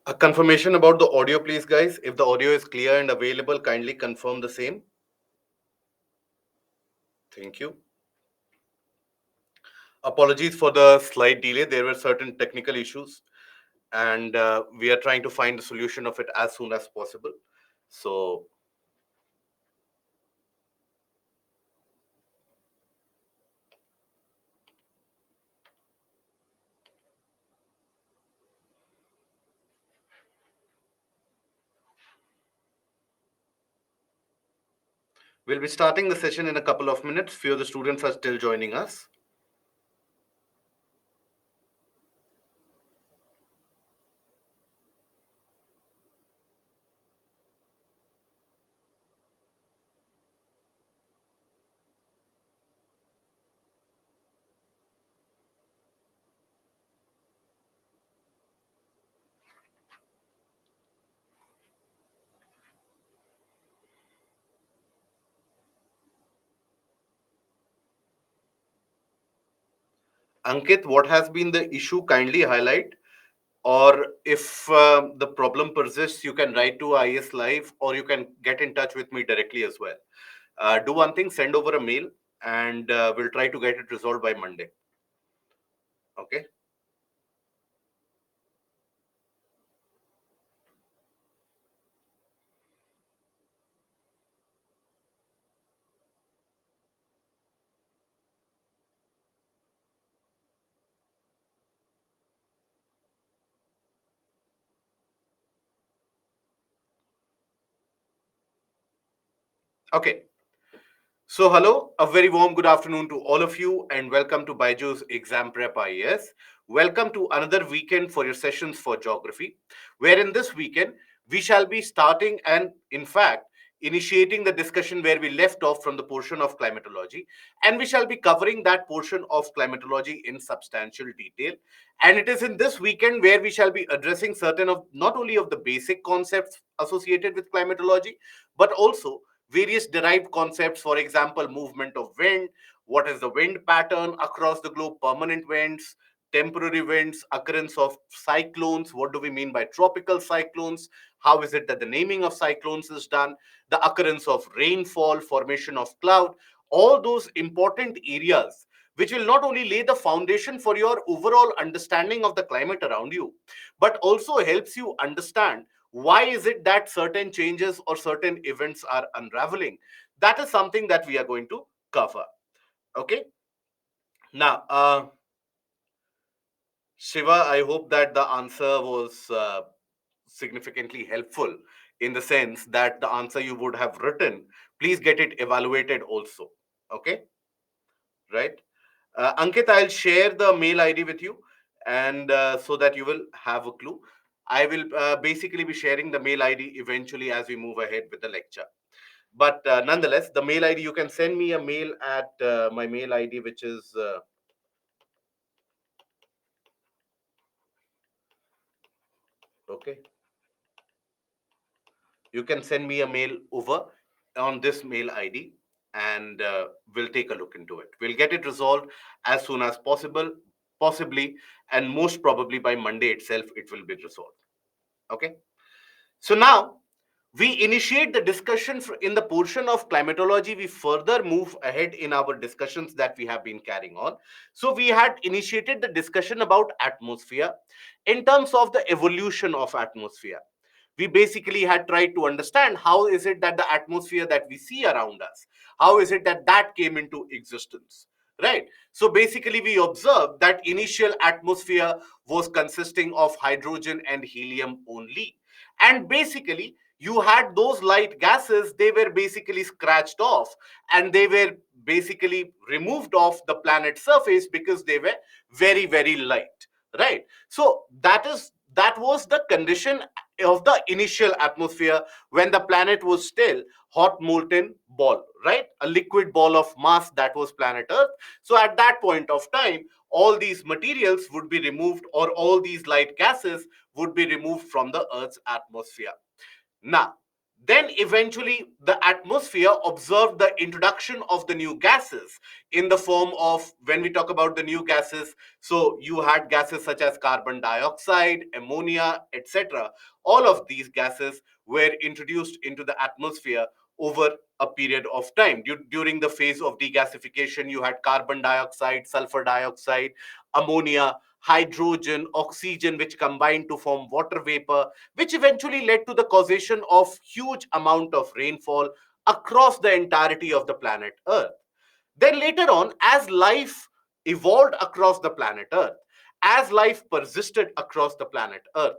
A confirmation about the audio, please, guys. If the audio is clear and available, kindly confirm the same. Thank you. Apologies for the slight delay. There were certain technical issues, and we are trying to find the solution of it as soon as possible. So, we'll be starting the session in a couple of minutes. Few of the students are still joining us. Ankit, what has been the issue? Kindly highlight. Or if the problem persists, you can write to IS Live or you can get in touch with me directly as well. Do one thing, send over a mail and we'll try to get it resolved by Monday. Okay. Okay. So, hello, a very warm good afternoon to all of you, and welcome to Baiju's Exam Prep IAS. Welcome to another weekend for your sessions for geography, where in this weekend we shall be starting and, in fact, initiating the discussion where we left off from the portion of climatology, and we shall be covering that portion of climatology in substantial detail. And it is in this weekend where we shall be addressing certain of not only of the basic concepts associated with climatology, but also various derived concepts, for example, movement of wind, what is the wind pattern across the globe, permanent winds, temporary winds, occurrence of cyclones, what do we mean by tropical cyclones, how is it that the naming of cyclones is done, the occurrence of rainfall, formation of cloud, all those important areas which will not only lay the foundation for your overall understanding of the climate around you, but also helps you understand why is it that certain changes or certain events are unraveling. That is something that we are going to cover. Okay. Now, Shiva, I hope that the answer was significantly helpful in the sense that the answer you would have written, please get it evaluated also. Okay. Right. Ankit, I'll share the mail ID with you, and so that you will have a clue. I will basically be sharing the mail ID eventually as we move ahead with the lecture. But nonetheless, the mail ID, you can send me a mail at my mail ID, which is okay. You can send me a mail over on this mail ID, and we'll take a look into it. We'll get it resolved as soon as possible, possibly, and most probably by Monday itself, it will be resolved. Okay. So now we initiate the discussion in the portion of climatology. We further move ahead in our discussions that we have been carrying on. So we had initiated the discussion about atmosphere in terms of the evolution of atmosphere. We basically had tried to understand how is it that the atmosphere that we see around us, how is it that that came into existence, right? So basically we observed that initial atmosphere was consisting of hydrogen and helium only, and basically you had those light gases, they were basically scratched off and they were basically removed off the planet's surface because they were very, very light, right? So that was the condition of the initial atmosphere when the planet was still hot molten ball, right? A liquid ball of mass, that was planet Earth. So at that point of time, all these materials would be removed, or all these light gases would be removed from the Earth's atmosphere. Now, Then eventually the atmosphere observed the introduction of the new gases in the form of, when we talk about the new gases, so you had gases such as carbon dioxide, ammonia, etc. All of these gases were introduced into the atmosphere over a period of time. During the phase of degasification, you had carbon dioxide, sulfur dioxide, ammonia, hydrogen, oxygen, which combined to form water vapor, which eventually led to the causation of huge amount of rainfall across the entirety of the planet Earth. Then later on, as life evolved across the planet Earth, as life persisted across the planet Earth,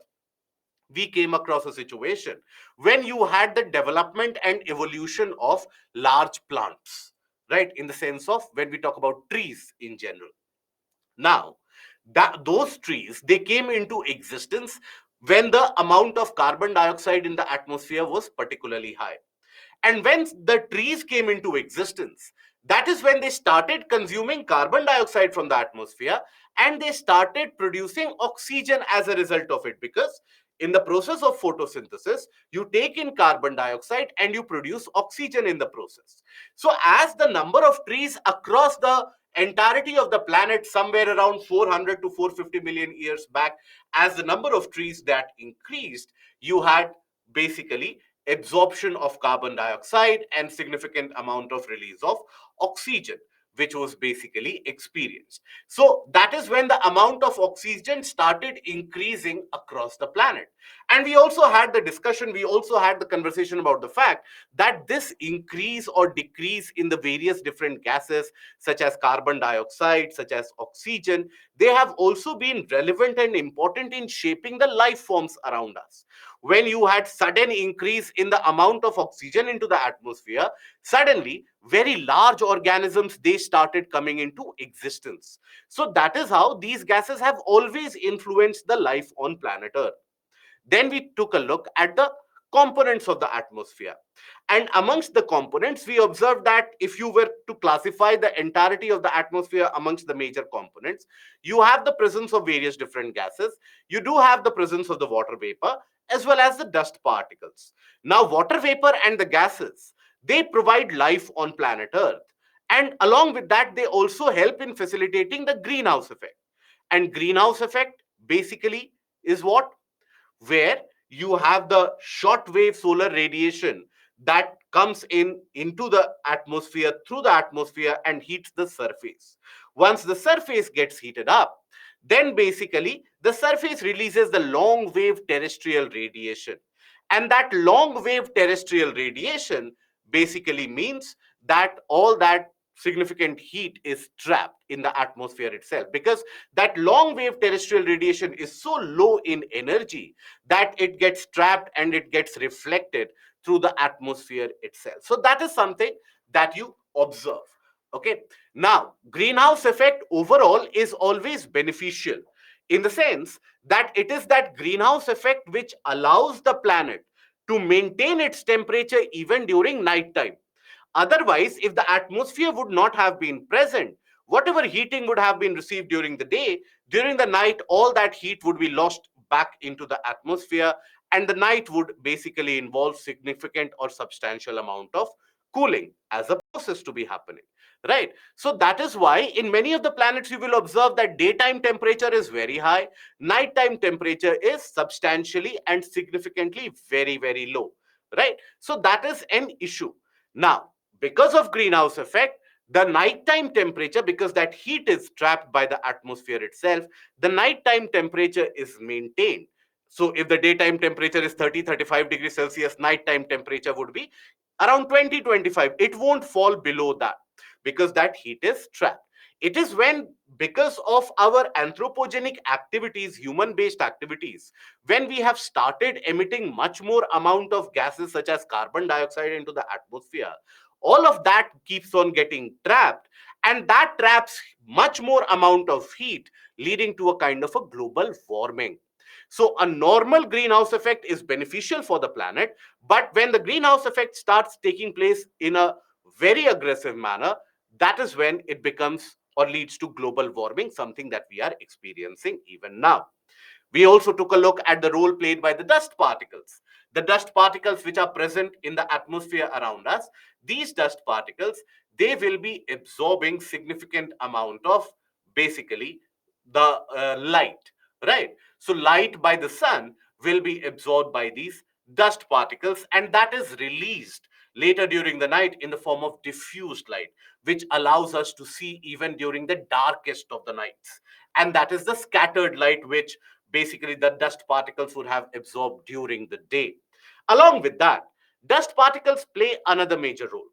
we came across a situation when you had the development and evolution of large plants, right? In the sense of when we talk about trees in general. Now, that those trees, they came into existence when the amount of carbon dioxide in the atmosphere was particularly high. And when the trees came into existence, that is when they started consuming carbon dioxide from the atmosphere, and they started producing oxygen as a result of it. Because in the process of photosynthesis, you take in carbon dioxide and you produce oxygen in the process. So, as the number of trees across the entirety of the planet, somewhere around 400 to 450 million years back, as the number of trees that increased, you had basically absorption of carbon dioxide and significant amount of release of oxygen, which was basically experienced. So that is when the amount of oxygen started increasing across the planet. And we also had the discussion, we also had the conversation about the fact that this increase or decrease in the various different gases, such as carbon dioxide, such as oxygen, they have also been relevant and important in shaping the life forms around us. When you had sudden increase in the amount of oxygen into the atmosphere, suddenly very large organisms, they started coming into existence. So that is how these gases have always influenced the life on planet Earth. Then we took a look at the components of the atmosphere. And amongst the components, we observed that if you were to classify the entirety of the atmosphere amongst the major components, you have the presence of various different gases. You do have the presence of the water vapor as well as the dust particles. Now, water vapor and the gases, they provide life on planet Earth. And along with that, they also help in facilitating the greenhouse effect. And greenhouse effect basically is what? Where you have the shortwave solar radiation that comes in into the atmosphere, through the atmosphere, and heats the surface. Once the surface gets heated up, then basically the surface releases the long wave terrestrial radiation. And that long wave terrestrial radiation basically means that all that significant heat is trapped in the atmosphere itself, because that long wave terrestrial radiation is so low in energy that it gets trapped and it gets reflected through the atmosphere itself. So that is something that you observe. Okay. Now, greenhouse effect overall is always beneficial in the sense that it is that greenhouse effect which allows the planet to maintain its temperature even during night time. Otherwise, if the atmosphere would not have been present, whatever heating would have been received during the day, during the night, all that heat would be lost back into the atmosphere, and the night would basically involve significant or substantial amount of cooling as a process to be happening. Right. So that is why in many of the planets you will observe that daytime temperature is very high, nighttime temperature is substantially and significantly very, very low. Right. So that is an issue. Now, because of greenhouse effect, the nighttime temperature, because that heat is trapped by the atmosphere itself, the nighttime temperature is maintained. So if the daytime temperature is 30-35 degrees Celsius, nighttime temperature would be around 20-25. It won't fall below that because that heat is trapped. It is when, because of our anthropogenic activities, human based activities, when we have started emitting much more amount of gases such as carbon dioxide into the atmosphere, all of that keeps on getting trapped, and that traps much more amount of heat, leading to a kind of a global warming. So a normal greenhouse effect is beneficial for the planet, but when the greenhouse effect starts taking place in a very aggressive manner, that is when it becomes or leads to global warming, something that we are experiencing even now. We also took a look at the role played by the dust particles. The dust particles which are present in the atmosphere around us, these dust particles, they will be absorbing significant amount of basically the light, right? So light by the sun will be absorbed by these dust particles, and that is released later during the night in the form of diffused light, which allows us to see even during the darkest of the nights. And that is the scattered light which basically the dust particles would have absorbed during the day. Along with that, dust particles play another major role.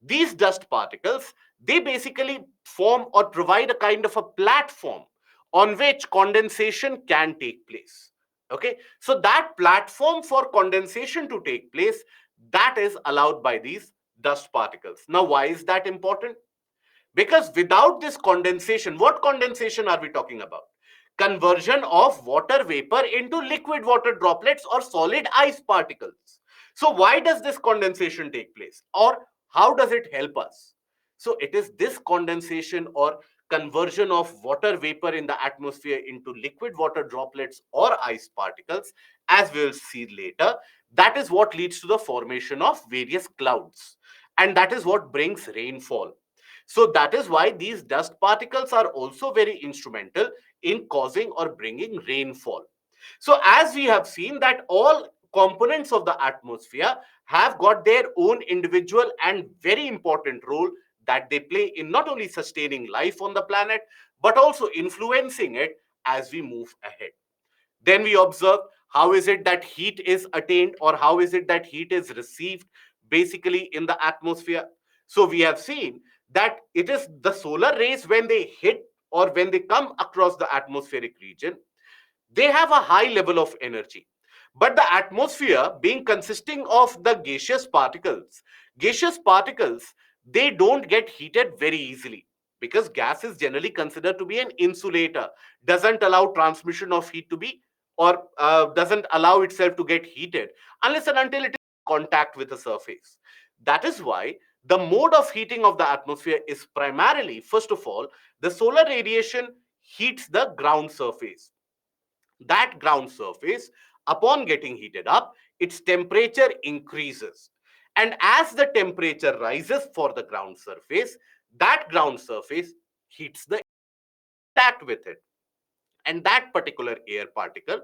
These dust particles, they basically form or provide a kind of a platform on which condensation can take place. Okay, so that platform for condensation to take place, that is allowed by these dust particles. Now, why is that important? Because without this condensation, what condensation are we talking about? Conversion of water vapor into liquid water droplets or solid ice particles. So why does this condensation take place, or how does it help us? So it is this condensation or conversion of water vapor in the atmosphere into liquid water droplets or ice particles, as we'll see later, that is what leads to the formation of various clouds, and that is what brings rainfall. So that is why these dust particles are also very instrumental in causing or bringing rainfall. So as we have seen that all components of the atmosphere have got their own individual and very important role that they play in not only sustaining life on the planet, but also influencing it as we move ahead. Then we observe how is it that heat is attained, or how is it that heat is received basically in the atmosphere. So we have seen that it is the solar rays when they hit or when they come across the atmospheric region, they have a high level of energy. But the atmosphere being consisting of the gaseous particles, they don't get heated very easily, because gas is generally considered to be an insulator, doesn't allow transmission of heat to be, or doesn't allow itself to get heated unless and until it is in contact with a surface. That is why the mode of heating of the atmosphere is primarily, first of all, the solar radiation heats the ground surface. That ground surface, upon getting heated up, its temperature increases. And as the temperature rises for the ground surface, that ground surface heats the contact with it. And that particular air particle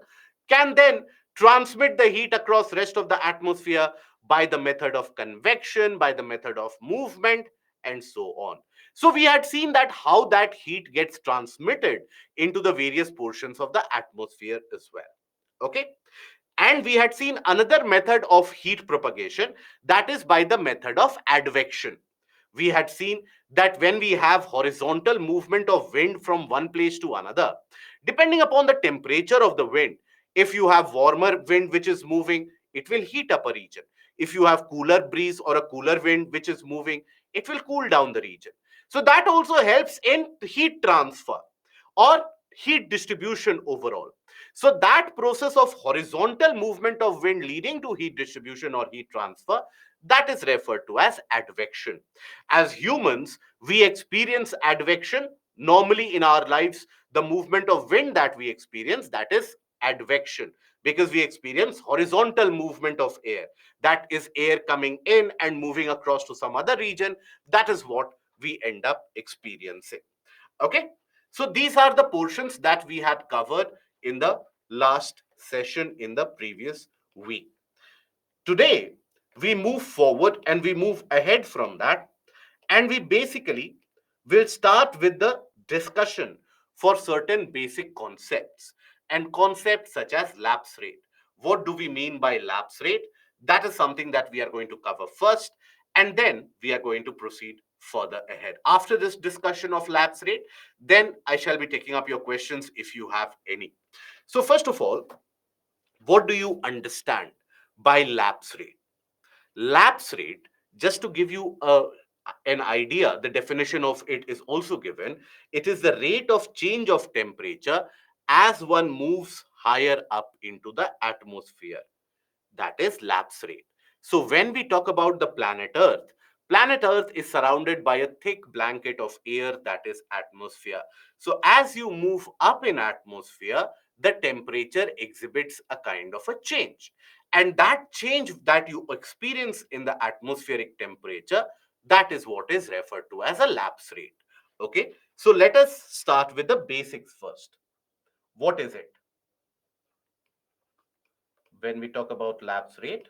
can then transmit the heat across rest of the atmosphere by the method of convection, by the method of movement, and so on. So we had seen that how that heat gets transmitted into the various portions of the atmosphere as well. Okay, and we had seen another method of heat propagation, that is by the method of advection. We had seen that when we have horizontal movement of wind from one place to another, depending upon the temperature of the wind, if you have warmer wind which is moving, it will heat up a region. If you have cooler breeze or a cooler wind which is moving, it will cool down the region. So that also helps in heat transfer or heat distribution overall. So that process of horizontal movement of wind leading to heat distribution or heat transfer, that is referred to as advection. As humans, we experience advection normally in our lives. The movement of wind that we experience, that is advection, because we experience horizontal movement of air. That is air coming in and moving across to some other region. That is what we end up experiencing. Okay, so these are the portions that we had covered in the last session in the previous week. Today, we move forward and we move ahead from that, and we basically will start with the discussion for certain basic concepts, and concepts such as lapse rate. What do we mean by lapse rate? That is something that we are going to cover first, and then we are going to proceed further ahead. After this discussion of lapse rate, then I shall be taking up your questions if you have any. So, first of all, what do you understand by lapse rate? Lapse rate, just to give you an idea, the definition of it is also given. It is the rate of change of temperature as one moves higher up into the atmosphere. That is lapse rate. So when we talk about the planet Earth is surrounded by a thick blanket of air, that is atmosphere. So as you move up in atmosphere, the temperature exhibits a kind of a change. And that change that you experience in the atmospheric temperature, that is what is referred to as a lapse rate. Okay, so let us start with the basics first. What is it? When we talk about lapse rate,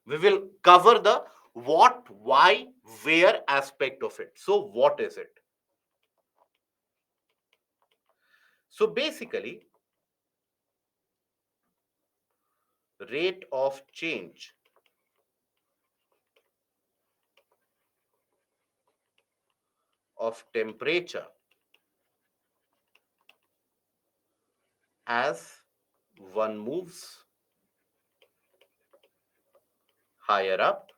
we will cover the what, why, where aspect of it. So what is it? So basically, rate of change of temperature as one moves higher up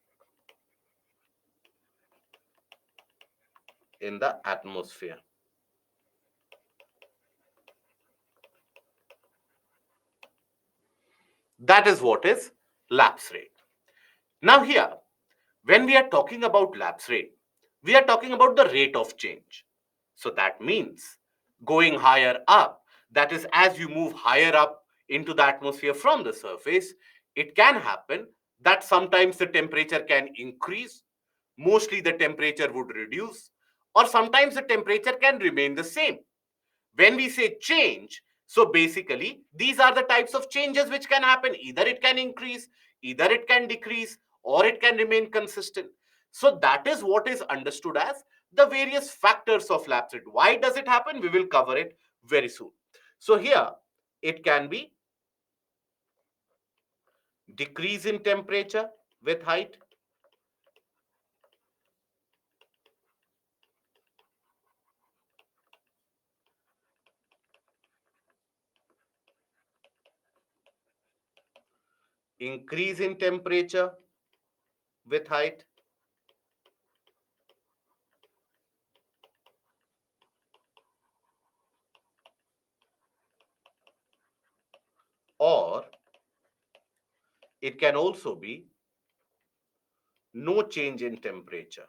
in the atmosphere. That is what is lapse rate. Now here, when we are talking about lapse rate, we are talking about the rate of change. So that means going higher up, that is, as you move higher up into the atmosphere from the surface, it can happen that sometimes the temperature can increase, mostly the temperature would reduce, or sometimes the temperature can remain the same. When we say change, so basically these are the types of changes which can happen. Either it can increase, either it can decrease, or it can remain consistent. So that is what is understood as the various factors of lapse rate. Why does it happen? We will cover it very soon. So here it can be decrease in temperature with height, increase in temperature with height, or it can also be no change in temperature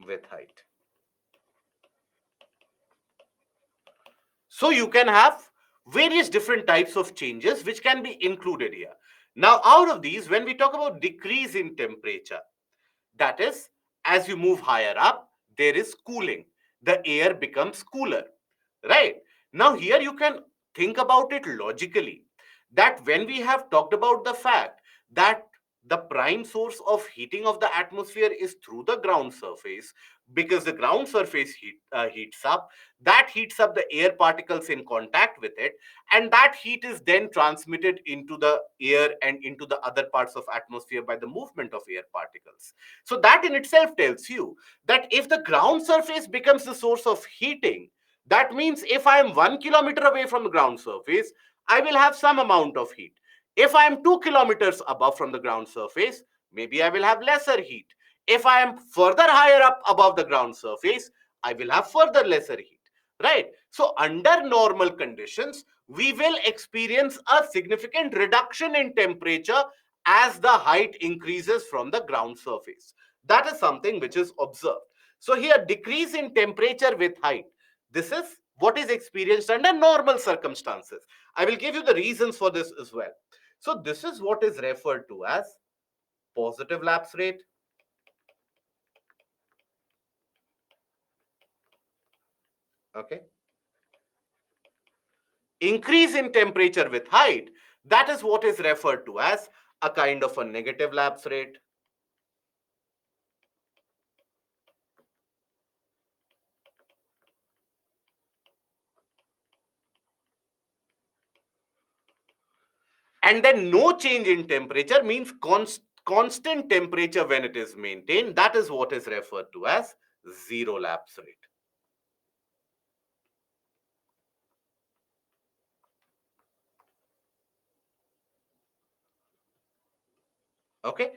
with height. So you can have various different types of changes which can be included here. Now, out of these, when we talk about decrease in temperature, that is, as you move higher up, there is cooling. The air becomes cooler, right? Now, here you can think about it logically that when we have talked about the fact that the prime source of heating of the atmosphere is through the ground surface, because the ground surface heats up, that heats up the air particles in contact with it, and that heat is then transmitted into the air and into the other parts of atmosphere by the movement of air particles. So that in itself tells you that if the ground surface becomes the source of heating, that means if I am 1 kilometer away from the ground surface, I will have some amount of heat. If I am 2 kilometers above from the ground surface, maybe I will have lesser heat. If I am further higher up above the ground surface, I will have further lesser heat, right? So under normal conditions, we will experience a significant reduction in temperature as the height increases from the ground surface. That is something which is observed. So here, decrease in temperature with height. This is what is experienced under normal circumstances. I will give you the reasons for this as well. So this is what is referred to as positive lapse rate. Okay. Increase in temperature with height, that is what is referred to as a kind of a negative lapse rate. And then no change in temperature means constant temperature when it is maintained. That is what is referred to as zero lapse rate. Okay.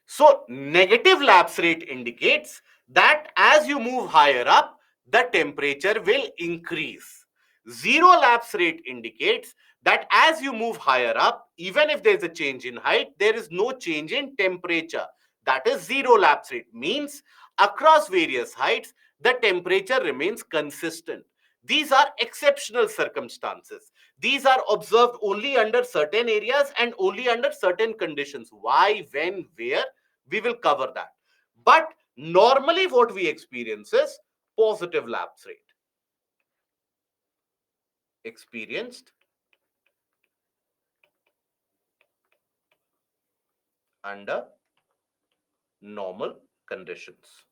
So negative lapse rate indicates that as you move higher up, the temperature will increase. Zero lapse rate indicates that as you move higher up, even if there's a change in height, there is no change in temperature. That is zero lapse rate. Means across various heights, the temperature remains consistent. These are exceptional circumstances. These are observed only under certain areas and only under certain conditions. Why, when, where? We will cover that. But normally what we experience is positive lapse rate. Experienced under normal conditions.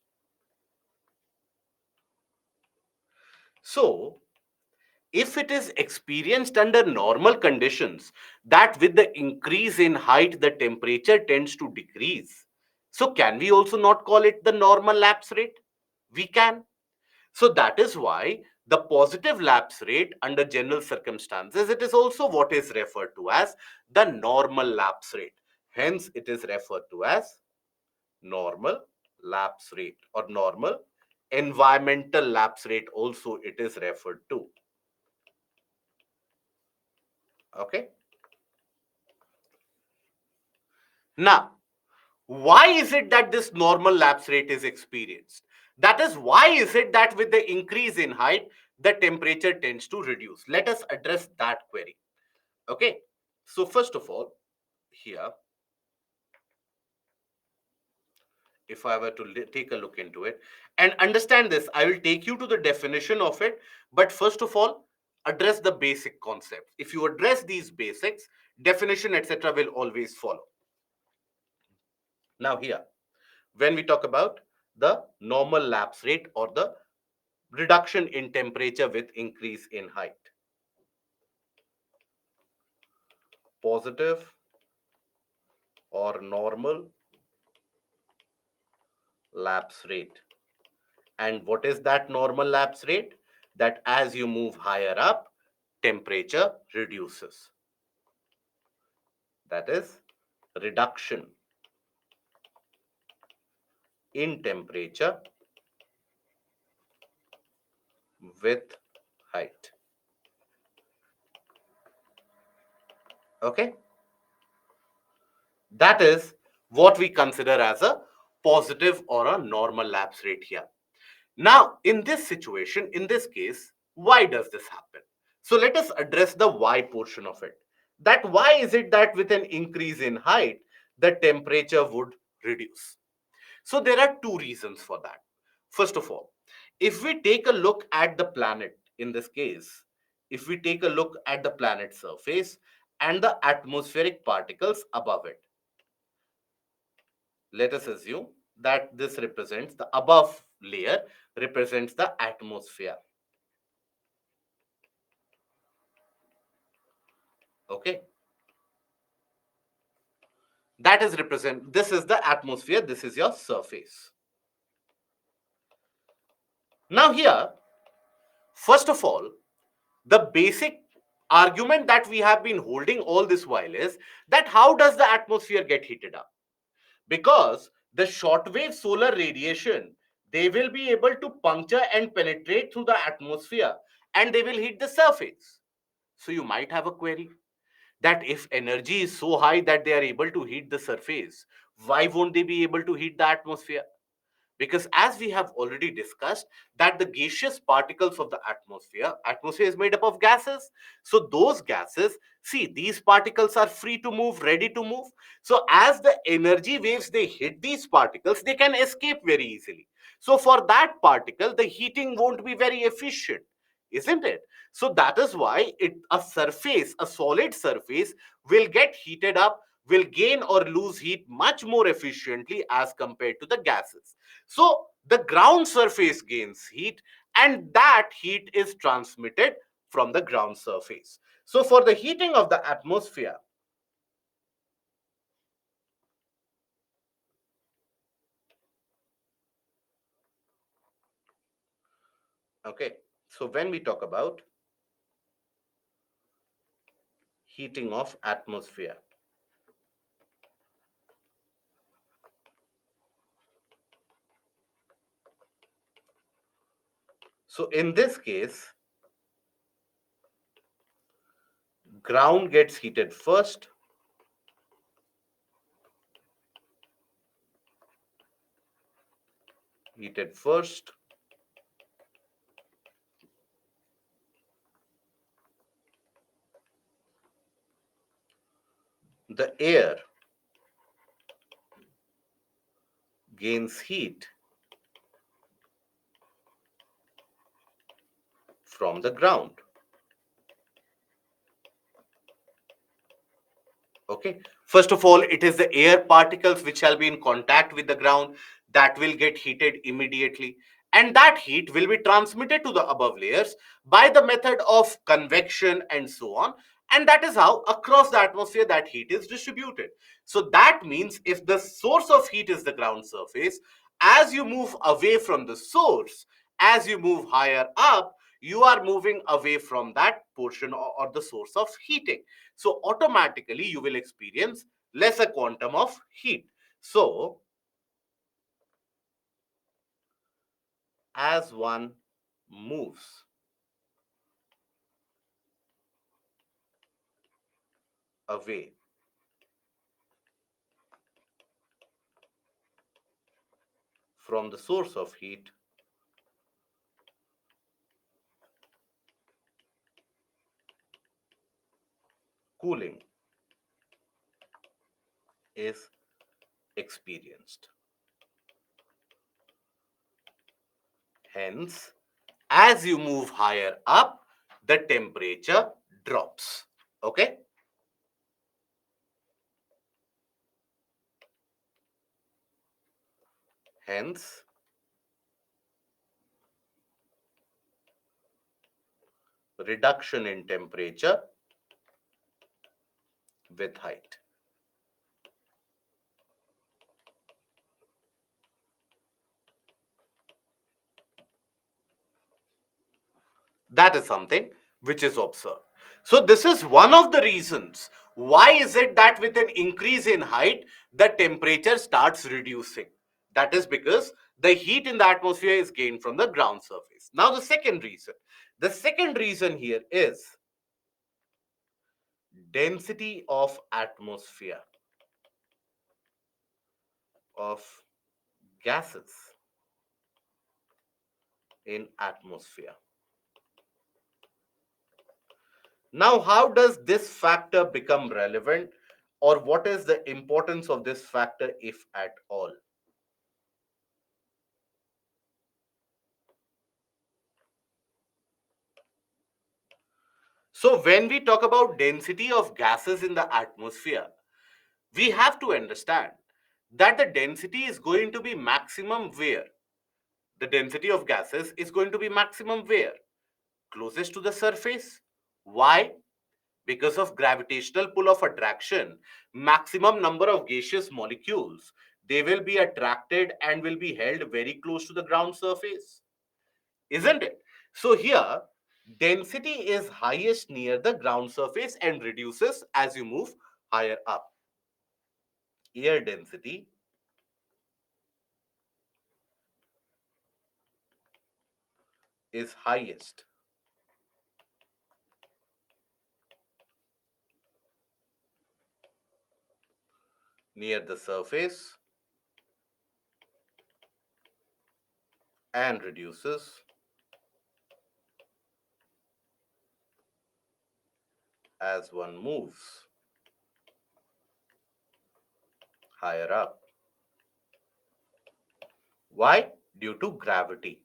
So, if it is experienced under normal conditions, that with the increase in height, the temperature tends to decrease. So, can we also not call it the normal lapse rate? We can. So, that is why the positive lapse rate under general circumstances, it is also what is referred to as the normal lapse rate. Hence, it is referred to as normal lapse rate or normal environmental lapse rate also it is referred to. Okay. Now, why is it that this normal lapse rate is experienced? That is, why is it that with the increase in height, the temperature tends to reduce? Let us address that query. Okay. So, first of all, here, if I were to take a look into it and understand this, I will take you to the definition of it. But first of all, address the basic concepts. If you address these basics, definition, etc., will always follow. Now, here, when we talk about the normal lapse rate or the reduction in temperature with increase in height, positive or normal lapse rate. And what is that normal lapse rate? That as you move higher up, temperature reduces. That is reduction in temperature with height. Okay? That is what we consider as a positive or a normal lapse rate here. Now, in this situation, in this case, why does this happen? So let us address the why portion of it. That why is it that with an increase in height, the temperature would reduce? So there are two reasons for that. First of all, if we take a look at the planet, in this case, if we take a look at the planet surface and the atmospheric particles above it, let us assume that this represents the above layer represents the atmosphere. Okay, that is represent, this is the atmosphere, this is your surface. Now here, first of all, the basic argument that we have been holding all this while is that how does the atmosphere get heated up? Because the shortwave solar radiation, they will be able to puncture and penetrate through the atmosphere and they will heat the surface. So you might have a query that if energy is so high that they are able to heat the surface, why won't they be able to heat the atmosphere? Because as we have already discussed that the gaseous particles of the atmosphere is made up of gases. So those gases, see, these particles are free to move, ready to move. So as the energy waves they hit these particles, they can escape very easily. So for that particle the heating won't be very efficient, isn't it? So that is why a surface, a solid surface, will get heated up, will gain or lose heat much more efficiently as compared to the gases. So the ground surface gains heat and that heat is transmitted from the ground surface. So for the heating of the atmosphere, okay, so when we talk about heating of atmosphere, so in this case, ground gets heated first, heated first, the air gains heat from the ground. Okay. First of all, it is the air particles which shall be in contact with the ground that will get heated immediately. And that heat will be transmitted to the above layers by the method of convection and so on. And that is how across the atmosphere that heat is distributed. So that means if the source of heat is the ground surface, as you move away from the source, as you move higher up, you are moving away from that portion or the source of heating. So automatically you will experience lesser quantum of heat. So as one moves away from the source of heat, cooling is experienced. Hence, as you move higher up, the temperature drops. Okay? Hence, reduction in temperature with height. That is something which is observed. So this is one of the reasons why is it that with an increase in height, the temperature starts reducing. That is because the heat in the atmosphere is gained from the ground surface. Now the second reason here is density of atmosphere of gases in atmosphere. Now, how does this factor become relevant, or what is the importance of this factor, if at all? So, when we talk about density of gases in the atmosphere, we have to understand that the density is going to be maximum where? The density of gases is going to be maximum where? Closest to the surface. Why? Because of gravitational pull of attraction, maximum number of gaseous molecules, they will be attracted and will be held very close to the ground surface, isn't it? So here, density is highest near the ground surface and reduces as you move higher up. Air density is highest near the surface and reduces as one moves higher up. Why? Due to gravity.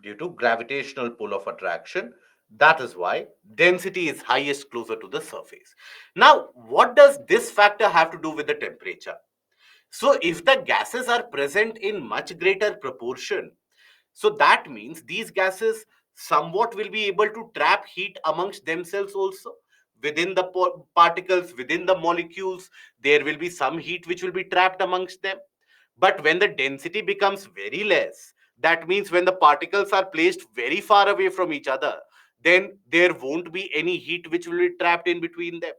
Due to gravitational pull of attraction. That is why density is highest closer to the surface. Now, what does this factor have to do with the temperature? So, if the gases are present in much greater proportion, so that means these gases somewhat will be able to trap heat amongst themselves also. Within the particles, within the molecules, there will be some heat which will be trapped amongst them. But when the density becomes very less, that means when the particles are placed very far away from each other, then there won't be any heat which will be trapped in between them,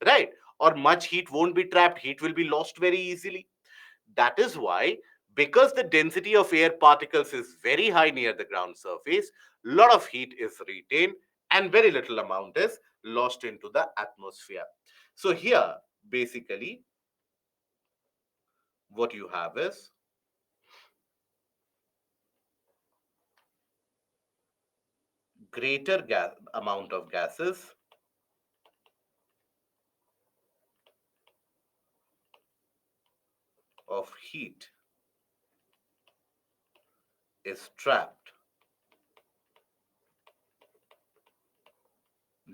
right? Or much heat won't be trapped, heat will be lost very easily. That is why, because the density of air particles is very high near the ground surface, lot of heat is retained and very little amount is lost into the atmosphere. So here, basically, what you have is greater amount of gases of heat is trapped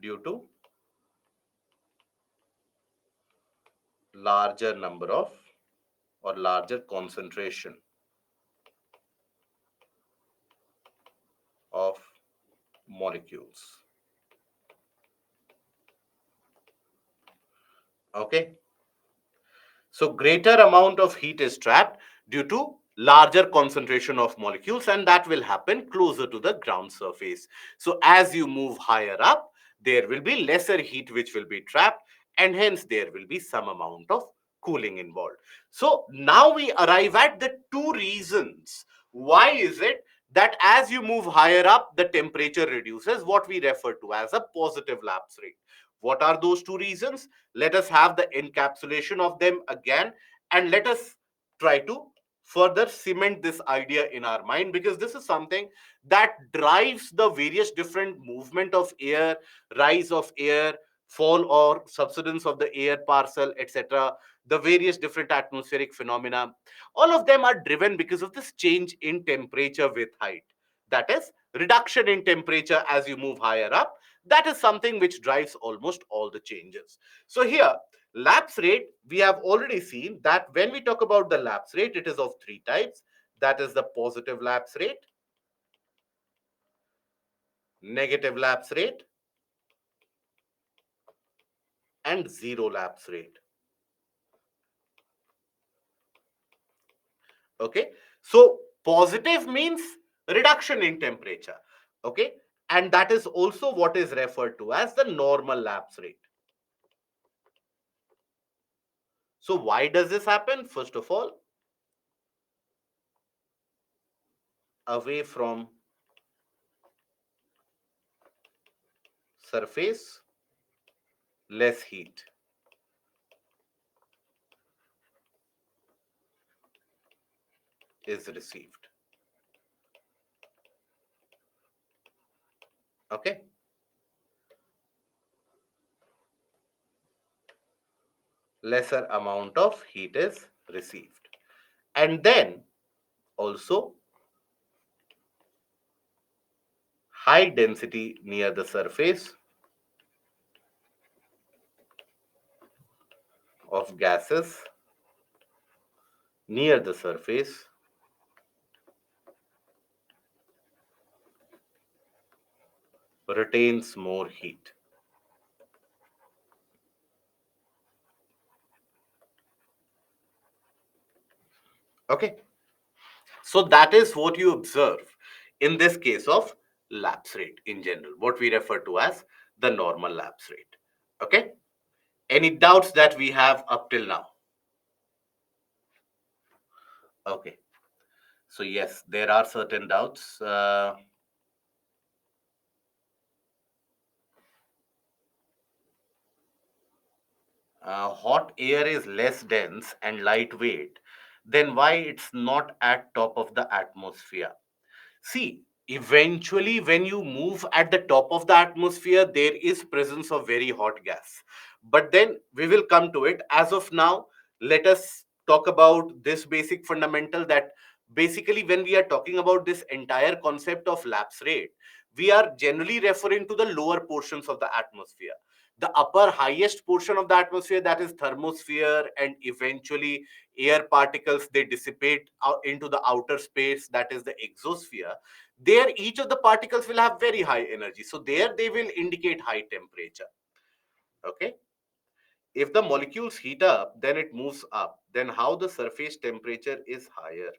due to larger number of or larger concentration of molecules. Okay. So greater amount of heat is trapped due to larger concentration of molecules, and that will happen closer to the ground surface. So as you move higher up, there will be lesser heat which will be trapped, and hence there will be some amount of cooling involved. So now we arrive at the two reasons. Why is it that as you move higher up, the temperature reduces, what we refer to as a positive lapse rate? What are those two reasons? Let us have the encapsulation of them again, and let us try to further cement this idea in our mind, because this is something that drives the various different movement of air, rise of air, fall or subsidence of the air parcel, etc., the various different atmospheric phenomena. All of them are driven because of this change in temperature with height. That is, reduction in temperature as you move higher up. That is something which drives almost all the changes. So here, lapse rate, we have already seen that when we talk about the lapse rate, it is of three types. That is the positive lapse rate, negative lapse rate, and zero lapse rate. Okay. So positive means reduction in temperature. Okay. And that is also what is referred to as the normal lapse rate. So why does this happen? First of all, away from surface, less heat is received. Okay. Lesser amount of heat is received. And then also high density near the surface of gases near the surface retains more heat. Okay. So that is what you observe in this case of lapse rate in general, what we refer to as the normal lapse rate. Okay. Any doubts that we have up till now? Okay. So yes, there are certain doubts. Hot air is less dense and lightweight, then why it's not at top of the atmosphere? See, eventually when you move at the top of the atmosphere, there is presence of very hot gas. But then we will come to it. As of now, let us talk about this basic fundamental, that basically when we are talking about this entire concept of lapse rate, we are generally referring to the lower portions of the atmosphere. The upper highest portion of the atmosphere, that is thermosphere, and eventually air particles, they dissipate out into the outer space, that is the exosphere. There each of the particles will have very high energy, so there they will indicate high temperature. Okay. If the molecules heat up, then it moves up. Then how the surface temperature is higher?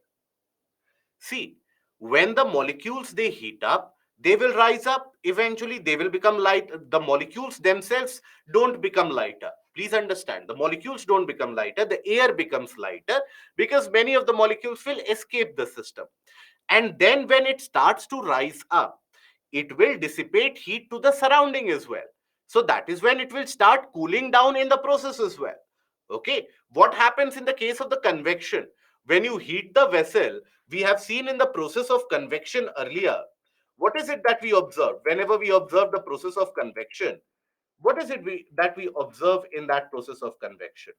See, when the molecules they heat up, they will rise up. Eventually, they will become light. The molecules themselves don't become lighter. Please understand, the molecules don't become lighter. The air becomes lighter because many of the molecules will escape the system. And then when it starts to rise up, it will dissipate heat to the surrounding as well. So that is when it will start cooling down in the process as well. Okay, what happens in the case of the convection? When you heat the vessel, we have seen in the process of convection earlier, what is it that we observe whenever we observe the process of convection? What is it that we observe in that process of convection?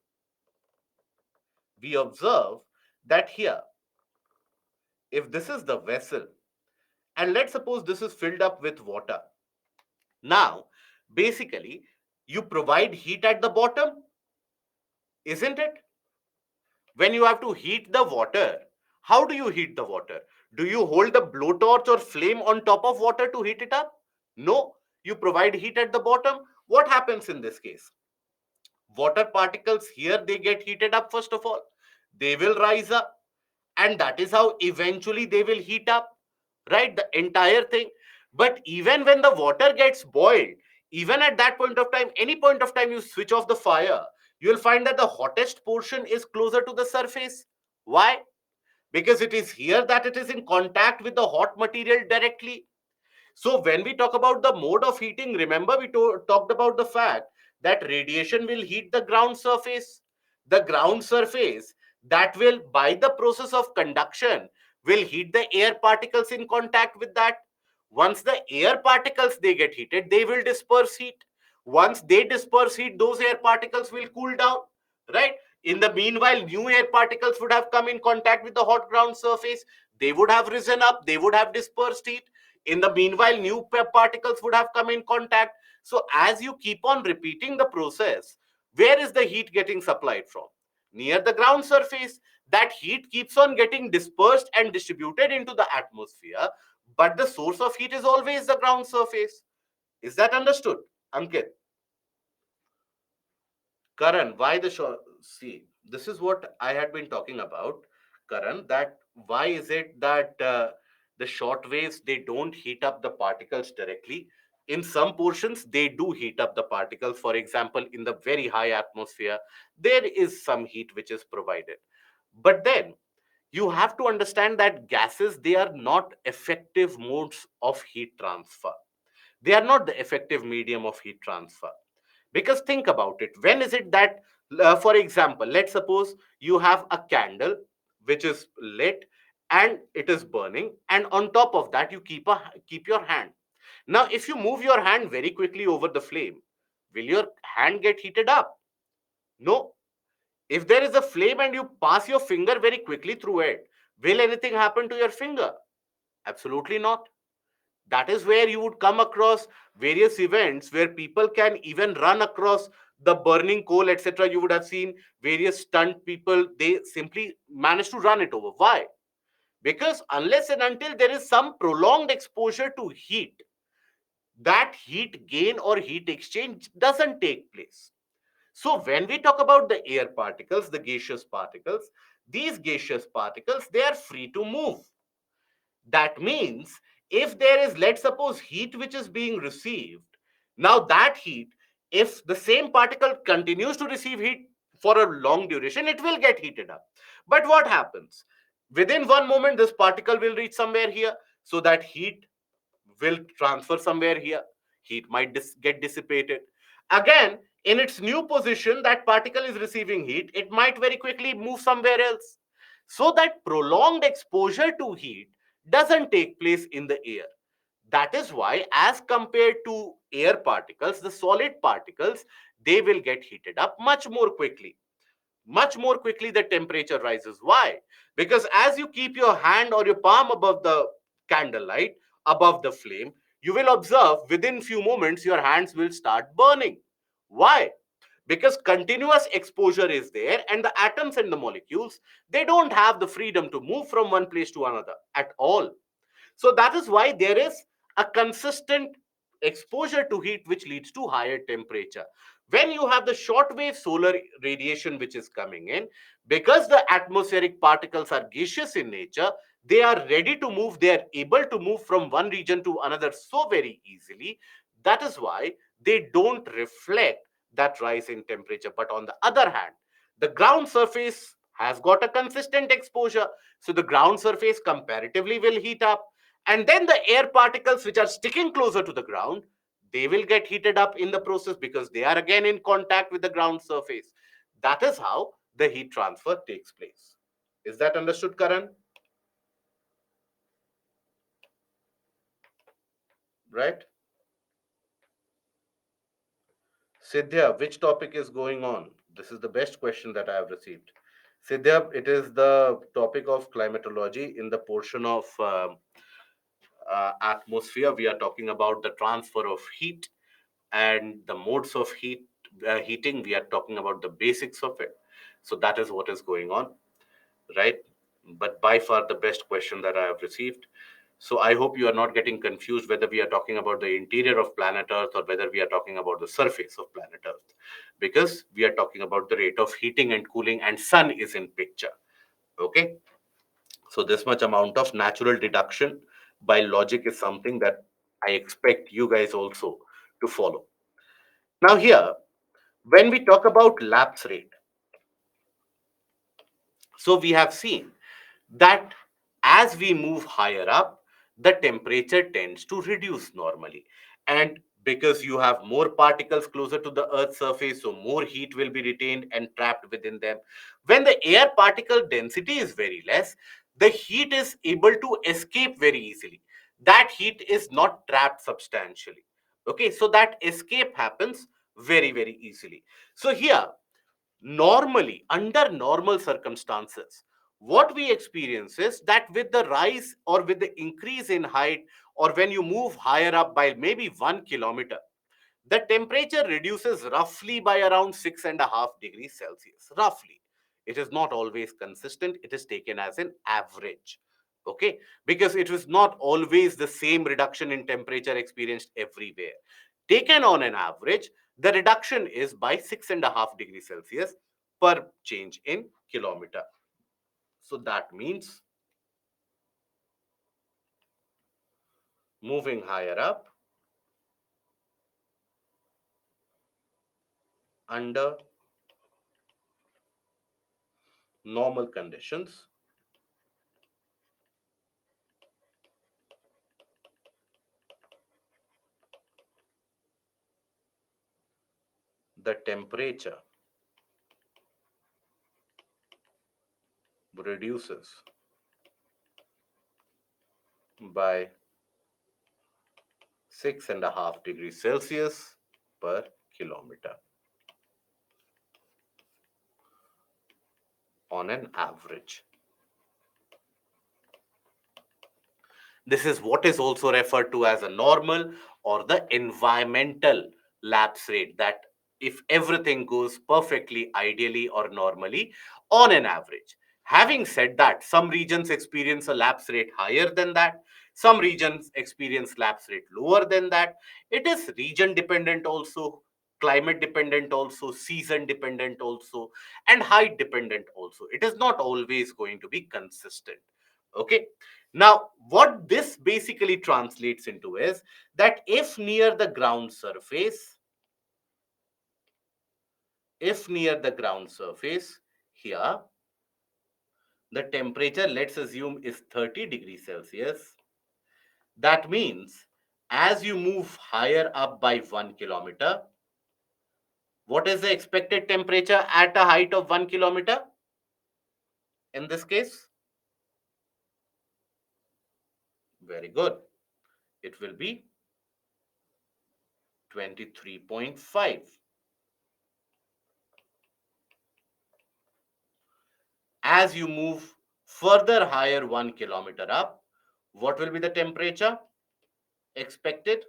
We observe that here, if this is the vessel, and let's suppose this is filled up with water. Now, basically, you provide heat at the bottom, isn't it? When you have to heat the water, how do you heat the water? Do you hold the blowtorch or flame on top of water to heat it up? No, you provide heat at the bottom. What happens in this case? Water particles here, they get heated up. First of all, they will rise up, and that is how eventually they will heat up, right, the entire thing. But even when the water gets boiled, even at that point of time, any point of time you switch off the fire, you will find that the hottest portion is closer to the surface. Why? Because it is here that it is in contact with the hot material directly. So when we talk about the mode of heating, remember we talked about the fact that radiation will heat the ground surface. The ground surface that will, by the process of conduction, will heat the air particles in contact with that. Once the air particles they get heated, they will disperse heat. Once they disperse heat, those air particles will cool down, right? In the meanwhile, new air particles would have come in contact with the hot ground surface. They would have risen up. They would have dispersed heat. In the meanwhile, new particles would have come in contact. So as you keep on repeating the process, where is the heat getting supplied from? Near the ground surface. That heat keeps on getting dispersed and distributed into the atmosphere, but the source of heat is always the ground surface. Is that understood, Ankit? Karan, why the short? See, this is what I had been talking about, Karan. That why is it that the short waves they don't heat up the particles directly? In some portions, they do heat up the particles. For example, in the very high atmosphere, there is some heat which is provided. But then you have to understand that gases they are not effective modes of heat transfer. They are not the effective medium of heat transfer. Because think about it. When is it that, for example, let's suppose you have a candle which is lit and it is burning, and on top of that, you keep your hand. Now, if you move your hand very quickly over the flame, will your hand get heated up? No. If there is a flame and you pass your finger very quickly through it, will anything happen to your finger? Absolutely not. That is where you would come across various events where people can even run across the burning coal, etc. You would have seen various stunt people, they simply manage to run it over. Why? Because unless and until there is some prolonged exposure to heat, that heat gain or heat exchange doesn't take place. So when we talk about the air particles, the gaseous particles, these gaseous particles, they are free to move. That means if there is, let's suppose, heat which is being received, now that heat, if the same particle continues to receive heat for a long duration, it will get heated up. But what happens? Within one moment, this particle will reach somewhere here, so that heat will transfer somewhere here. Heat might get dissipated. Again, in its new position, that particle is receiving heat. It might very quickly move somewhere else. So that prolonged exposure to heat doesn't take place in the air. That is why, as compared to air particles, the solid particles, they will get heated up much more quickly. Much more quickly the temperature rises. Why? Because as you keep your hand or your palm above the candlelight, above the flame, you will observe within few moments your hands will start burning. Why? Because continuous exposure is there, and the atoms and the molecules, they don't have the freedom to move from one place to another at all. So that is why there is a consistent exposure to heat which leads to higher temperature. When you have the shortwave solar radiation which is coming in, because the atmospheric particles are gaseous in nature, they are ready to move, they are able to move from one region to another so very easily. That is why they don't reflect that rise in temperature. But on the other hand, the ground surface has got a consistent exposure. So the ground surface comparatively will heat up, and then the air particles which are sticking closer to the ground, they will get heated up in the process because they are again in contact with the ground surface. That is how the heat transfer takes place. Is that understood, Karan? Right? Sidhya, which topic is going on? This is the best question that I have received. Sidhya, it is the topic of climatology in the portion of atmosphere. We are talking about the transfer of heat and the modes of heating. We are talking about the basics of it. So that is what is going on, right? But by far the best question that I have received. So I hope you are not getting confused whether we are talking about the interior of planet Earth or whether we are talking about the surface of planet Earth, because we are talking about the rate of heating and cooling, and sun is in picture. Okay, so this much amount of natural deduction by logic is something that I expect you guys also to follow. Now here, when we talk about lapse rate, so we have seen that as we move higher up, the temperature tends to reduce normally. And because you have more particles closer to the Earth's surface, so more heat will be retained and trapped within them. When the air particle density is very less, the heat is able to escape very easily. That heat is not trapped substantially. Okay, so that escape happens very, very easily. So here, normally, under normal circumstances, what we experience is that with the rise or with the increase in height, or when you move higher up by maybe 1 kilometer, the temperature reduces roughly by around 6.5 degrees Celsius. Roughly. It is not always consistent, it is taken as an average. Okay, because it was not always the same reduction in temperature experienced everywhere. Taken on an average, the reduction is by 6.5 degrees Celsius per change in kilometer. So that means moving higher up under normal conditions, the temperature reduces by 6.5 degrees Celsius per kilometer on an average. This is what is also referred to as a normal or the environmental lapse rate. That if everything goes perfectly, ideally, or normally on an average. Having said that, some regions experience a lapse rate higher than that. Some regions experience lapse rate lower than that. It is region dependent also, climate dependent also, season dependent also, and height dependent also. It is not always going to be consistent. Okay. Now, what this basically translates into is that if near the ground surface here, the temperature, let's assume, is 30 degrees Celsius. That means as you move higher up by 1 kilometer, what is the expected temperature at a height of 1 kilometer in this case? Very good. It will be 23.5. As you move further higher 1 kilometer up, what will be the temperature expected?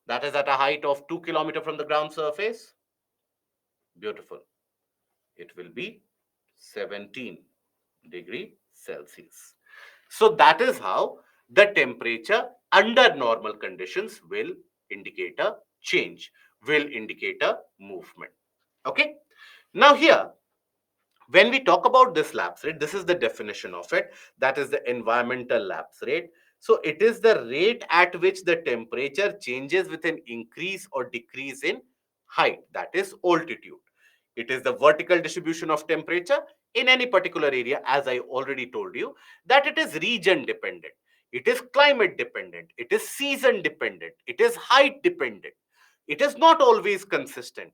That is at a height of 2 kilometer from the ground surface. Beautiful. It will be 17 degree Celsius. So that is how the temperature under normal conditions will indicate a change, will indicate a movement. Okay. Now here, when we talk about this lapse rate, this is the definition of it. That is the environmental lapse rate. So it is the rate at which the temperature changes with an increase or decrease in height, that is altitude. It is the vertical distribution of temperature in any particular area, as I already told you, that it is region dependent. It is climate dependent, it is season dependent, it is height dependent. It is not always consistent,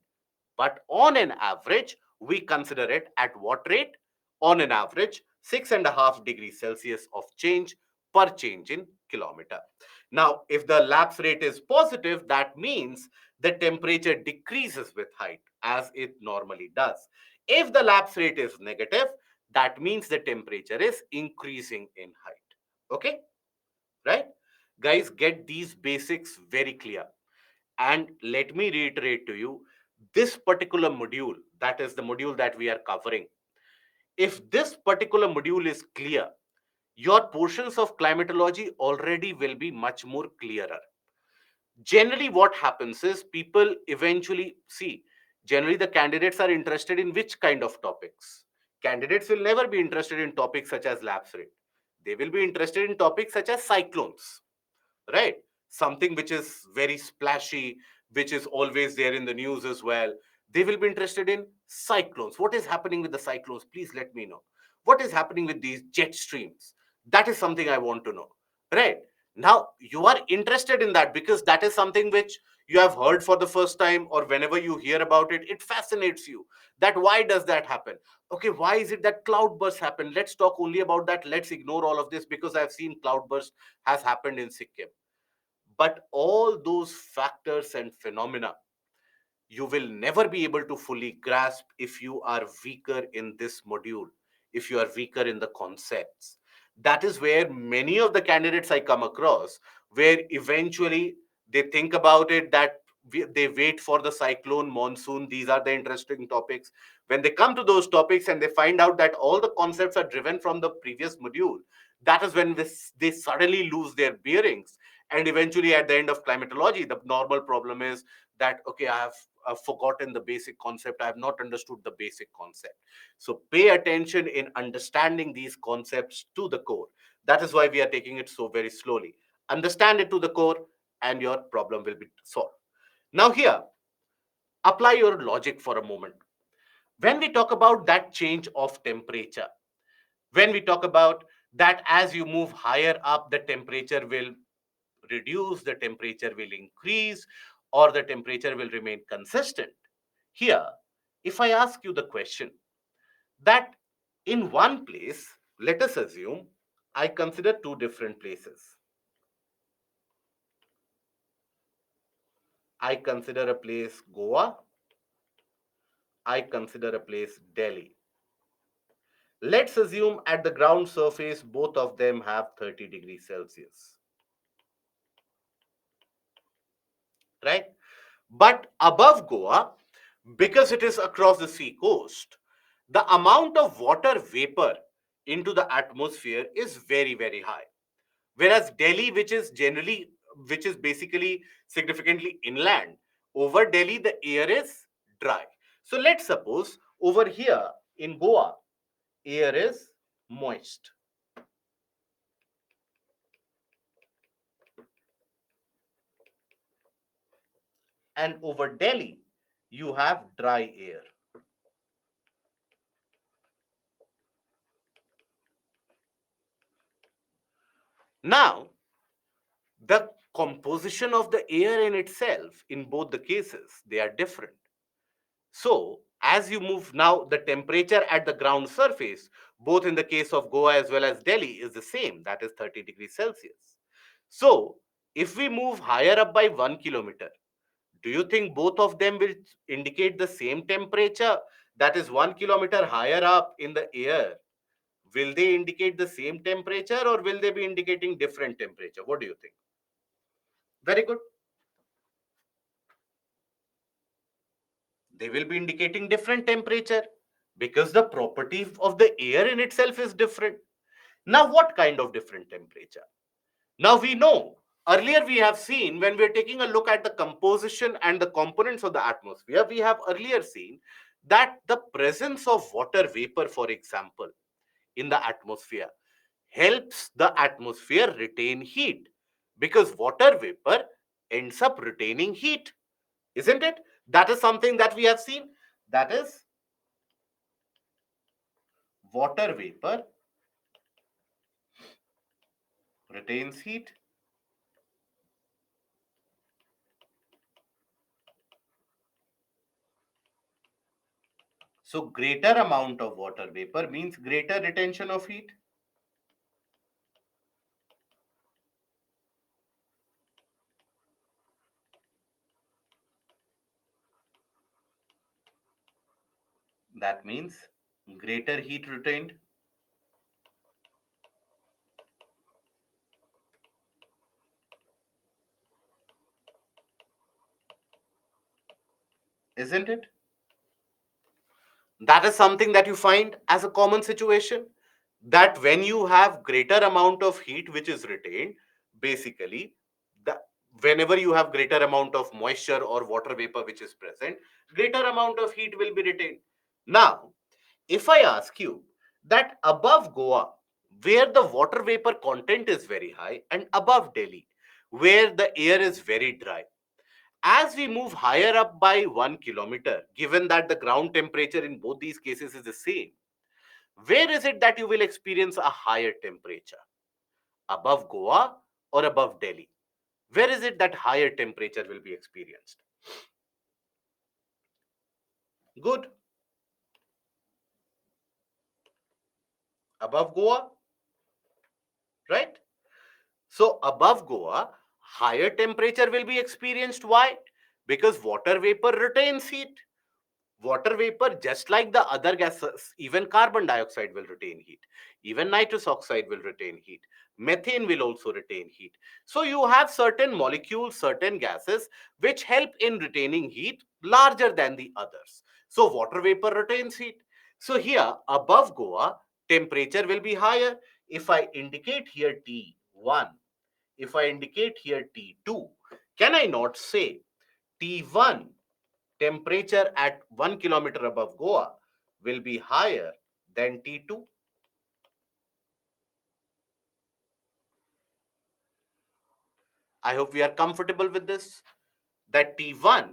but on an average, we consider it at what rate? On an average, 6.5 degrees Celsius of change per change in kilometer. Now, if the lapse rate is positive, that means the temperature decreases with height as it normally does. If the lapse rate is negative, that means the temperature is increasing in height. Okay, right? Guys, get these basics very clear. And let me reiterate to you, this particular module, that is the module that we are covering, if this particular module is clear, your portions of climatology already will be much more clearer. Generally, what happens is people eventually see, generally, the candidates are interested in which kind of topics? Candidates will never be interested in topics such as lapse rate. They will be interested in topics such as cyclones, right? Something which is very splashy, which is always there in the news as well. They will be interested in cyclones. What is happening with the cyclones? Please let me know. What is happening with these jet streams? That is something I want to know, right? Now, you are interested in that because that is something which you have heard for the first time, or whenever you hear about it, it fascinates you. That why does that happen? Okay, why is it that cloudbursts happen? Let's talk only about that. Let's ignore all of this because I've seen cloudburst has happened in Sikkim. But all those factors and phenomena you will never be able to fully grasp if you are weaker in this module, if you are weaker in the concepts. That is where many of the candidates I come across, where eventually they think about it that they wait for the cyclone, monsoon, these are the interesting topics. When they come to those topics and they find out that all the concepts are driven from the previous module, that is when they suddenly lose their bearings. And eventually, at the end of climatology, the normal problem is that, okay, I have forgotten the basic concept, I have not understood the basic concept. So pay attention in understanding these concepts to the core. That is why we are taking it so very slowly. Understand it to the core and your problem will be solved. Now here, apply your logic for a moment. When we talk about that change of temperature, when we talk about that as you move higher up, the temperature will reduce, the temperature will increase, or the temperature will remain consistent. Here, if I ask you the question that in one place, let us assume I consider two different places. I consider a place Goa, I consider a place Delhi. Let's assume at the ground surface, both of them have 30 degrees Celsius, right? But above Goa, because it is across the sea coast, the amount of water vapor into the atmosphere is very, very high. Whereas Delhi, which is basically significantly inland, over Delhi, the air is dry. So let's suppose over here in Goa, air is moist. And over Delhi, you have dry air. Now, the composition of the air in itself, in both the cases, they are different. So, as you move now, the temperature at the ground surface, both in the case of Goa as well as Delhi, is the same, that is 30 degrees Celsius. So, if we move higher up by 1 kilometer, do you think both of them will indicate the same temperature? That is 1 kilometer higher up in the air. Will they indicate the same temperature or will they be indicating different temperature? What do you think? Very good. They will be indicating different temperature because the property of the air in itself is different. Now, what kind of different temperature? Now, we know earlier we have seen when we're taking a look at the composition and the components of the atmosphere, we have earlier seen that the presence of water vapor, for example, in the atmosphere helps the atmosphere retain heat because water vapor ends up retaining heat, isn't it? That is something that we have seen. That is, water vapor retains heat. So greater amount of water vapor means greater retention of heat. That means greater heat retained, isn't it? That is something that you find as a common situation, that when you have greater amount of heat which is retained, basically the whenever you have greater amount of moisture or water vapor which is present, greater amount of heat will be retained. Now if I ask you that above Goa, where the water vapor content is very high, and above Delhi, where the air is very dry, as we move higher up by 1 kilometer, given that the ground temperature in both these cases is the same, where is it that you will experience a higher temperature? Above Goa or above Delhi? Where is it that higher temperature will be experienced? Good. Above Goa, right? So above Goa, higher temperature will be experienced. Why? Because water vapor retains heat. Water vapor, just like the other gases, even carbon dioxide will retain heat. Even nitrous oxide will retain heat. Methane will also retain heat. So you have certain molecules, certain gases, which help in retaining heat larger than the others. So water vapor retains heat. So here above Goa, temperature will be higher. If I indicate here T1, if I indicate here T2, can I not say T1 temperature at 1 kilometer above Goa will be higher than T2? I hope we are comfortable with this, that T1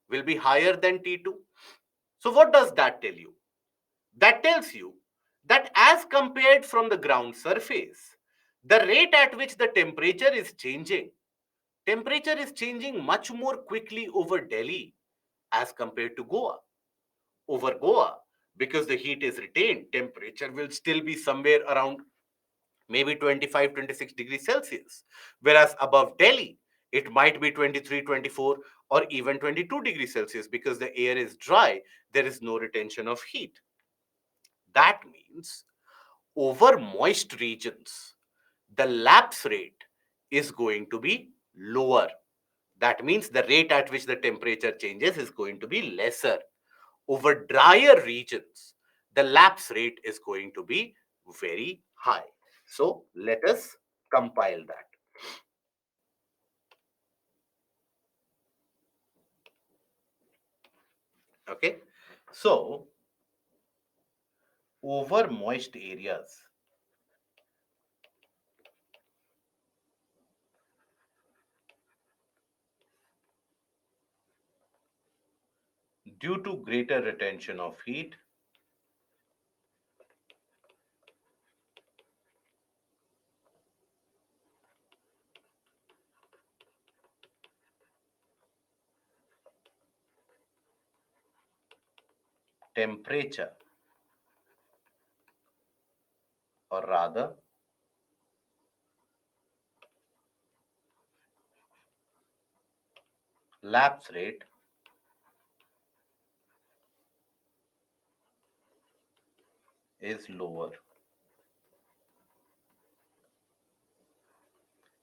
will be higher than T2. So what does that tell you? That tells you that as compared from the ground surface, the rate at which the temperature is changing much more quickly over Delhi as compared to Goa. Over Goa, because the heat is retained, temperature will still be somewhere around maybe 25, 26 degrees Celsius. Whereas above Delhi, it might be 23, 24, or even 22 degrees Celsius because the air is dry, there is no retention of heat. That means over moist regions, the lapse rate is going to be lower. That means the rate at which the temperature changes is going to be lesser. Over drier regions, the lapse rate is going to be very high. So let us compile that. Okay. So over moist areas, due to greater retention of heat, temperature, or rather lapse rate, is lower.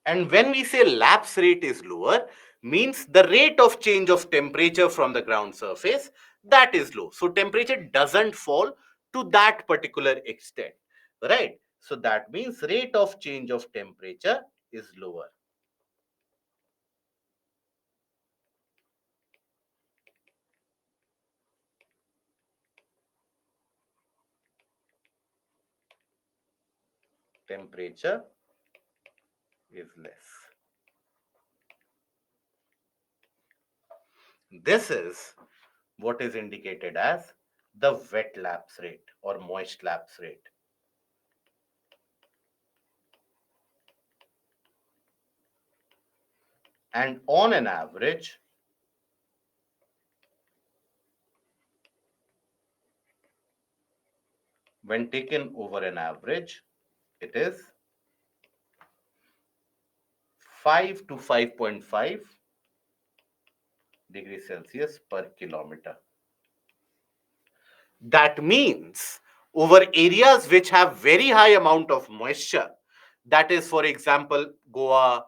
And when we say lapse rate is lower, means the rate of change of temperature from the ground surface, that is low. So temperature doesn't fall to that particular extent, right? So that means rate of change of temperature is lower. Temperature is less. This is what is indicated as the wet lapse rate or moist lapse rate. And on an average, when taken over an average, it is 5 to 5.5 degrees Celsius per kilometer. That means over areas which have very high amount of moisture, that is, for example, Goa,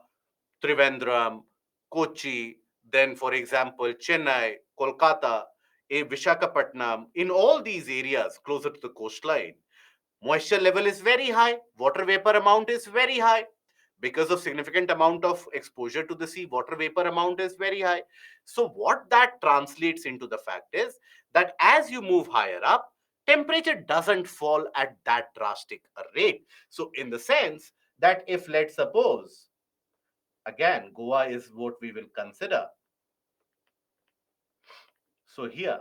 Trivandrum, Kochi, then, for example, Chennai, Kolkata, Vishakhapatnam, in all these areas closer to the coastline, moisture level is very high, water vapor amount is very high. Because of significant amount of exposure to the sea, water vapor amount is very high. So what that translates into the fact is that as you move higher up, temperature doesn't fall at that drastic a rate. So in the sense that if, let's suppose, again, Goa is what we will consider. So here,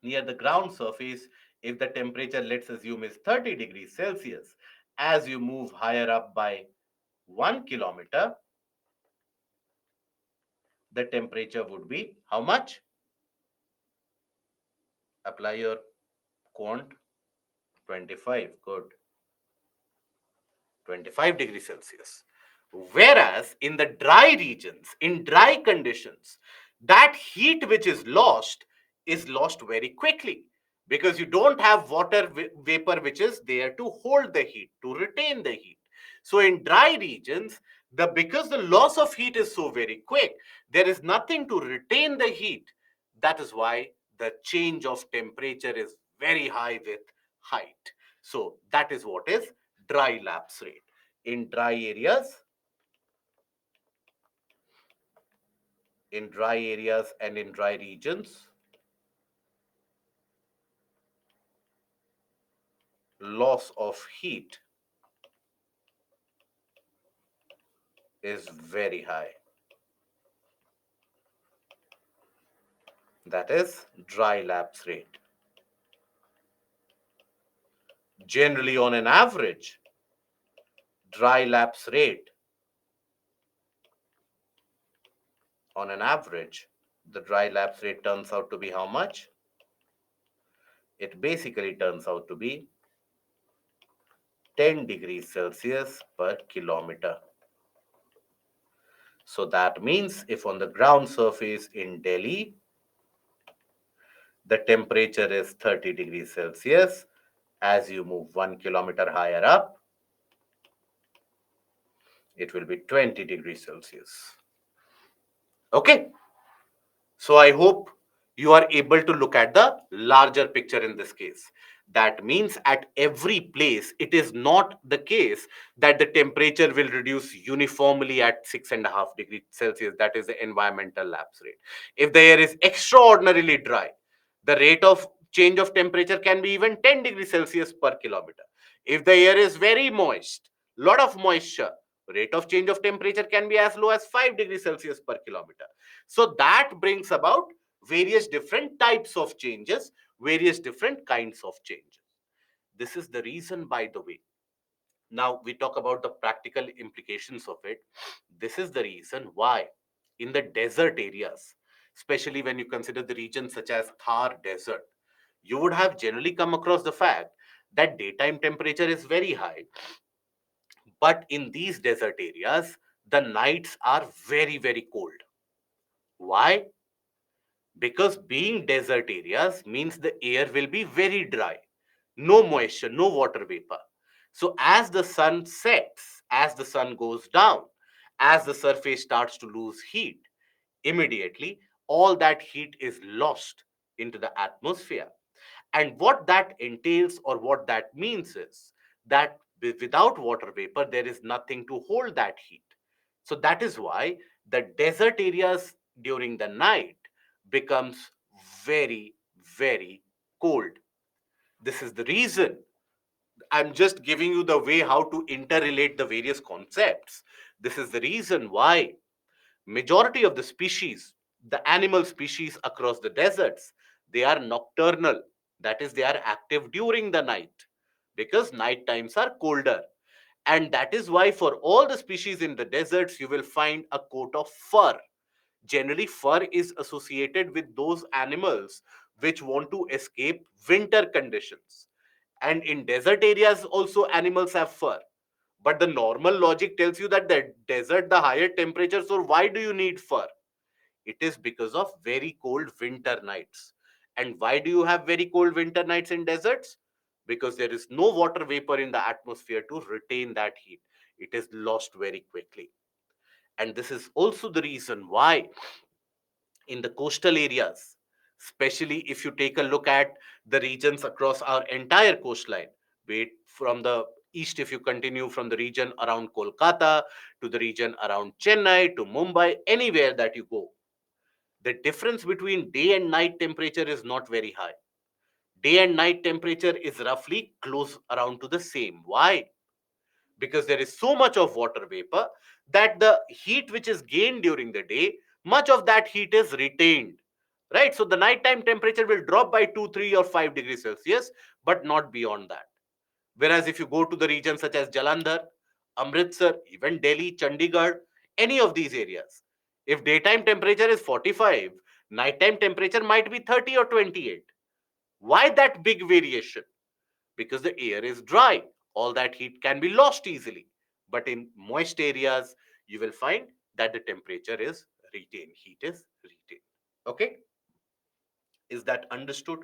near the ground surface, if the temperature, let's assume, is 30 degrees Celsius, as you move higher up by 1 kilometer, the temperature would be how much? Apply your quant. 25. Good. 25 degrees Celsius. Whereas in the dry regions, in dry conditions, that heat which is lost very quickly, because you don't have water vapor which is there to hold the heat, to retain the heat. So in dry regions, because the loss of heat is so very quick, there is nothing to retain the heat. That is why the change of temperature is very high with height. So that is what is dry lapse rate. In dry areas, and in dry regions, loss of heat is very high. That is dry lapse rate. Generally, on an average, dry lapse rate, on an average, the dry lapse rate turns out to be how much? It basically turns out to be 10 degrees Celsius per kilometer. So that means if on the ground surface in Delhi, the temperature is 30 degrees Celsius, as you move 1 kilometer higher up, it will be 20 degrees Celsius. Okay. So I hope you are able to look at the larger picture in this case. That means at every place, it is not the case that the temperature will reduce uniformly at 6.5 degrees Celsius. That is the environmental lapse rate. If the air is extraordinarily dry, the rate of change of temperature can be even 10 degrees Celsius per kilometer. If the air is very moist, lot of moisture, rate of change of temperature can be as low as 5 degrees Celsius per kilometer. So that brings about various different types of changes, various different kinds of changes. This is the reason, by the way. Now we talk about the practical implications of it. This is the reason why in the desert areas, especially when you consider the regions such as Thar Desert, you would have generally come across the fact that daytime temperature is very high. But in these desert areas, the nights are very, very cold. Why? Because being desert areas means the air will be very dry, no moisture, no water vapor. So as the sun sets, as the sun goes down, as the surface starts to lose heat, immediately all that heat is lost into the atmosphere. And what that entails, or what that means, is that without water vapor, there is nothing to hold that heat. So that is why the desert areas during the night becomes very, very cold. This is the reason. I'm just giving you the way how to interrelate the various concepts. This is the reason why majority of the species, the animal species across the deserts, they are nocturnal. That is, they are active during the night, because night times are colder. And that is why for all the species in the deserts, you will find a coat of fur. Generally, fur is associated with those animals which want to escape winter conditions. And in desert areas, also animals have fur. But the normal logic tells you that the desert, the higher temperature, so why do you need fur? It is because of very cold winter nights. And why do you have very cold winter nights in deserts? Because there is no water vapor in the atmosphere to retain that heat. It is lost very quickly. And this is also the reason why in the coastal areas, especially if you take a look at the regions across our entire coastline, be it from the east, if you continue from the region around Kolkata to the region around Chennai to Mumbai, anywhere that you go, the difference between day and night temperature is not very high. Day and night temperature is roughly close around to the same. Why? Because there is so much of water vapor that the heat which is gained during the day, much of that heat is retained. Right? So the nighttime temperature will drop by 2, 3, or 5 degrees Celsius, but not beyond that. Whereas if you go to the regions such as Jalandhar, Amritsar, even Delhi, Chandigarh, any of these areas, if daytime temperature is 45, nighttime temperature might be 30 or 28. Why that big variation? Because the air is dry. All that heat can be lost easily. But in moist areas, you will find that the temperature is retained, heat is retained. Okay? Is that understood?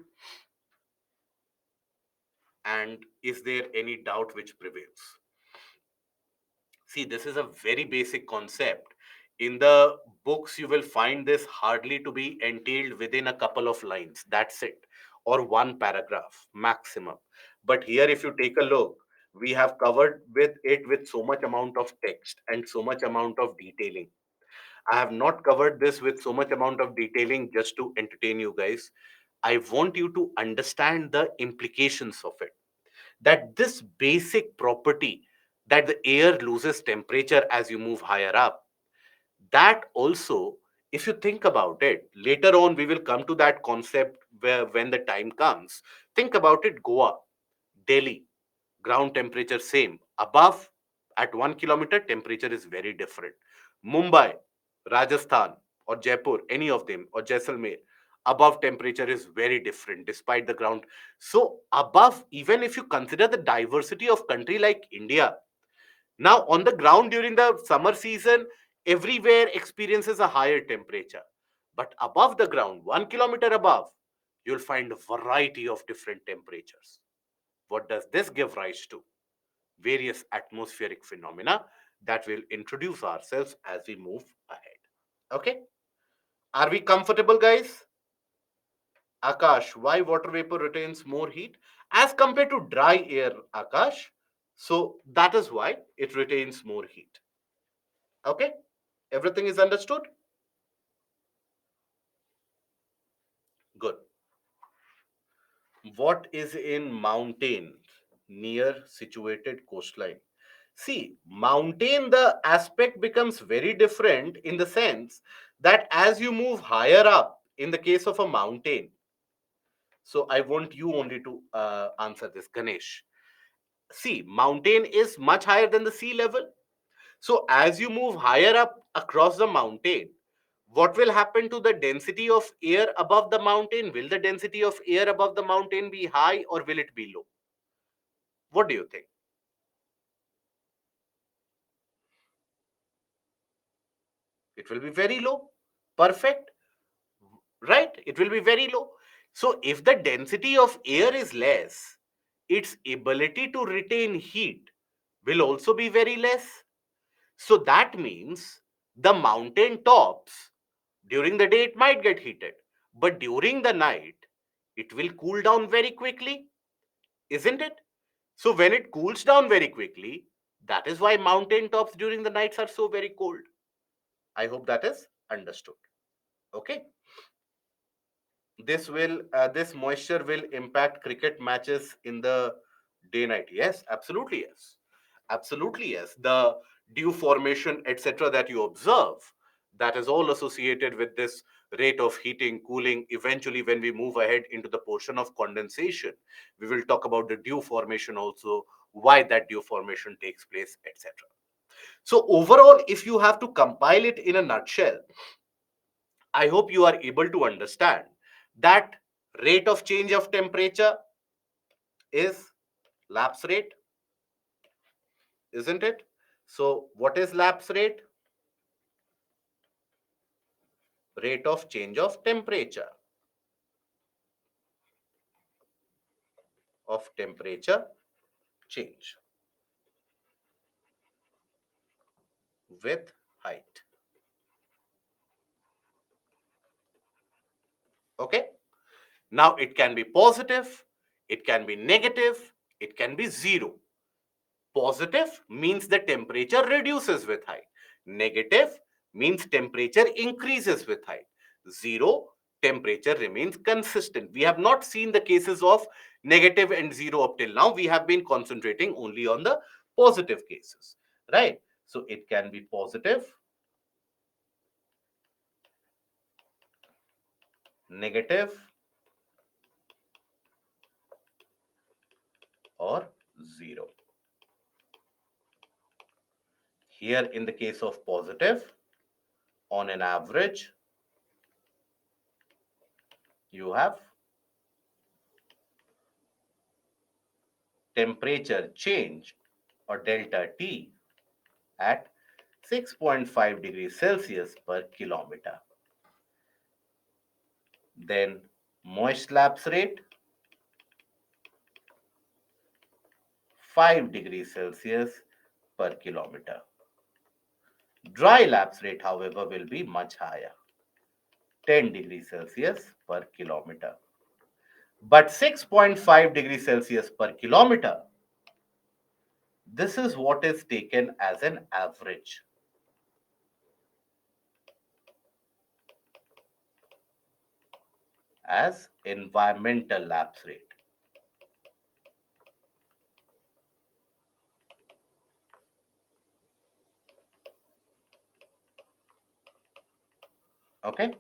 And is there any doubt which prevails? See, this is a very basic concept. In the books, you will find this hardly to be entailed within a couple of lines. That's it. Or one paragraph maximum. But here, if you take a look, we have covered with it with so much amount of text and so much amount of detailing. I have not covered this with so much amount of detailing just to entertain you guys. I want you to understand the implications of it, that this basic property, that the air loses temperature as you move higher up, that also, if you think about it, later on we will come to that concept where when the time comes. Think about it. Goa, Delhi, ground temperature same. Above, at 1 kilometer, temperature is very different. Mumbai, Rajasthan, or Jaipur, any of them, or Jaisalmer, above temperature is very different despite the ground. So above, even if you consider the diversity of country like India, now on the ground during the summer season, everywhere experiences a higher temperature. But above the ground, 1 kilometer above, you'll find a variety of different temperatures. What does this give rise to? Various atmospheric phenomena that will introduce ourselves as we move ahead. Okay? Are we comfortable, guys? Akash, why water vapor retains more heat as compared to dry air, Akash? So that is why it retains more heat. Okay? Everything is understood? Good. What is in mountain near situated coastline? See, mountain, the aspect becomes very different in the sense that as you move higher up, in the case of a mountain, so I want you only to answer this, Ganesh. See, mountain is much higher than the sea level. So as you move higher up across the mountain, what will happen to the density of air above the mountain? Will the density of air above the mountain be high or will it be low? What do you think? It will be very low. Perfect. Right? It will be very low. So if the density of air is less, its ability to retain heat will also be very less. So that means the mountain tops, during the day it might get heated, but during the night it will cool down very quickly, isn't it? So when it cools down very quickly, that is why mountain tops during the nights are so very cold. I hope that is understood. Okay. This moisture will impact cricket matches in the day night. Yes, absolutely yes. Absolutely yes. The dew formation, etc., that you observe, that is all associated with this rate of heating, cooling. Eventually, when we move ahead into the portion of condensation, we will talk about the dew formation also, why that dew formation takes place, etc. So overall, if you have to compile it in a nutshell, I hope you are able to understand that rate of change of temperature is lapse rate, isn't it? So what is lapse rate? Rate of change of temperature, change with height. Okay. Now it can be positive, it can be negative, it can be zero. Positive means the temperature reduces with height. Negative means temperature increases with height. Zero, temperature remains consistent. We have not seen the cases of negative and zero up till now. We have been concentrating only on the positive cases, right? So it can be positive, negative, or zero. Here in the case of positive, on an average, you have temperature change or delta T at 6.5 degrees Celsius per kilometer. Then moist lapse rate 5 degrees Celsius per kilometer. Dry lapse rate, however, will be much higher, 10 degrees Celsius per kilometer. But 6.5 degrees Celsius per kilometer, this is what is taken as an average. As environmental lapse rate. Okay.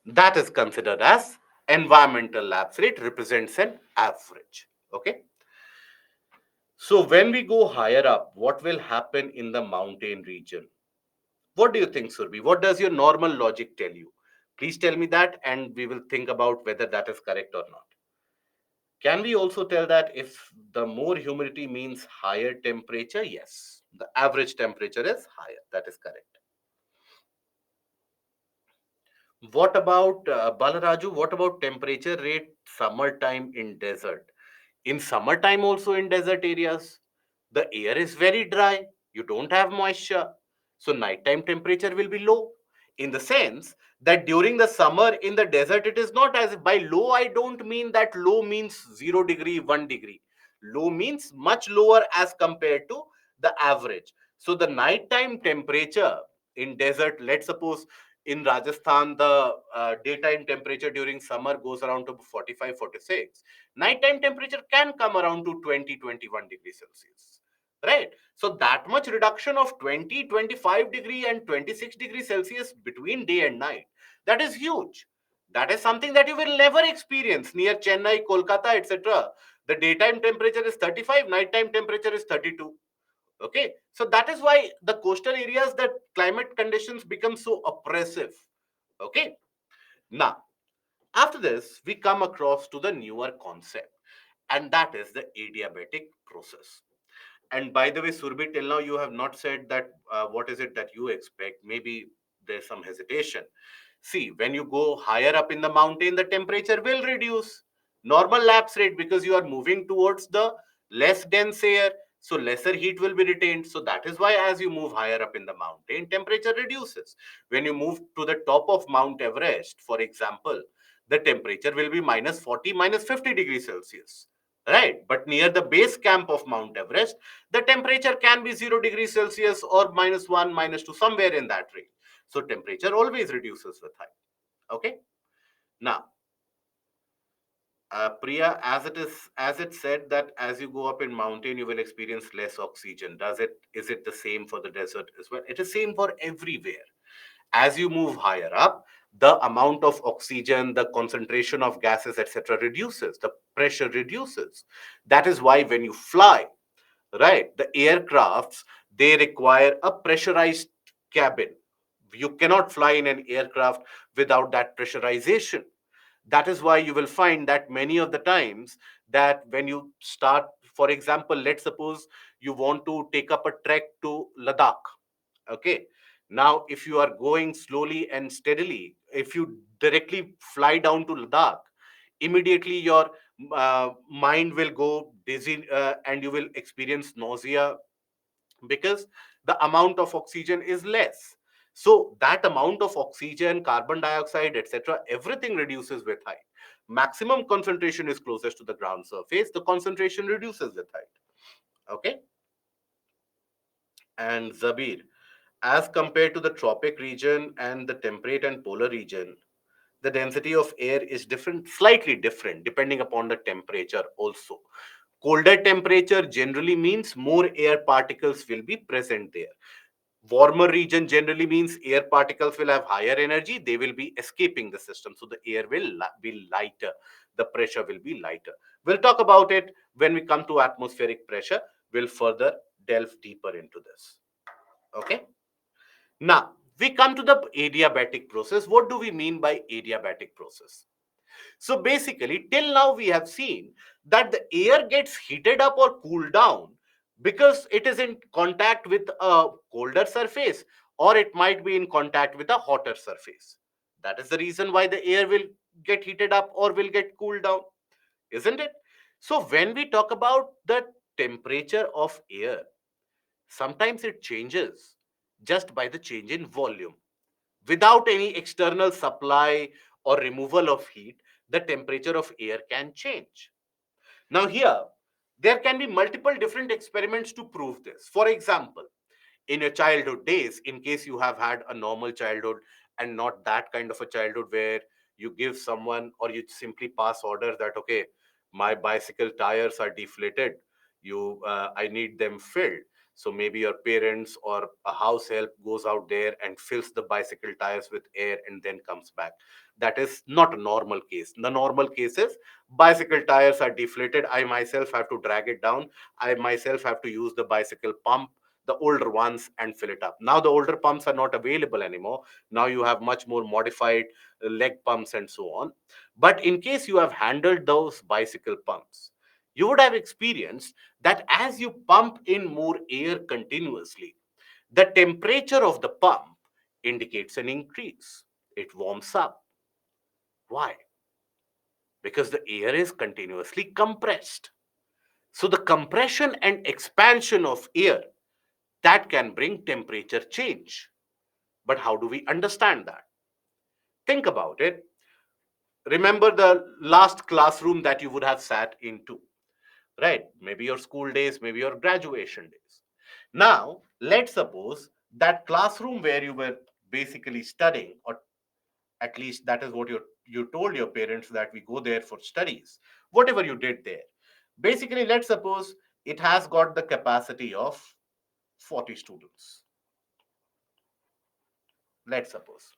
That is considered as environmental lapse rate, represents an average. Okay. So when we go higher up, what will happen in the mountain region? What do you think, Surbi? What does your normal logic tell you? Please tell me that, and we will think about whether that is correct or not. Can we also tell that if the more humidity means higher temperature? Yes, the average temperature is higher. That is correct. What about Balaraju? What about temperature rate summertime in desert? In summertime, also in desert areas, the air is very dry. You don't have moisture. So nighttime temperature will be low. In the sense that during the summer in the desert, it is not as if by low, I don't mean that low means 0 degree, 1 degree. Low means much lower as compared to the average. So the nighttime temperature in desert, let's suppose in Rajasthan, the daytime temperature during summer goes around to 45, 46. Nighttime temperature can come around to 20, 21 degrees Celsius. Right? So that much reduction of 20, 25 degree and 26 degrees Celsius between day and night, that is huge. That is something that you will never experience near Chennai, Kolkata, etc. The daytime temperature is 35, nighttime temperature is 32. Okay, so that is why the coastal areas, the climate conditions become so oppressive. Okay, now after this we come across to the newer concept, and that is the adiabatic process. And by the way, Surbi, till now you have not said that what is it that you expect. Maybe there's some hesitation. See, when you go higher up in the mountain, the temperature will reduce. Normal lapse rate, because you are moving towards the less dense air, so lesser heat will be retained. So that is why as you move higher up in the mountain, temperature reduces. When you move to the top of Mount Everest, for example, the temperature will be minus 40, minus 50 degrees Celsius. Right? But near the base camp of Mount Everest, the temperature can be 0 degrees Celsius or minus 1, minus 2, somewhere in that range. So temperature always reduces with height. Okay. Now, Priya, as it said that as you go up in mountain, you will experience less oxygen. Does it? Is it the same for the desert as well? It is same for everywhere. As you move higher up, the amount of oxygen, the concentration of gases, etc., reduces, the pressure reduces. That is why when you fly, right, the aircrafts, they require a pressurized cabin. You cannot fly in an aircraft without that pressurization. That is why you will find that many of the times, that when you start, for example, let's suppose you want to take up a trek to Ladakh. Okay, now if you are going slowly and steadily, if you directly fly down to Ladakh, immediately your mind will go dizzy, and you will experience nausea, because the amount of oxygen is less. So that amount of oxygen, carbon dioxide, etc., everything reduces with height. Maximum concentration is closest to the ground surface, the concentration reduces with height. Okay. And Zabir, as compared to the tropic region and the temperate and polar region, the density of air is different, slightly different, depending upon the temperature also. Colder temperature generally means more air particles will be present there. Warmer region generally means air particles will have higher energy, they will be escaping the system, so the air will be lighter, the pressure will be lighter. We'll talk about it when we come to atmospheric pressure. We'll further delve deeper into this. Okay. Now, we come to the adiabatic process. What do we mean by adiabatic process? So basically, till now we have seen that the air gets heated up or cooled down because it is in contact with a colder surface, or it might be in contact with a hotter surface. That is the reason why the air will get heated up or will get cooled down, isn't it? So when we talk about the temperature of air, sometimes it changes just by the change in volume. Without any external supply or removal of heat, the temperature of air can change. Now, here, there can be multiple different experiments to prove this. For example, in your childhood days, in case you have had a normal childhood and not that kind of a childhood where you give someone or you simply pass orders that, okay, my bicycle tires are deflated, I need them filled. So maybe your parents or a house help goes out there and fills the bicycle tires with air and then comes back. That is not a normal case. The normal case is bicycle tires are deflated, I myself have to drag it down, I myself have to use the bicycle pump, the older ones, and fill it up. Now the older pumps are not available anymore. Now you have much more modified leg pumps and so on. But in case you have handled those bicycle pumps, you would have experienced that as you pump in more air continuously, the temperature of the pump indicates an increase. It warms up. Why? Because the air is continuously compressed. So the compression and expansion of air, that can bring temperature change. But how do we understand that? Think about it. Remember the last classroom that you would have sat into, right? Maybe your school days, maybe your graduation days. Now, let's suppose that classroom where you were basically studying, or at least that is what you told your parents, that we go there for studies. Whatever you did there, basically, let's suppose it has got the capacity of 40 students. Let's suppose.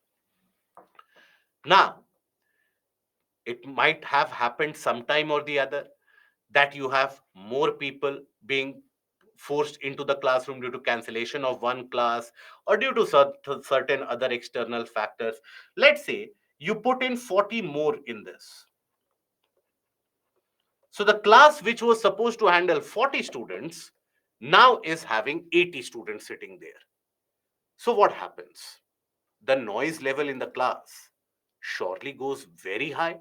Now, it might have happened sometime or the other that you have more people being forced into the classroom due to cancellation of one class or due to certain other external factors. Let's say you put in 40 more in this. So the class which was supposed to handle 40 students now is having 80 students sitting there. So what happens? The noise level in the class surely goes very high.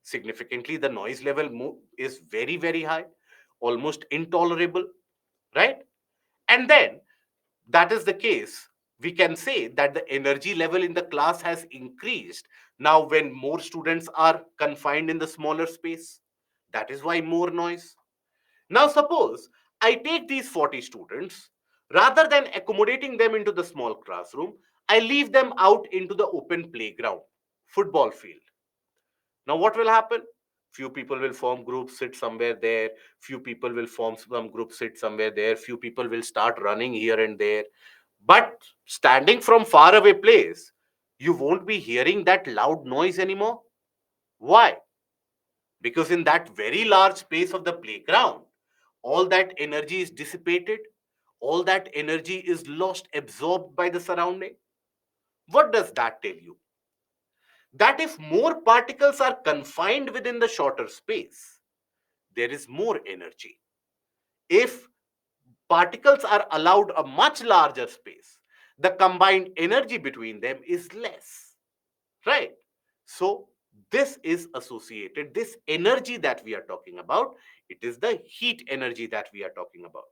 Significantly, the noise level is very, very high, almost intolerable, right? And then that is the case, we can say that the energy level in the class has increased now when more students are confined in the smaller space. That is why more noise. Now suppose I take these 40 students, rather than accommodating them into the small classroom, I leave them out into the open playground, football field. Now, what will happen? Few people will form groups, sit somewhere there. Few people will form some groups, sit somewhere there. Few people will start running here and there. But standing from far away place, you won't be hearing that loud noise anymore. Why? Because in that very large space of the playground, all that energy is dissipated, all that energy is lost, absorbed by the surrounding. What does that tell you? That if more particles are confined within the shorter space, there is more energy. If particles are allowed a much larger space, the combined energy between them is less, right? So this is associated, this energy that we are talking about, it is the heat energy that we are talking about.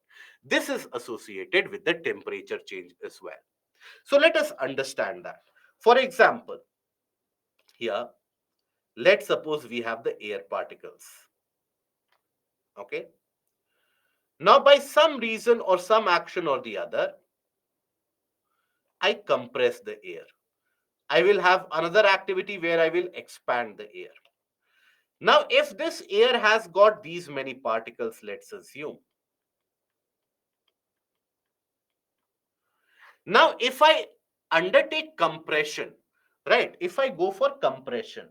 This is associated with the temperature change as well. So let us understand that. For example, here, let's suppose we have the air particles. Okay. Now, by some reason or some action or the other, I compress the air. I will have another activity where I will expand the air. Now, if this air has got these many particles, let's assume. Now, if I undertake compression, right? If I go for compression,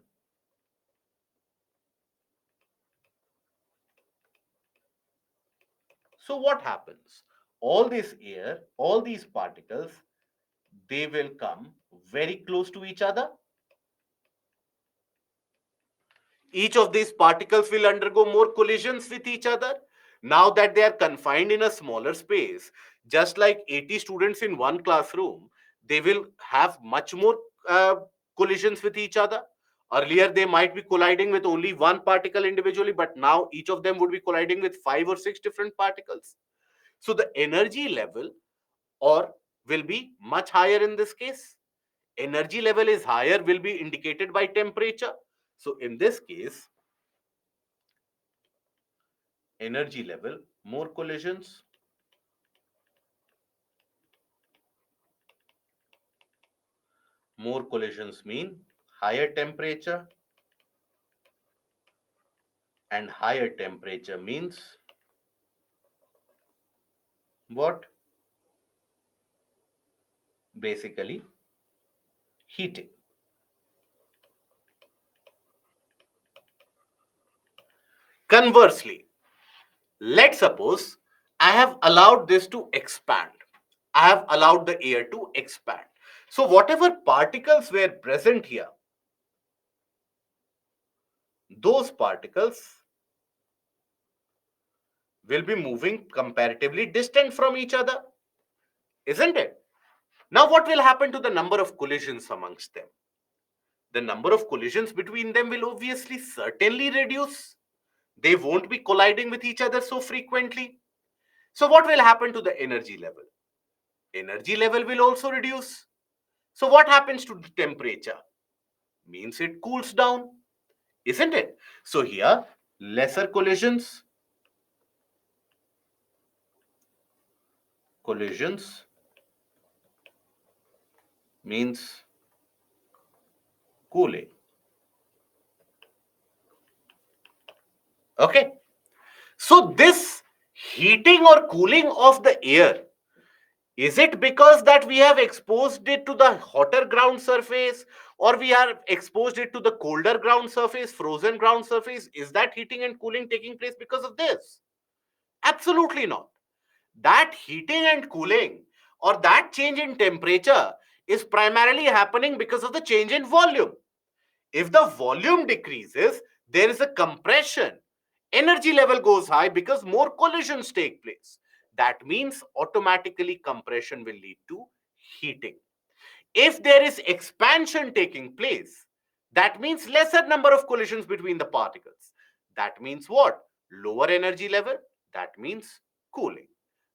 so what happens? All this air, all these particles, they will come very close to each other. Each of these particles will undergo more collisions with each other. Now that they are confined in a smaller space, just like 80 students in one classroom, they will have much more uh, collisions with each other. Earlier, they might be colliding with only one particle individually, but now each of them would be colliding with 5 or 6 different particles. So the energy level or will be much higher in this case. Energy level is higher will be indicated by temperature. So in this case, energy level, more collisions. More collisions mean higher temperature, and higher temperature means what? Basically, heating. Conversely, let's suppose I have allowed this to expand. I have allowed the air to expand. So, whatever particles were present here, those particles will be moving comparatively distant from each other, isn't it? Now, what will happen to the number of collisions amongst them? The number of collisions between them will obviously certainly reduce. They won't be colliding with each other so frequently. So, what will happen to the energy level? Energy level will also reduce. So, what happens to the temperature? Means it cools down, isn't it? So, here, lesser collisions, collisions means cooling. Okay. So, this heating or cooling of the air, is it because that we have exposed it to the hotter ground surface, or we are exposed it to the colder ground surface, frozen ground surface? Is that heating and cooling taking place because of this? Absolutely not. That heating and cooling or that change in temperature is primarily happening because of the change in volume. If the volume decreases, there is a compression. Energy level goes high because more collisions take place. That means automatically compression will lead to heating. If there is expansion taking place, that means lesser number of collisions between the particles. That means what? Lower energy level. That means cooling.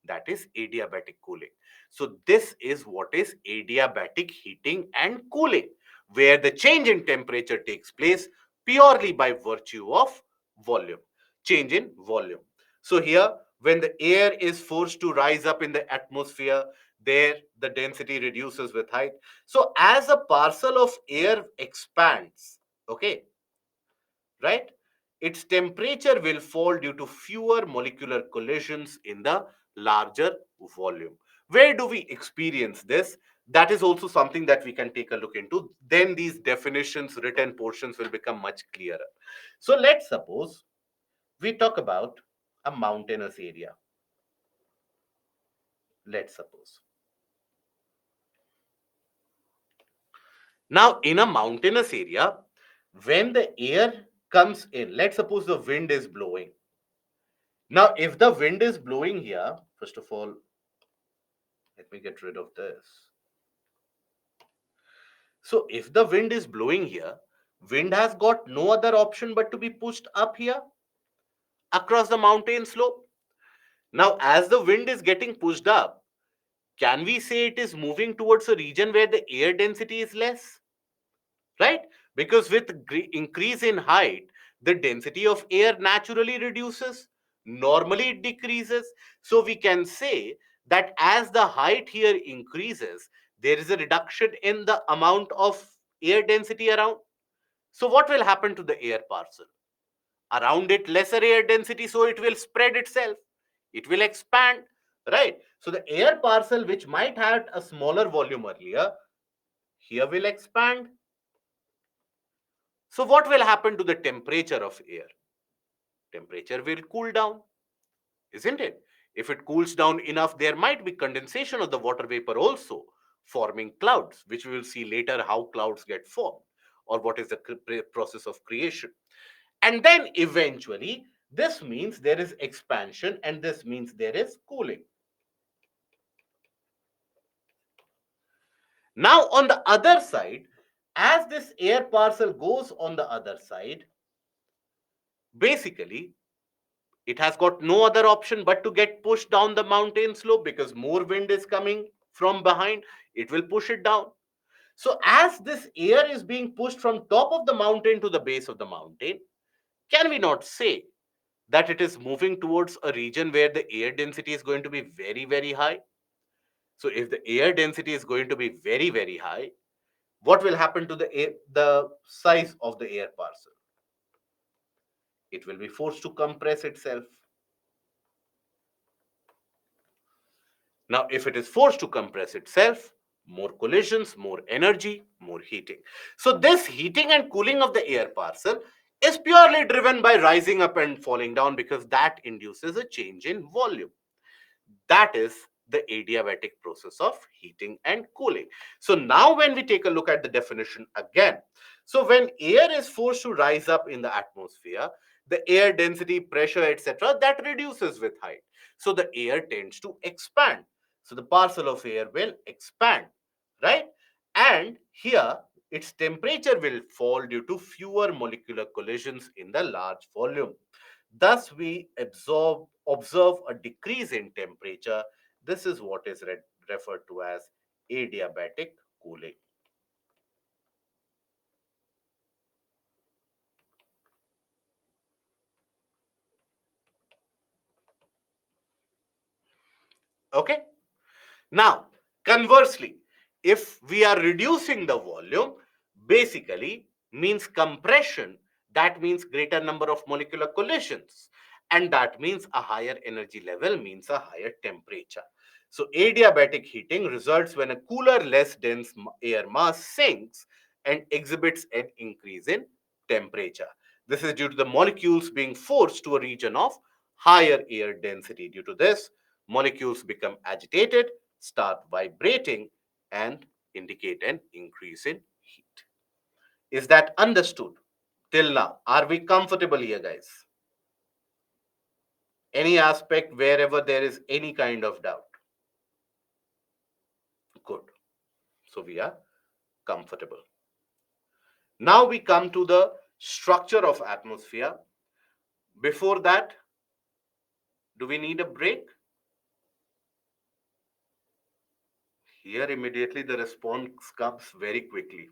That is adiabatic cooling. So this is what is adiabatic heating and cooling, where the change in temperature takes place purely by virtue of volume, change in volume. So here, when the air is forced to rise up in the atmosphere, there the density reduces with height. So as a parcel of air expands, okay, right, its temperature will fall due to fewer molecular collisions in the larger volume. Where do we experience this? That is also something that we can take a look into. Then these definitions, written portions will become much clearer. So let's suppose we talk about a mountainous area. Let's suppose. Now, in a mountainous area, when the air comes in, let's suppose the wind is blowing. Now, if the wind is blowing here, first of all, let me get rid of this. So, if the wind is blowing here, wind has got no other option but to be pushed up here across the mountain slope. Now, as the wind is getting pushed up, can we say it is moving towards a region where the air density is less? Right? Because with increase in height, the density of air naturally reduces. Normally, it decreases. So we can say that as the height here increases, there is a reduction in the amount of air density around. So what will happen to the air parcel? Around it, lesser air density, so it will spread itself. It will expand, right? So the air parcel, which might have a smaller volume earlier, here will expand. So what will happen to the temperature of air? Temperature will cool down, isn't it? If it cools down enough, there might be condensation of the water vapor also, forming clouds, which we will see later how clouds get formed or what is the process of creation. And then eventually, this means there is expansion and this means there is cooling. Now, on the other side, as this air parcel goes on the other side, basically, it has got no other option but to get pushed down the mountain slope because more wind is coming from behind. It will push it down. So as this air is being pushed from top of the mountain to the base of the mountain, can we not say that it is moving towards a region where the air density is going to be very, very high? So if the air density is going to be very, very high, what will happen to the size of the air parcel? It will be forced to compress itself. Now, if it is forced to compress itself, more collisions, more energy, more heating. So, this heating and cooling of the air parcel is purely driven by rising up and falling down because that induces a change in volume. That is the adiabatic process of heating and cooling. So now when we take a look at the definition again, so when air is forced to rise up in the atmosphere, the air density, pressure, etc., that reduces with height. So the air tends to expand. So the parcel of air will expand, right? And here its temperature will fall due to fewer molecular collisions in the large volume. Thus, we observe a decrease in temperature. This is what is referred to as adiabatic cooling. Okay. Now, conversely, if we are reducing the volume, basically means compression, that means greater number of molecular collisions. And that means a higher energy level means a higher temperature. So adiabatic heating results when a cooler, less dense air mass sinks and exhibits an increase in temperature. This is due to the molecules being forced to a region of higher air density. Due to this, molecules become agitated, start vibrating, and indicate an increase in heat. Is that understood till now? Are we comfortable here, guys? Any aspect wherever there is any kind of doubt? Good. So we are comfortable. Now we come to the structure of atmosphere. Before that, do we need a break? Here immediately the response comes very quickly.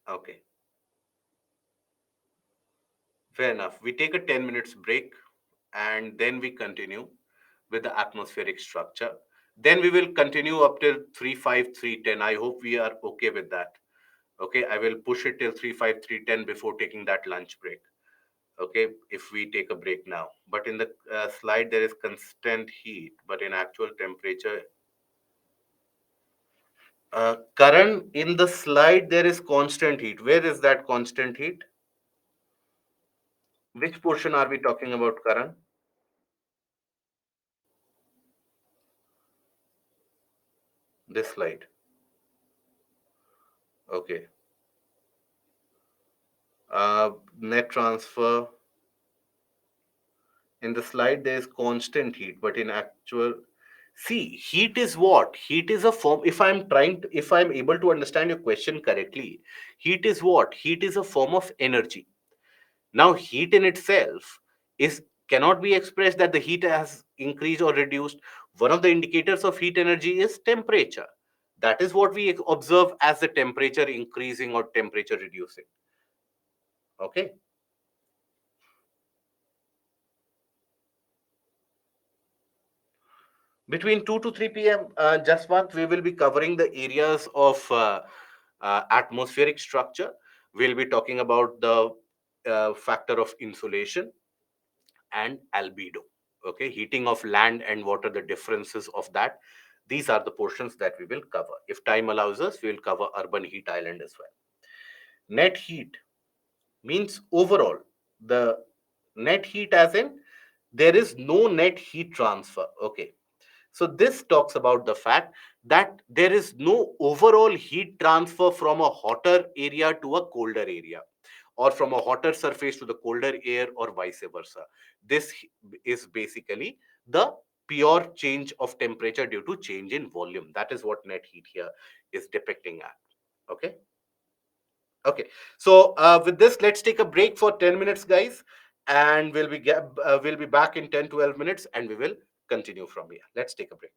Okay, fair enough. We take a 10 minutes break and then we continue with the atmospheric structure. Then we will continue up till 3:05, 3:10. I hope we are okay with that. Okay, I will push it till 3:05, 3:10 before taking that lunch break. Okay, if we take a break now, but in the slide there is constant heat, but in actual temperature, Karan, in the slide there is constant heat. Where is that constant heat? Which portion are we talking about, Karan? This slide. Okay. Net transfer. In the slide there is constant heat, but in actual, see, heat is what? Heat is a form. If I'm able to understand your question correctly, heat is what? Heat is a form of energy. Now, heat in itself is cannot be expressed that the heat has increased or reduced. One of the indicators of heat energy is temperature. That is what we observe as the temperature increasing or temperature reducing. Okay. Between 2 to 3 p.m., just what we will be covering the areas of atmospheric structure. We'll be talking about the factor of insulation and albedo. Okay, heating of land and water, the differences of that. These are the portions that we will cover. If time allows us, we will cover urban heat island as well. Net heat means overall the net heat, as in there is no net heat transfer. Okay, so this talks about the fact that there is no overall heat transfer from a hotter area to a colder area, or from a hotter surface to the colder air, or vice versa. This is basically the pure change of temperature due to change in volume. That is what net heat here is depicting at. Okay. Okay. So with this, let's take a break for 10 minutes, guys, and we'll be back in 10-12 minutes, and we will continue from here. Let's take a break.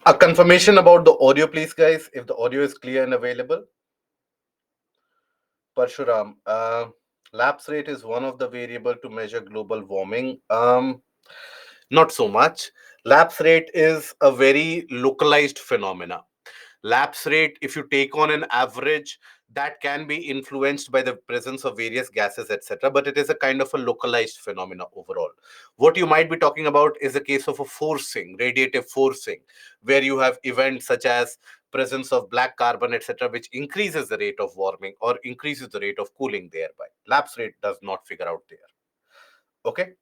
A confirmation about the audio, please, guys, if the audio is clear and available. Parshuram, lapse rate is one of the variable to measure global warming. Not so much. Lapse rate is a very localized phenomena. Lapse rate, if you take on an average, that can be influenced by the presence of various gases, etc. But it is a kind of a localized phenomena overall. What you might be talking about is a case of a forcing, radiative forcing, where you have events such as presence of black carbon, etc., which increases the rate of warming or increases the rate of cooling thereby. Lapse rate does not figure out there. Okay.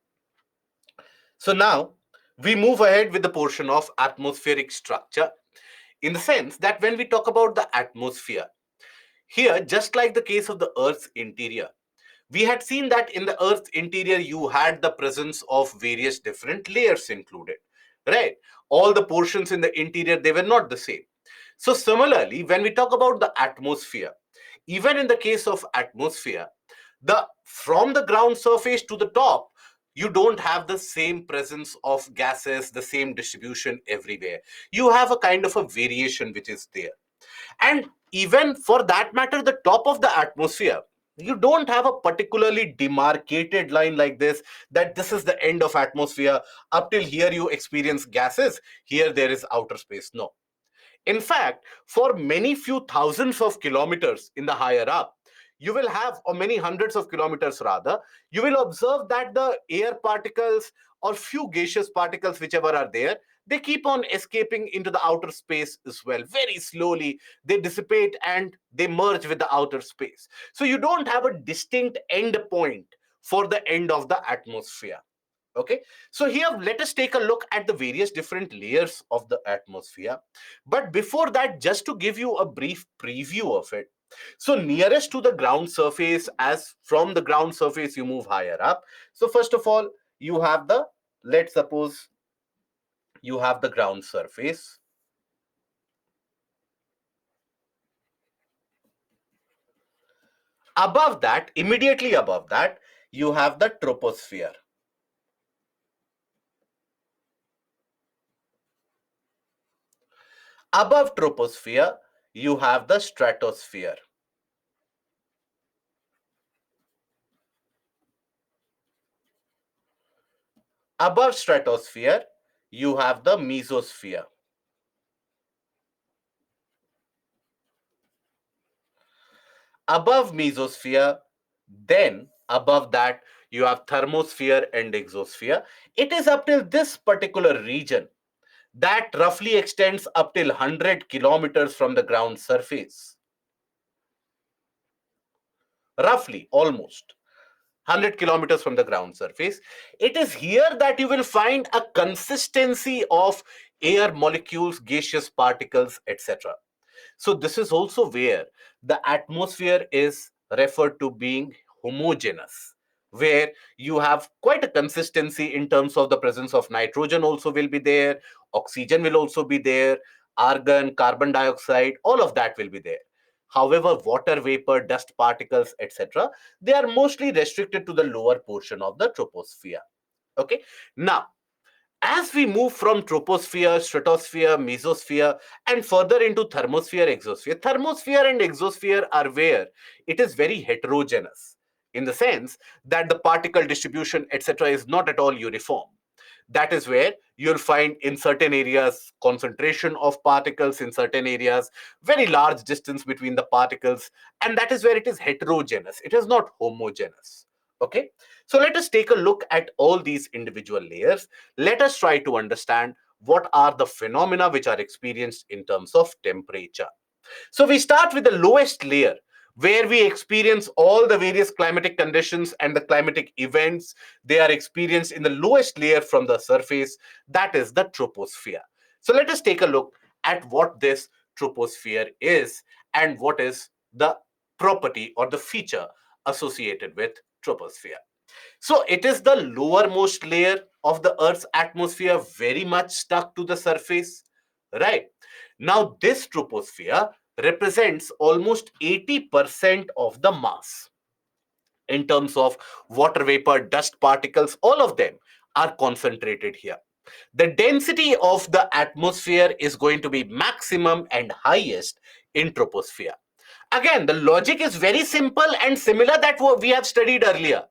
So now we move ahead with the portion of atmospheric structure, in the sense that when we talk about the atmosphere, here, just like the case of the Earth's interior, we had seen that in the Earth's interior, you had the presence of various different layers included, right? All the portions in the interior, they were not the same. So similarly, when we talk about the atmosphere, even in the case of atmosphere, the from the ground surface to the top, you don't have the same presence of gases, the same distribution everywhere. You have a kind of a variation which is there. And even for that matter, the top of the atmosphere, you don't have a particularly demarcated line like this, that this is the end of atmosphere. Up till here, you experience gases. Here, there is outer space. No. In fact, for many few thousands of kilometers in the higher up, you will have, or many hundreds of kilometers rather, you will observe that the air particles or few gaseous particles, whichever are there, they keep on escaping into the outer space as well. Very slowly, they dissipate and they merge with the outer space. So you don't have a distinct end point for the end of the atmosphere. Okay, so here let us take a look at the various different layers of the atmosphere. But before that, just to give you a brief preview of it, so nearest to the ground surface, as from the ground surface you move higher up. So first of all, you have the, let's suppose you have the ground surface. Above that, immediately above that, you have the troposphere. Above troposphere, you have the stratosphere. Above stratosphere, you have the mesosphere. Above mesosphere, then above that, you have thermosphere and exosphere. It is up till this particular region that roughly extends up till 100 kilometers from the ground surface. Roughly, almost 100 kilometers from the ground surface. It is here that you will find a consistency of air molecules, gaseous particles, etc. So this is also where the atmosphere is referred to being homogeneous, where you have quite a consistency in terms of the presence of nitrogen also will be there, oxygen will also be there, argon, carbon dioxide, all of that will be there. However, water vapor, dust particles, etc., they are mostly restricted to the lower portion of the troposphere. Okay. Now, as we move from troposphere, stratosphere, mesosphere, and further into thermosphere and exosphere are where it is very heterogeneous, in the sense that the particle distribution, etc., is not at all uniform. That is where you'll find in certain areas concentration of particles, in certain areas very large distance between the particles, and that is where it is heterogeneous. It is not homogeneous. Okay, so let us take a look at all these individual layers. Let us try to understand what are the phenomena which are experienced in terms of temperature. So we start with the lowest layer, where we experience all the various climatic conditions and the climatic events. They are experienced in the lowest layer from the surface, that is the troposphere. So let us take a look at what this troposphere is and what is the property or the feature associated with troposphere. So it is the lowermost layer of the Earth's atmosphere, very much stuck to the surface, right? Now, this troposphere represents almost 80% of the mass in terms of water vapor, dust particles, all of them are concentrated here. The density of the atmosphere is going to be maximum and highest in troposphere. Again, the logic is very simple and similar that what we have studied earlier.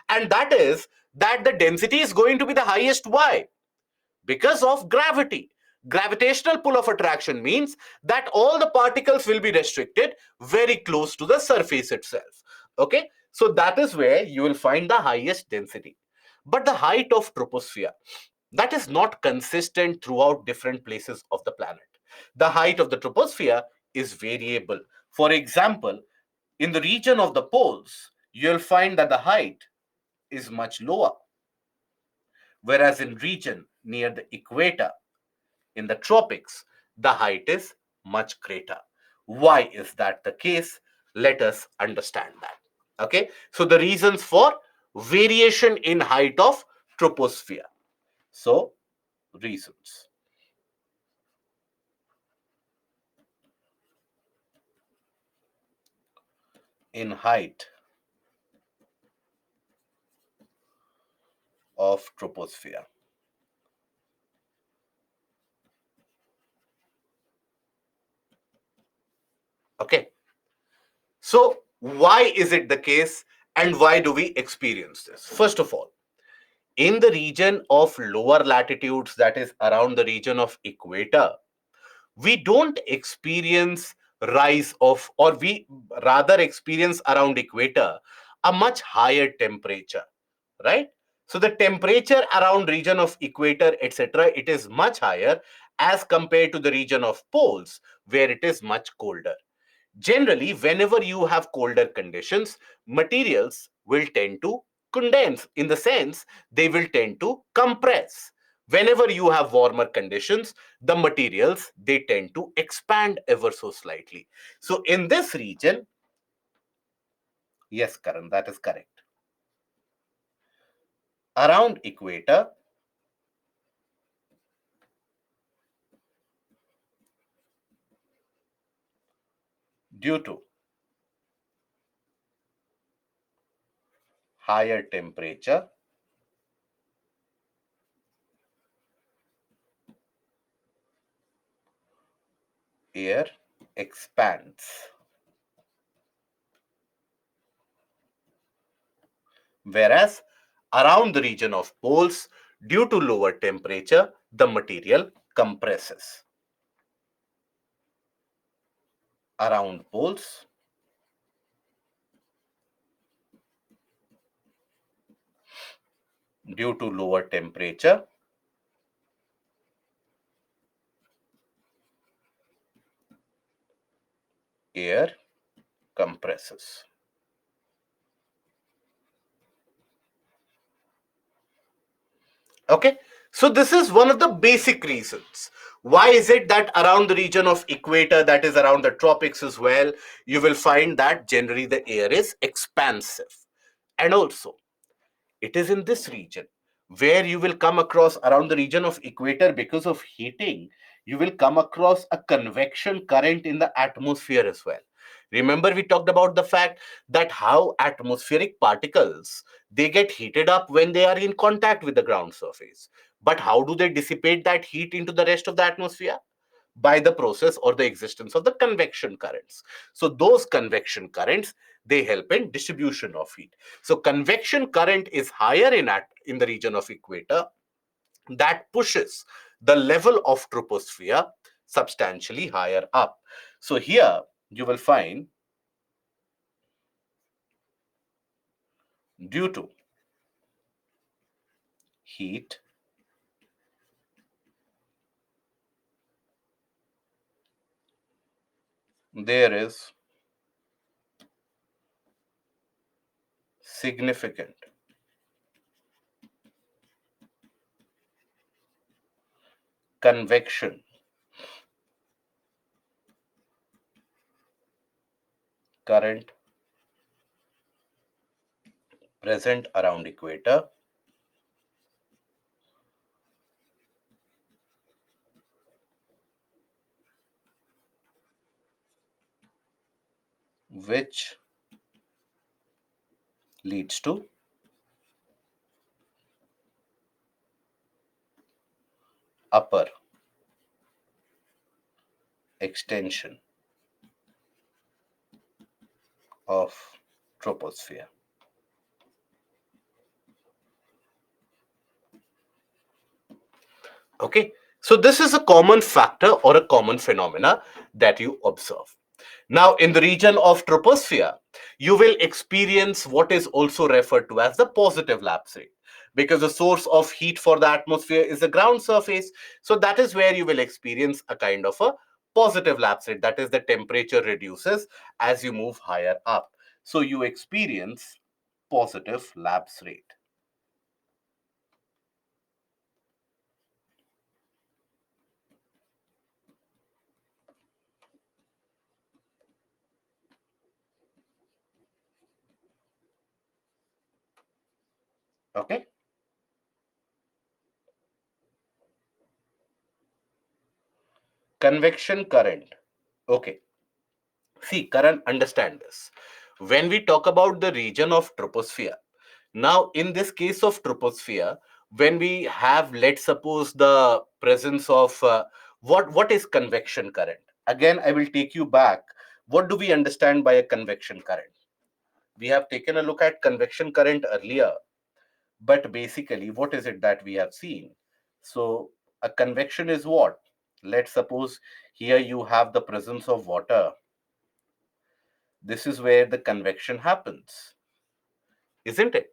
And that is that the density is going to be the highest. Why? Because of gravity. Gravitational pull of attraction means that all the particles will be restricted very close to the surface itself. Okay, so that is where you will find the highest density. But the height of troposphere, that is not consistent throughout different places of the planet. The height of the troposphere is variable. For example, in the region of the poles, you'll find that the height is much lower, whereas in region near the equator, in the tropics, the height is much greater. Why is that the case? Let us understand that. Okay, so the reasons for variation in height of troposphere. So, reasons in height of troposphere. Okay, so why is it the case and why do we experience this? First of all, in the region of lower latitudes, that is around the region of equator, we don't experience rise of, or we rather experience around equator a much higher temperature, right? So the temperature around region of equator, etc., it is much higher as compared to the region of poles where it is much colder. Generally, whenever you have colder conditions, materials will tend to condense, in the sense they will tend to compress. Whenever you have warmer conditions, the materials, they tend to expand ever so slightly. So in this region, yes, Karan, that is correct. Around equator, due to higher temperature, air expands. Whereas around the region of poles, due to lower temperature, the material compresses. Around poles, due to lower temperature, air compresses. Okay, so this is one of the basic reasons. Why is it that around the region of equator, that is around the tropics as well, you will find that generally the air is expansive? And also, it is in this region where you will come across, around the region of equator, because of heating, you will come across a convection current in the atmosphere as well. Remember, we talked about the fact that how atmospheric particles, they get heated up when they are in contact with the ground surface. But how do they dissipate that heat into the rest of the atmosphere? By the process or the existence of the convection currents. So those convection currents, they help in distribution of heat. So convection current is higher in the region of equator, that pushes the level of troposphere substantially higher up. So here you will find, due to heat, there is significant convection current present around equator, which leads to upper extension of troposphere. Okay, so this is a common factor or a common phenomena that you observe. Now, in the region of troposphere, you will experience what is also referred to as the positive lapse rate, because the source of heat for the atmosphere is the ground surface. So that is where you will experience a kind of a positive lapse rate. That is, the temperature reduces as you move higher up. So you experience positive lapse rate. Okay. Convection current. Okay. See, Karan, understand this. When we talk about the region of troposphere, now in this case of troposphere, when we have, let's suppose, the presence of what is convection current? Again, I will take you back. What do we understand by a convection current? We have taken a look at convection current earlier, but basically, what is it that we have seen? So, a convection is what? Let's suppose here you have the presence of water. This is where the convection happens, isn't it?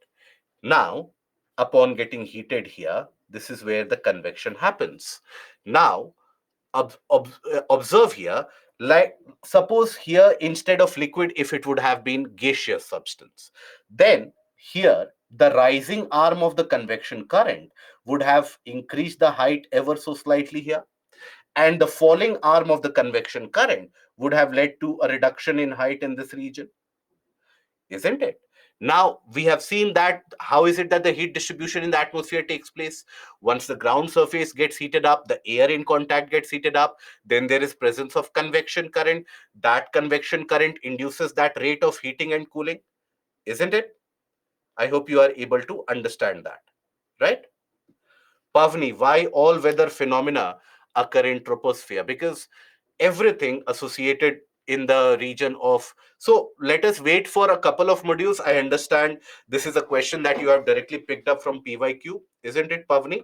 Now, upon getting heated here, this is where the convection happens. Now, observe here, like suppose here instead of liquid, if it would have been gaseous substance, then here the rising arm of the convection current would have increased the height ever so slightly here, and the falling arm of the convection current would have led to a reduction in height in this region, isn't it? Now we have seen that how is it that the heat distribution in the atmosphere takes place? Once the ground surface gets heated up, the air in contact gets heated up, then there is presence of convection current. That convection current induces that rate of heating and cooling, isn't it? I hope you are able to understand that, right? Pavni, why all weather phenomena occur in troposphere? Because everything associated in the region of, so let us wait for a couple of modules. I understand this is a question that you have directly picked up from PYQ, isn't it, Pavni?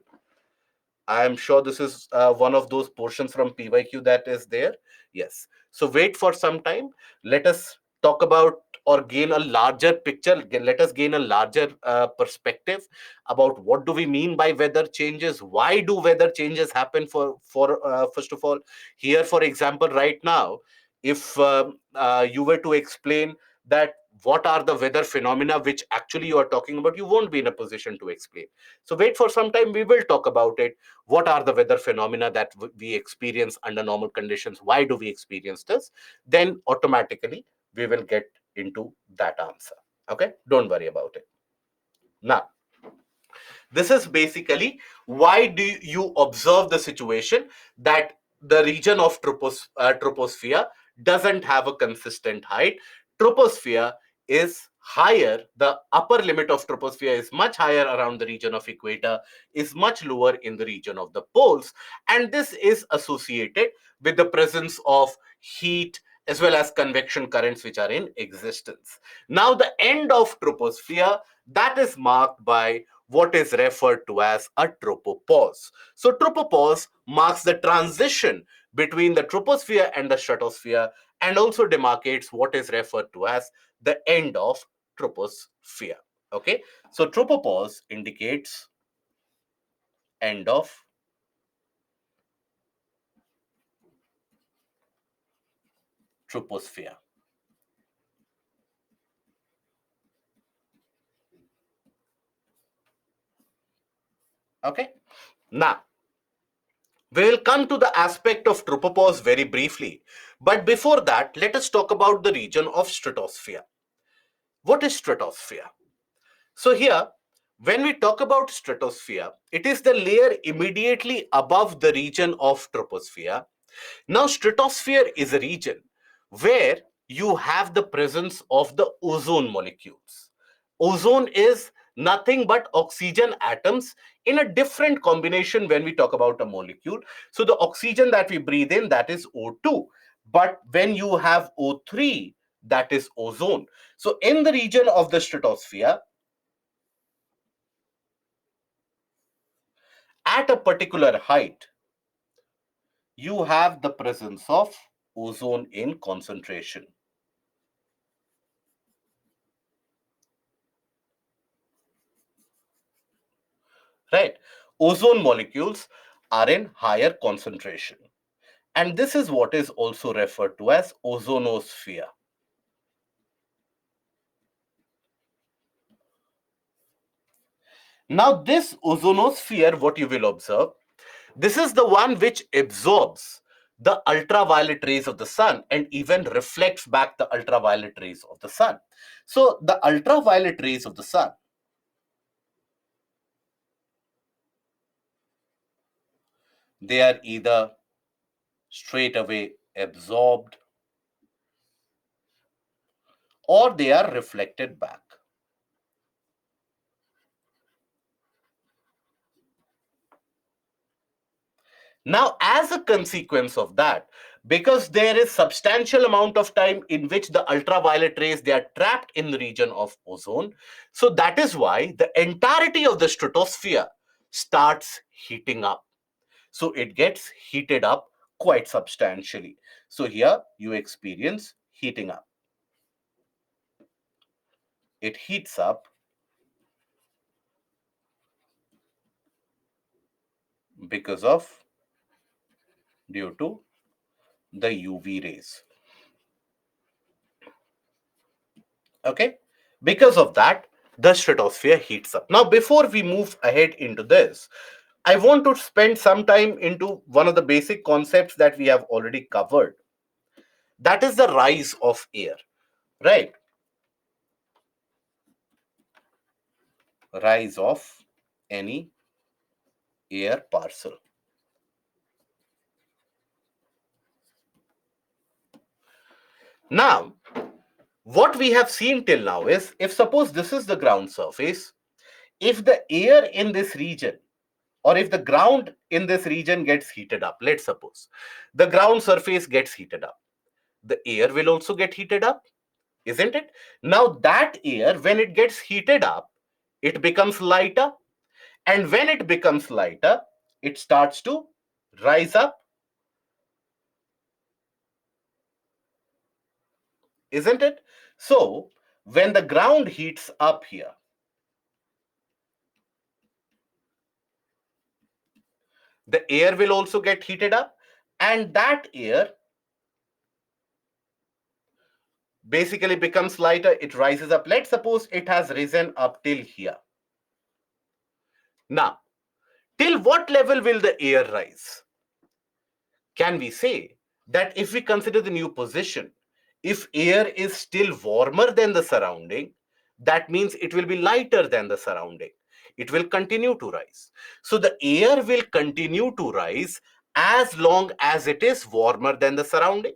I am sure this is one of those portions from PYQ that is there. Yes. So wait for some time. Let us talk about or gain a larger picture. Let us gain a larger perspective about what do we mean by weather changes. Why do weather changes happen? For first of all, here, for example, right now, if you were to explain that what are the weather phenomena which actually you are talking about, you won't be in a position to explain. So wait for some time. We will talk about it. What are the weather phenomena that we experience under normal conditions? Why do we experience this? Then automatically we will get into that answer. Okay, don't worry about it. Now, this is basically why do you observe the situation that the region of troposphere doesn't have a consistent height. Troposphere is higher, the upper limit of troposphere is much higher around the region of equator, is much lower in the region of the poles, and this is associated with the presence of heat as well as convection currents which are in existence. Now, the end of troposphere, that is marked by what is referred to as a tropopause. So tropopause marks the transition between the troposphere and the stratosphere and also demarcates what is referred to as the end of troposphere. Okay, so tropopause indicates end of troposphere. Okay, now we will come to the aspect of tropopause very briefly, but before that, let us talk about the region of stratosphere. What is stratosphere? So here, when we talk about stratosphere, it is the layer immediately above the region of troposphere. Now, stratosphere is a region where you have the presence of the ozone molecules. Ozone is nothing but oxygen atoms in a different combination when we talk about a molecule. So the oxygen that we breathe in, that is O2. But when you have O3, that is ozone. So in the region of the stratosphere, at a particular height, you have the presence of ozone in concentration. Right? Ozone molecules are in higher concentration. And this is what is also referred to as ozonosphere. Now, this ozonosphere, what you will observe, this is the one which absorbs the ultraviolet rays of the sun and even reflects back the ultraviolet rays of the sun. So, the ultraviolet rays of the sun, they are either straight away absorbed or they are reflected back. Now, as a consequence of that, because there is substantial amount of time in which the ultraviolet rays, they are trapped in the region of ozone, so that is why the entirety of the stratosphere starts heating up. So it gets heated up quite substantially. So here you experience heating up. It heats up because of, due to the UV rays. Okay, because of that, the stratosphere heats up. Now, before we move ahead into this, I want to spend some time into one of the basic concepts that we have already covered. That is the rise of air, right? Rise of any air parcel. Now, what we have seen till now is, if suppose this is the ground surface, if the air in this region, or if the ground in this region gets heated up, let's suppose the ground surface gets heated up, the air will also get heated up, isn't it? Now, that air, when it gets heated up, it becomes lighter. And when it becomes lighter, it starts to rise up, isn't it? So, when the ground heats up here, the air will also get heated up, and that air basically becomes lighter, it rises up. Let's suppose it has risen up till here. Now, till what level will the air rise? Can we say that if we consider the new position, if air is still warmer than the surrounding, that means it will be lighter than the surrounding. It will continue to rise. So the air will continue to rise as long as it is warmer than the surrounding,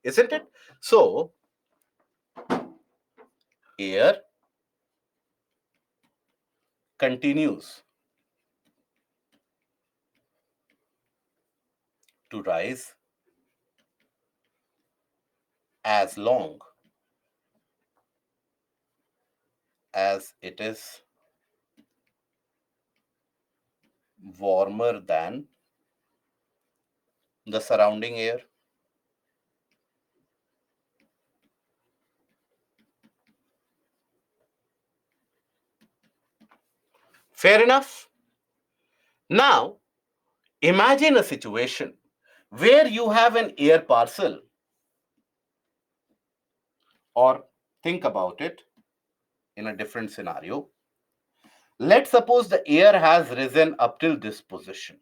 isn't it? So air continues to rise as long as it is warmer than the surrounding air. Fair enough. Now, imagine a situation where you have an air parcel, or think about it in a different scenario. Let's suppose the air has risen up till this position.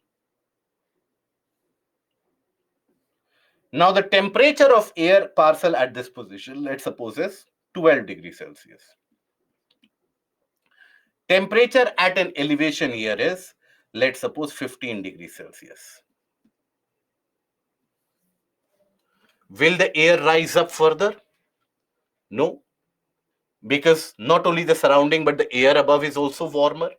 Now, the temperature of air parcel at this position, let's suppose, is 12 degrees Celsius. Temperature at an elevation here is, let's suppose, 15 degrees Celsius. Will the air rise up further? No. because not only the surrounding but the air above is also warmer.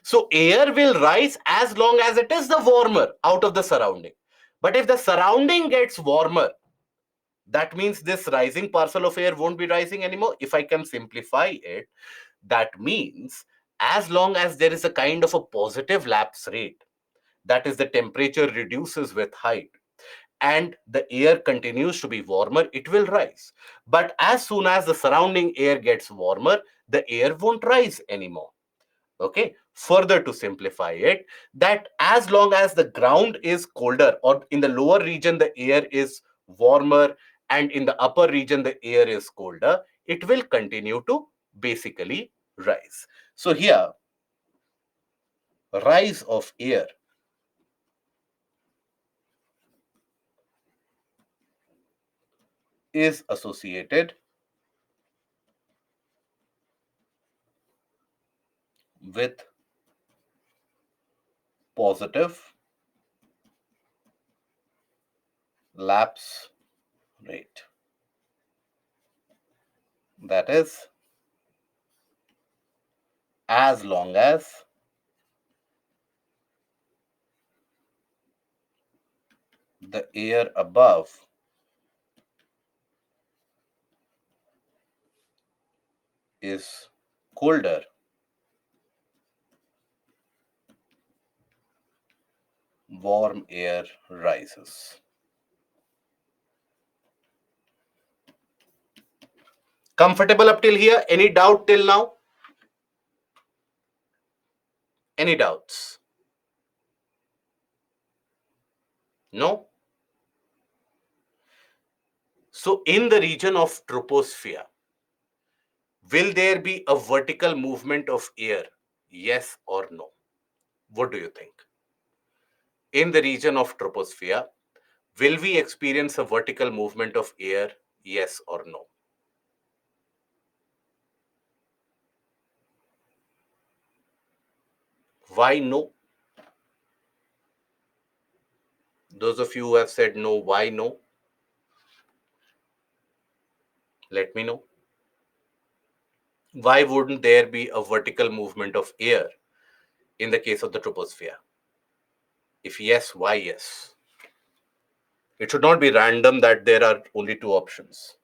So air will rise as long as it is the warmer out of the surrounding. But if the surrounding gets warmer, that means this rising parcel of air won't be rising anymore. If I can simplify it, that means as long as there is a kind of a positive lapse rate, that is, the temperature reduces with height and the air continues to be warmer, it will rise. But as soon as the surrounding air gets warmer, the air won't rise anymore. Okay, further to simplify it, that as long as the ground is colder, or in the lower region the air is warmer and in the upper region the air is colder, it will continue to basically rise. So here, rise of air is associated with positive lapse rate. That is, as long as the air above is colder, warm air rises. Comfortable up till here? Any doubt till now? Any doubts? No? So in the region of troposphere, will there be a vertical movement of air? Yes or no? What do you think? In the region of troposphere, will we experience a vertical movement of air? Yes or no? Why no? Those of you who have said no, why no? Let me know. Why wouldn't there be a vertical movement of air in the case of the troposphere? If yes, why yes? It should not be random that there are only two options.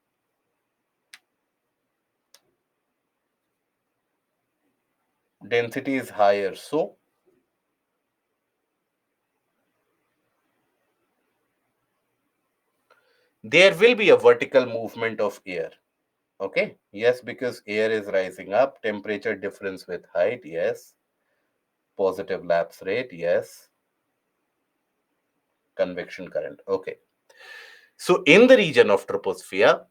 Density is higher, so there will be a vertical movement of air. Okay, yes, because air is rising up, temperature difference with height, yes. Positive lapse rate, yes. Convection current, okay. So in the region of troposphere,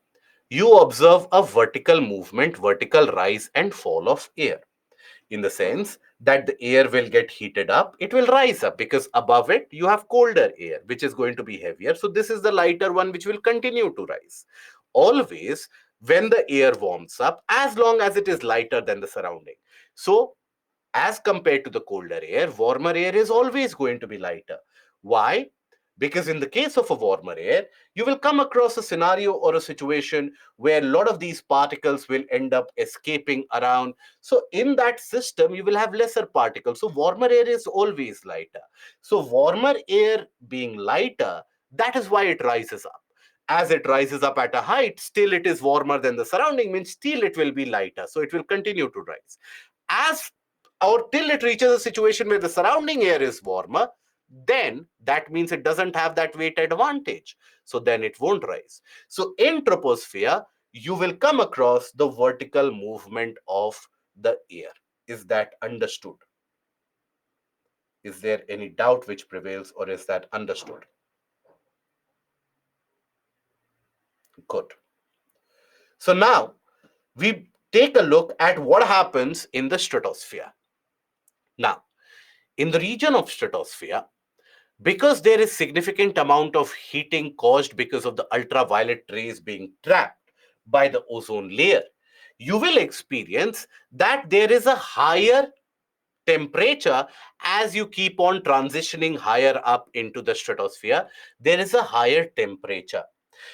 you observe a vertical movement, vertical rise and fall of air, in the sense that the air will get heated up, it will rise up because above it you have colder air which is going to be heavier. So this is the lighter one which will continue to rise. Always when the air warms up, as long as it is lighter than the surrounding, so as compared to the colder air, warmer air is always going to be lighter. Why? Because in the case of a warmer air, you will come across a scenario or a situation where a lot of these particles will end up escaping around. So in that system, you will have lesser particles. So warmer air is always lighter. So warmer air being lighter, that is why it rises up. As it rises up at a height, still it is warmer than the surrounding, means still it will be lighter. So it will continue to rise. As or till it reaches a situation where the surrounding air is warmer, then that means it doesn't have that weight advantage. So then it won't rise. So in troposphere, you will come across the vertical movement of the air. Is that understood? Is there any doubt which prevails, or is that understood? Good. So now we take a look at what happens in the stratosphere. Now, in the region of stratosphere, because there is significant amount of heating caused because of the ultraviolet rays being trapped by the ozone layer, you will experience that there is a higher temperature as you keep on transitioning higher up into the stratosphere. There is a higher temperature.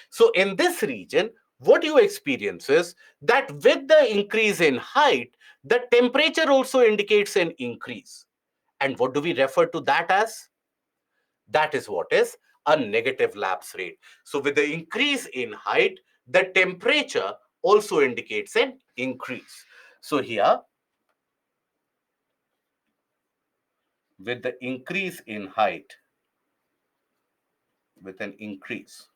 So in this region, what you experience is that with the increase in height, the temperature also indicates an increase. And what do we refer to that as? That is what is a negative lapse rate. So with the increase in height, the temperature also indicates an increase. So here, with the increase in height, with an increase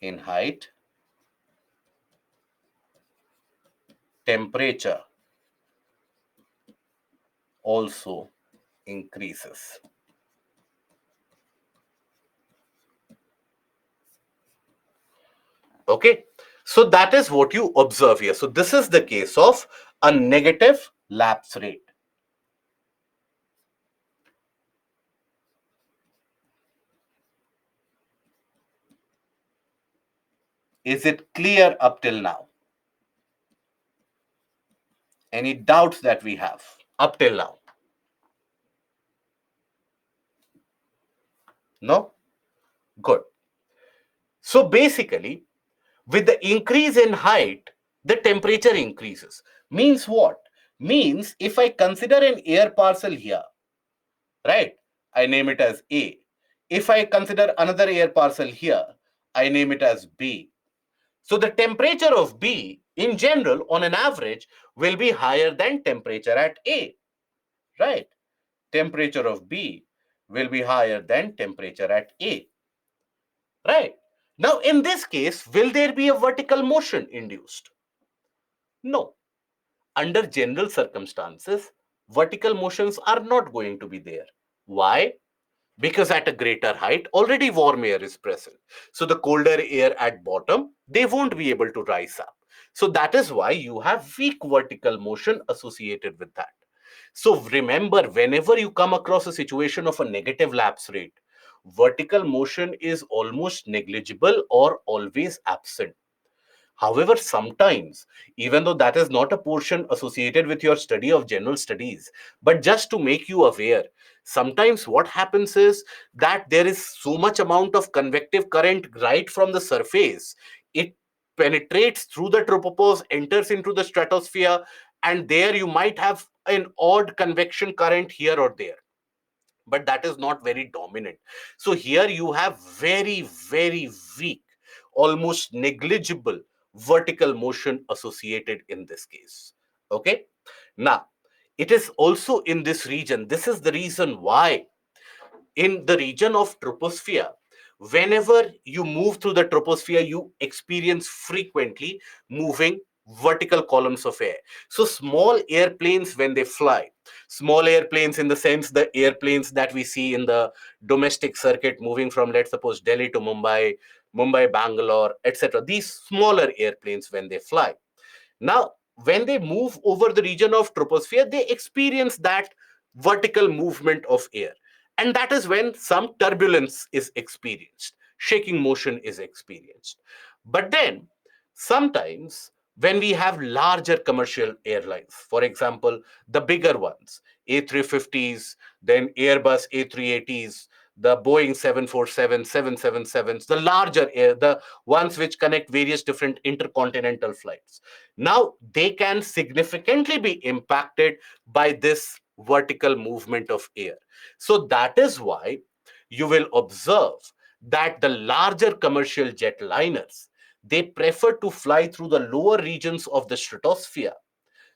in height, temperature also increases. Okay, so that is what you observe here. So this is the case of a negative lapse rate. Is it clear up till now? Any doubts that we have up till now? No? Good. So basically, with the increase in height, the temperature increases. Means what? Means if I consider an air parcel here, right? I name it as A. If I consider another air parcel here, I name it as B. So the temperature of B in general on an average will be higher than temperature at A, right? Temperature of B will be higher than temperature at A, right? Now in this case, will there be a vertical motion induced? No. Under general circumstances, vertical motions are not going to be there. Why? Because at a greater height, already warm air is present. So the colder air at bottom, they won't be able to rise up. So that is why you have weak vertical motion associated with that. So remember, whenever you come across a situation of a negative lapse rate, vertical motion is almost negligible or always absent. However, sometimes, even though that is not a portion associated with your study of general studies, but just to make you aware, sometimes what happens is that there is so much amount of convective current right from the surface, it penetrates through the tropopause, enters into the stratosphere, and there you might have an odd convection current here or there, but that is not very dominant. So here you have very, very weak, almost negligible vertical motion associated in this case. Okay. Now, it is also in this region. This is the reason why in the region of troposphere, whenever you move through the troposphere, you experience frequently moving vertical columns of air. So small airplanes, when they fly, small airplanes in the sense the airplanes that we see in the domestic circuit moving from, let's suppose, Delhi to Mumbai, Mumbai Bangalore, etc., these smaller airplanes, when they fly, now, when they move over the region of troposphere, they experience that vertical movement of air. And that is when some turbulence is experienced, shaking motion is experienced. But then, sometimes when we have larger commercial airlines, for example, the bigger ones, A350s, then Airbus A380s, the Boeing 747, 777s, the larger air, the ones which connect various different intercontinental flights. Now, they can significantly be impacted by this vertical movement of air. So, that is why you will observe that the larger commercial jetliners, they prefer to fly through the lower regions of the stratosphere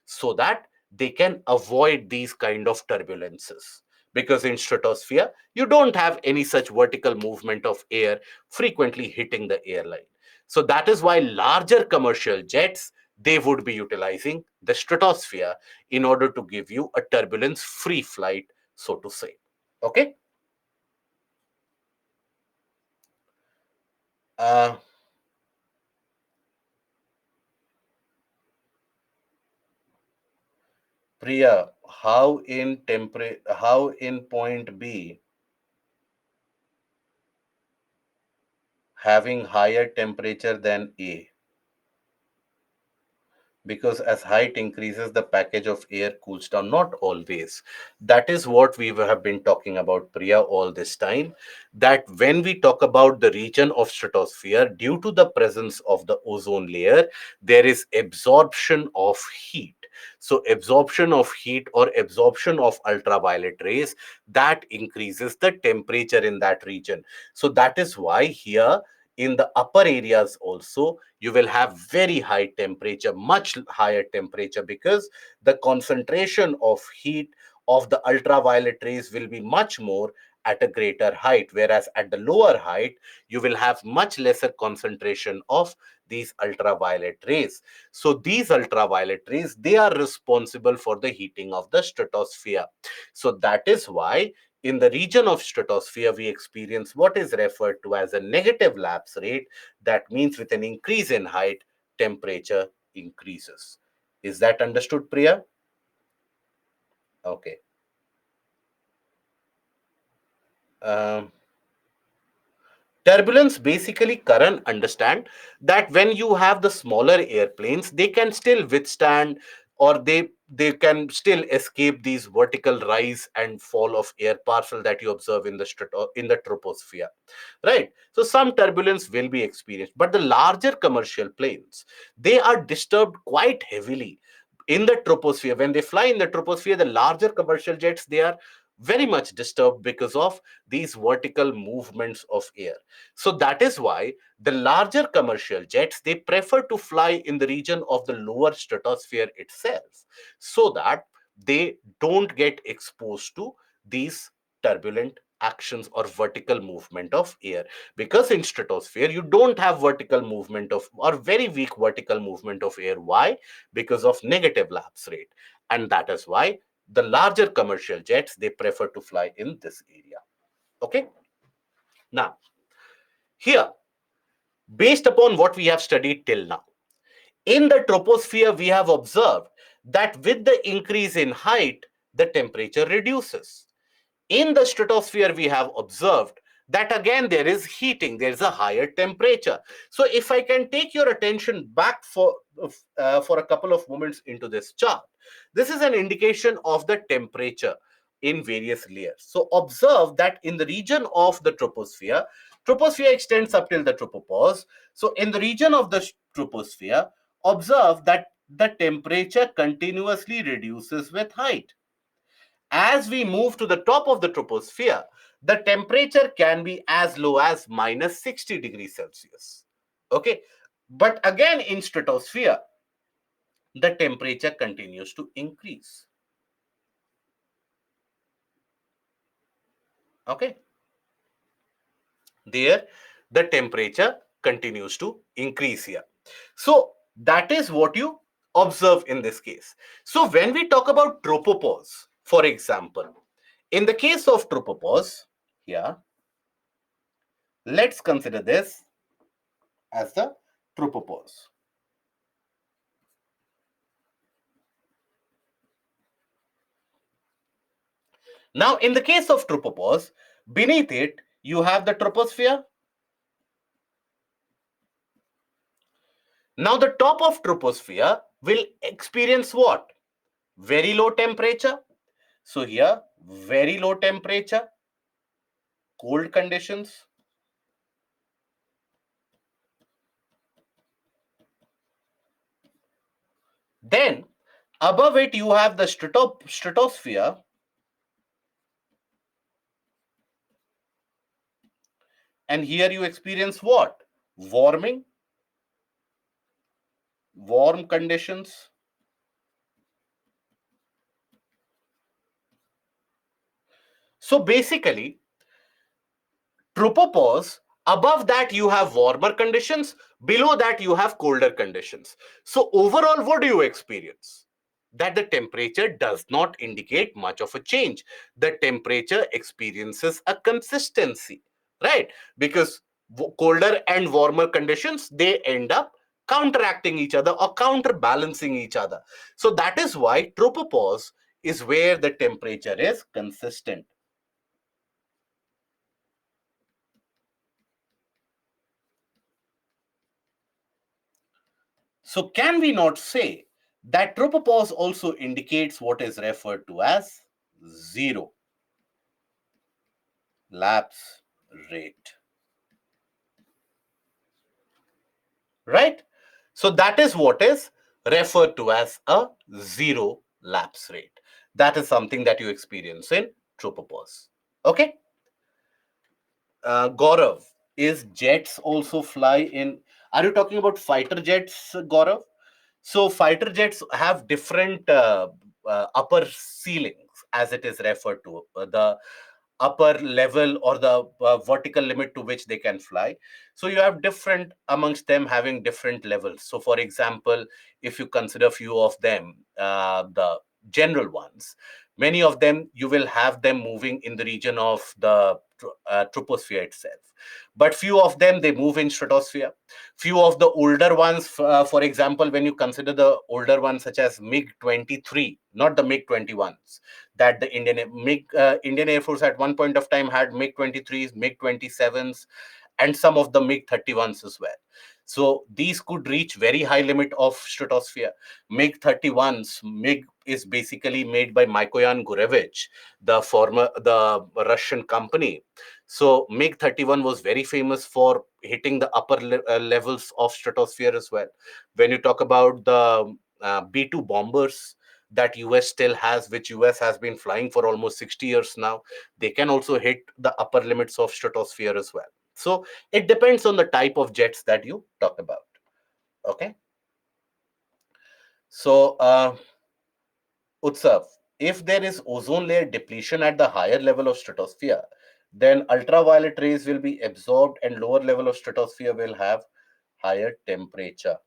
so that they can avoid these kind of turbulences, because in stratosphere you don't have any such vertical movement of air frequently hitting the airline. So that is why larger commercial jets, they would be utilizing the stratosphere in order to give you a turbulence free flight, so to say. Okay. uh, Priya, how in point B having higher temperature than A? because as height increases, the package of air cools down. Not always. That is what we have been talking about, Priya, all this time. That when we talk about the region of stratosphere, due to the presence of the ozone layer, there is absorption of heat. So absorption of heat or absorption of ultraviolet rays, that increases the temperature in that region. So that is why here in the upper areas also you will have very high temperature, much higher temperature, because the concentration of heat of the ultraviolet rays will be much more at a greater height, whereas at the lower height you will have much lesser concentration of these ultraviolet rays. So these ultraviolet rays, they are responsible for the heating of the stratosphere. So that is why in the region of stratosphere we experience what is referred to as a negative lapse rate. That means with an increase in height, temperature increases. Is that understood, Priya? Okay. Um, Turbulence, basically, Karan, understand that when you have the smaller airplanes, they can still withstand, or they can still escape these vertical rise and fall of air parcel that you observe in the in the troposphere, right? So some turbulence will be experienced, but the larger commercial planes, they are disturbed quite heavily in the troposphere. When they fly in the troposphere, the larger commercial jets, they are very much disturbed because of these vertical movements of air. So that is why the larger commercial jets, they prefer to fly in the region of the lower stratosphere itself, so that they don't get exposed to these turbulent actions or vertical movement of air. Because in stratosphere you don't have vertical movement of, or very weak vertical movement of air. Why? Because of negative lapse rate. And that is why the larger commercial jets, they prefer to fly in this area. Okay. Now here, based upon what we have studied till now, in the troposphere, we have observed that with the increase in height, the temperature reduces. In the stratosphere, we have observed that again there is heating, there is a higher temperature. So if I can take your attention back for a couple of moments into this chart, this is an indication of the temperature in various layers. So observe that in the region of the troposphere extends up till the tropopause. So in the region of the troposphere, observe that the temperature continuously reduces with height. As we move to the top of the troposphere, the temperature can be as low as minus 60 degrees Celsius. Okay. But again, in stratosphere, the temperature continues to increase. Okay. There, the temperature continues to increase here. So that is what you observe in this case. So when we talk about tropopause, for example, in the case of tropopause, here, let's consider this as the tropopause. Now, in the case of tropopause, beneath it, you have the troposphere. Now, the top of troposphere will experience what? Very low temperature. So here, very low temperature, cold conditions. Then, above it, you have the stratosphere. And here you experience what? Warming, warm conditions. So basically, tropopause, above that you have warmer conditions, below that you have colder conditions. So overall, what do you experience? That the temperature does not indicate much of a change. The temperature experiences a consistency, right? Because colder and warmer conditions, they end up counteracting each other or counterbalancing each other. So that is why tropopause is where the temperature is consistent. So can we not say That tropopause also indicates what is referred to as zero lapse rate. Right? So that is what is referred to as a zero lapse rate. That is something that you experience in tropopause. Okay? Gaurav, is jets also fly in? Are you talking about fighter jets, Gaurav? So fighter jets have different upper ceilings, as it is referred to. The upper level or the vertical limit to which they can fly. So you have different amongst them having different levels. So for example, if you consider few of them, the general ones, many of them you will have them moving in the region of the troposphere itself, but few of them they move in stratosphere. Few of the older ones, for example, when you consider the older ones such as MiG-23, not the MiG-21s, that the Indian Air Force at one point of time had MiG-23s, MiG-27s, and some of the MiG-31s as well. So these could reach very high limit of stratosphere. MiG-31s, MiG is basically made by Mikoyan Gurevich, the Russian company. So MiG-31 was very famous for hitting the upper levels of stratosphere as well. When you talk about the B-2 bombers that US still has, which US has been flying for almost 60 years now, they can also hit the upper limits of stratosphere as well. So it depends on the type of jets that you talk about. Okay. So, Utsav, if there is ozone layer depletion at the higher level of stratosphere, then ultraviolet rays will be absorbed and lower level of stratosphere will have higher temperature.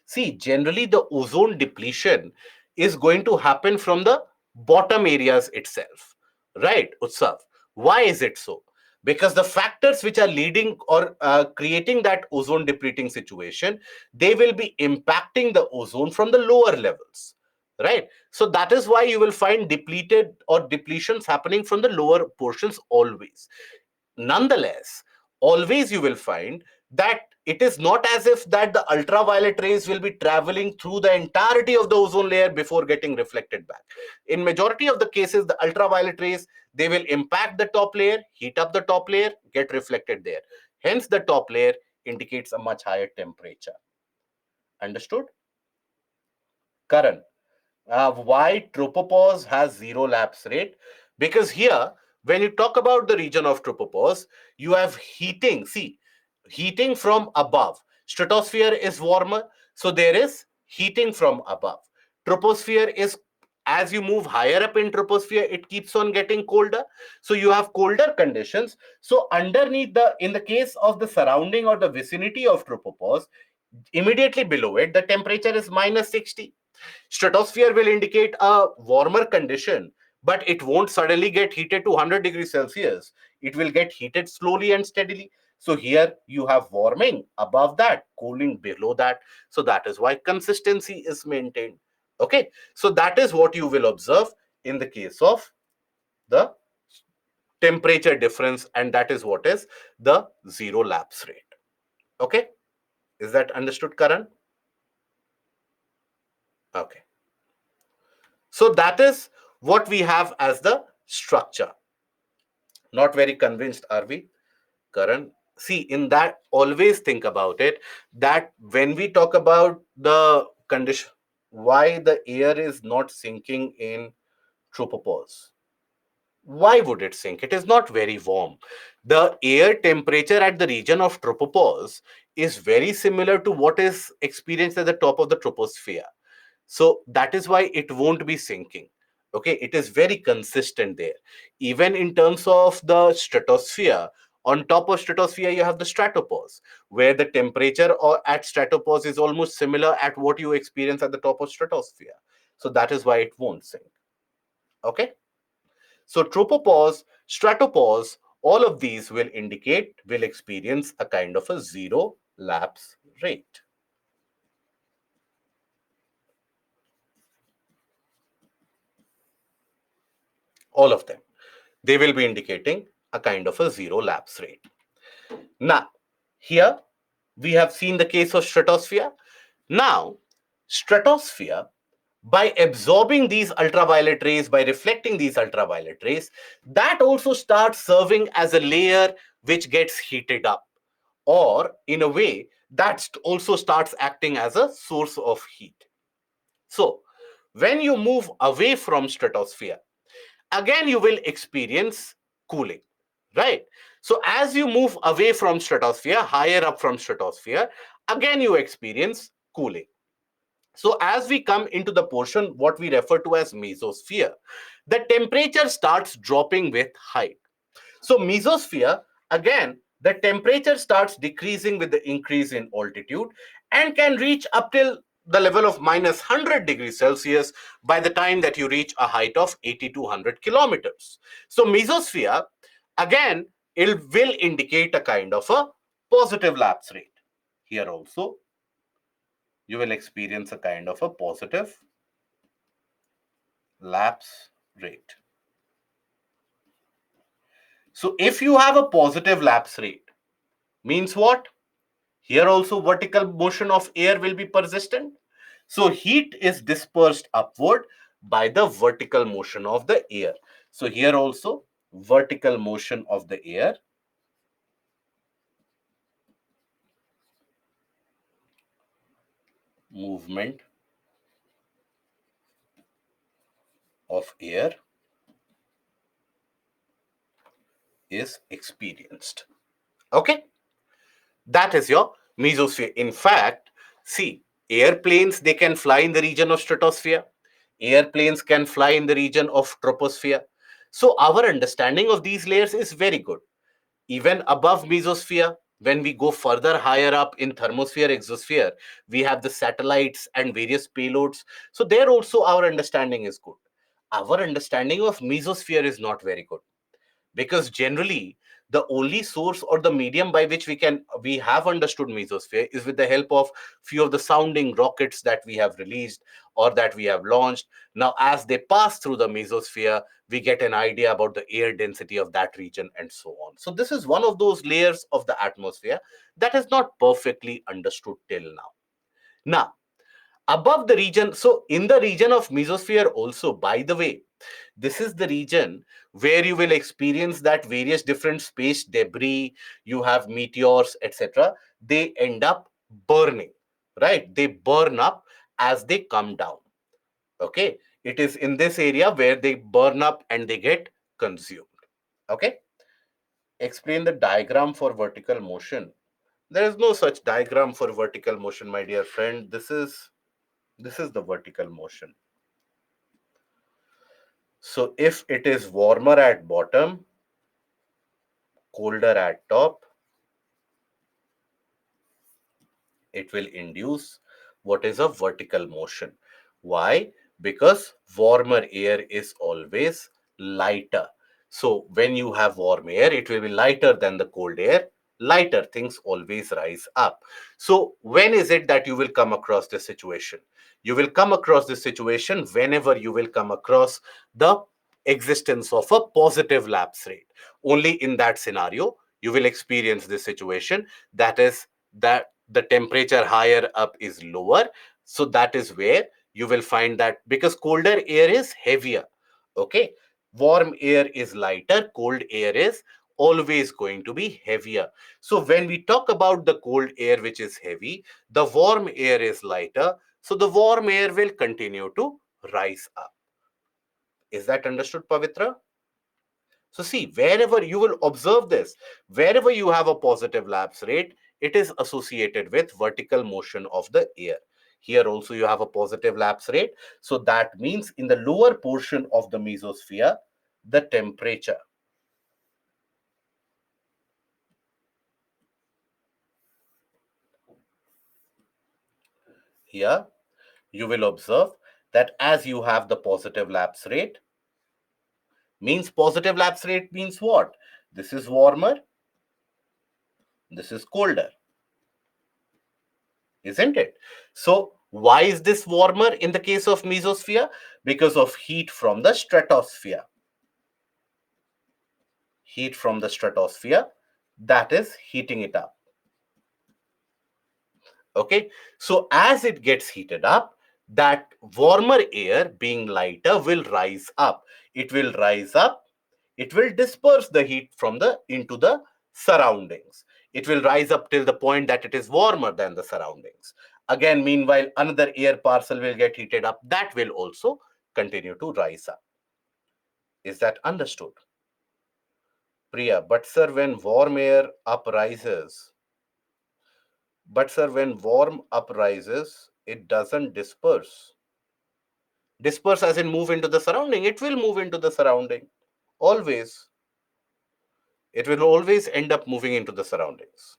See, generally the ozone depletion is going to happen from the bottom areas itself. Right, Utsav? Why is it so? Because the factors which are leading or creating that ozone depleting situation, they will be impacting the ozone from the lower levels. Right? So that is why you will find depleted or depletions happening from the lower portions always. Nonetheless, always you will find that it is not as if that the ultraviolet rays will be traveling through the entirety of the ozone layer before getting reflected back. In majority of the cases, the ultraviolet rays, they will impact the top layer, heat up the top layer, get reflected there. Hence, the top layer indicates a much higher temperature. Understood? Karan, why tropopause has zero lapse rate? Because here, when you talk about the region of tropopause, you have heating. See, heating from above. Stratosphere is warmer, so there is heating from above. Troposphere is, as you move higher up in troposphere, it keeps on getting colder. So you have colder conditions. So underneath in the case of the surrounding or the vicinity of tropopause, immediately below it, the temperature is minus 60. Stratosphere will indicate a warmer condition, but it won't suddenly get heated to 100 degrees Celsius. It will get heated slowly and steadily. So here you have warming above that, cooling below that. So that is why consistency is maintained. Okay. So that is what you will observe in the case of the temperature difference, and that is what is the zero lapse rate. Okay. Is that understood, Karan? Okay. So that is what we have as the structure. Not very convinced, are we, Karan? See, in that, always think about it, that when we talk about the condition, why the air is not sinking in tropopause. Why would it sink? It is not very warm. The air temperature at the region of tropopause is very similar to what is experienced at the top of the troposphere. So that is why it won't be sinking. Okay, it is very consistent there. Even in terms of the stratosphere, on top of stratosphere, you have the stratopause, where the temperature or at stratopause is almost similar at what you experience at the top of stratosphere. So that is why it won't sink. Okay. So tropopause, stratopause, all of these will experience a kind of a zero lapse rate. All of them. They will be indicating a kind of a zero lapse rate. Now, here we have seen the case of stratosphere. Now, stratosphere, by absorbing these ultraviolet rays, by reflecting these ultraviolet rays, that also starts serving as a layer which gets heated up, or in a way that also starts acting as a source of heat. So when you move away from stratosphere, again you will experience cooling, right? So as you move away from stratosphere, higher up from stratosphere, again you experience cooling. So as we come into the portion what we refer to as mesosphere, the temperature starts dropping with height. So mesosphere, again, the temperature starts decreasing with the increase in altitude and can reach up till the level of minus 100 degrees Celsius by the time that you reach a height of 80 to 100 kilometers. So mesosphere, again, it will indicate a kind of a positive lapse rate. Here also, you will experience a kind of a positive lapse rate. So if you have a positive lapse rate, means what? Here also vertical motion of air will be persistent. So heat is dispersed upward by the vertical motion of the air. So here also vertical motion of the air movement of air is experienced. Okay, that is your mesosphere. In fact, see, airplanes, they can fly in the region of stratosphere. Airplanes can fly in the region of troposphere. So our understanding of these layers is very good. Even above mesosphere, when we go further higher up in thermosphere, exosphere, we have the satellites and various payloads. So there also our understanding is good. Our understanding of mesosphere is not very good, because generally the only source or the medium by which we have understood mesosphere is with the help of few of the sounding rockets that we have released or that we have launched. Now as they pass through the mesosphere, we get an idea about the air density of that region and so on. So this is one of those layers of the atmosphere that is not perfectly understood till now. Above the region, so in the region of mesosphere also, by the way, this is the region where you will experience that various different space debris, you have meteors, etc. They end up burning, right? They burn up as they come down. Okay, it is in this area where they burn up and they get consumed. Okay, explain the diagram for vertical motion. There is no such diagram for vertical motion, my dear friend. This is the vertical motion. So if it is warmer at bottom, colder at top, it will induce what is a vertical motion. Why? Because warmer air is always lighter. So when you have warm air, it will be lighter than the cold air. Lighter things always rise up. So when is it that you will come across this situation? You will come across this situation whenever you will come across the existence of a positive lapse rate. Only in that scenario, you will experience this situation. That is that the temperature higher up is lower. So that is where you will find that, because colder air is heavier. Okay, warm air is lighter, cold air is always going to be heavier. So when we talk about the cold air which is heavy, the warm air is lighter, so the warm air will continue to rise up. Is that understood, Pavitra? So see, wherever you will observe this, wherever you have a positive lapse rate, it is associated with vertical motion of the air. Here also you have a positive lapse rate. So that means in the lower portion of the mesosphere, the temperature here, you will observe that as you have the positive lapse rate, means positive lapse rate means what? This is warmer, this is colder, isn't it? So why is this warmer in the case of mesosphere? Because of heat from the stratosphere. Heat from the stratosphere, that is heating it up. Okay, so as it gets heated up, that warmer air being lighter will rise up. It will rise up. It will disperse the heat from the into the surroundings. It will rise up till the point that it is warmer than the surroundings. Again, meanwhile, another air parcel will get heated up. That will also continue to rise up. Is that understood? Priya, but sir, when warm air uprises, it doesn't disperse. Disperse as in move into the surrounding. It will move into the surrounding. Always. It will always end up moving into the surroundings.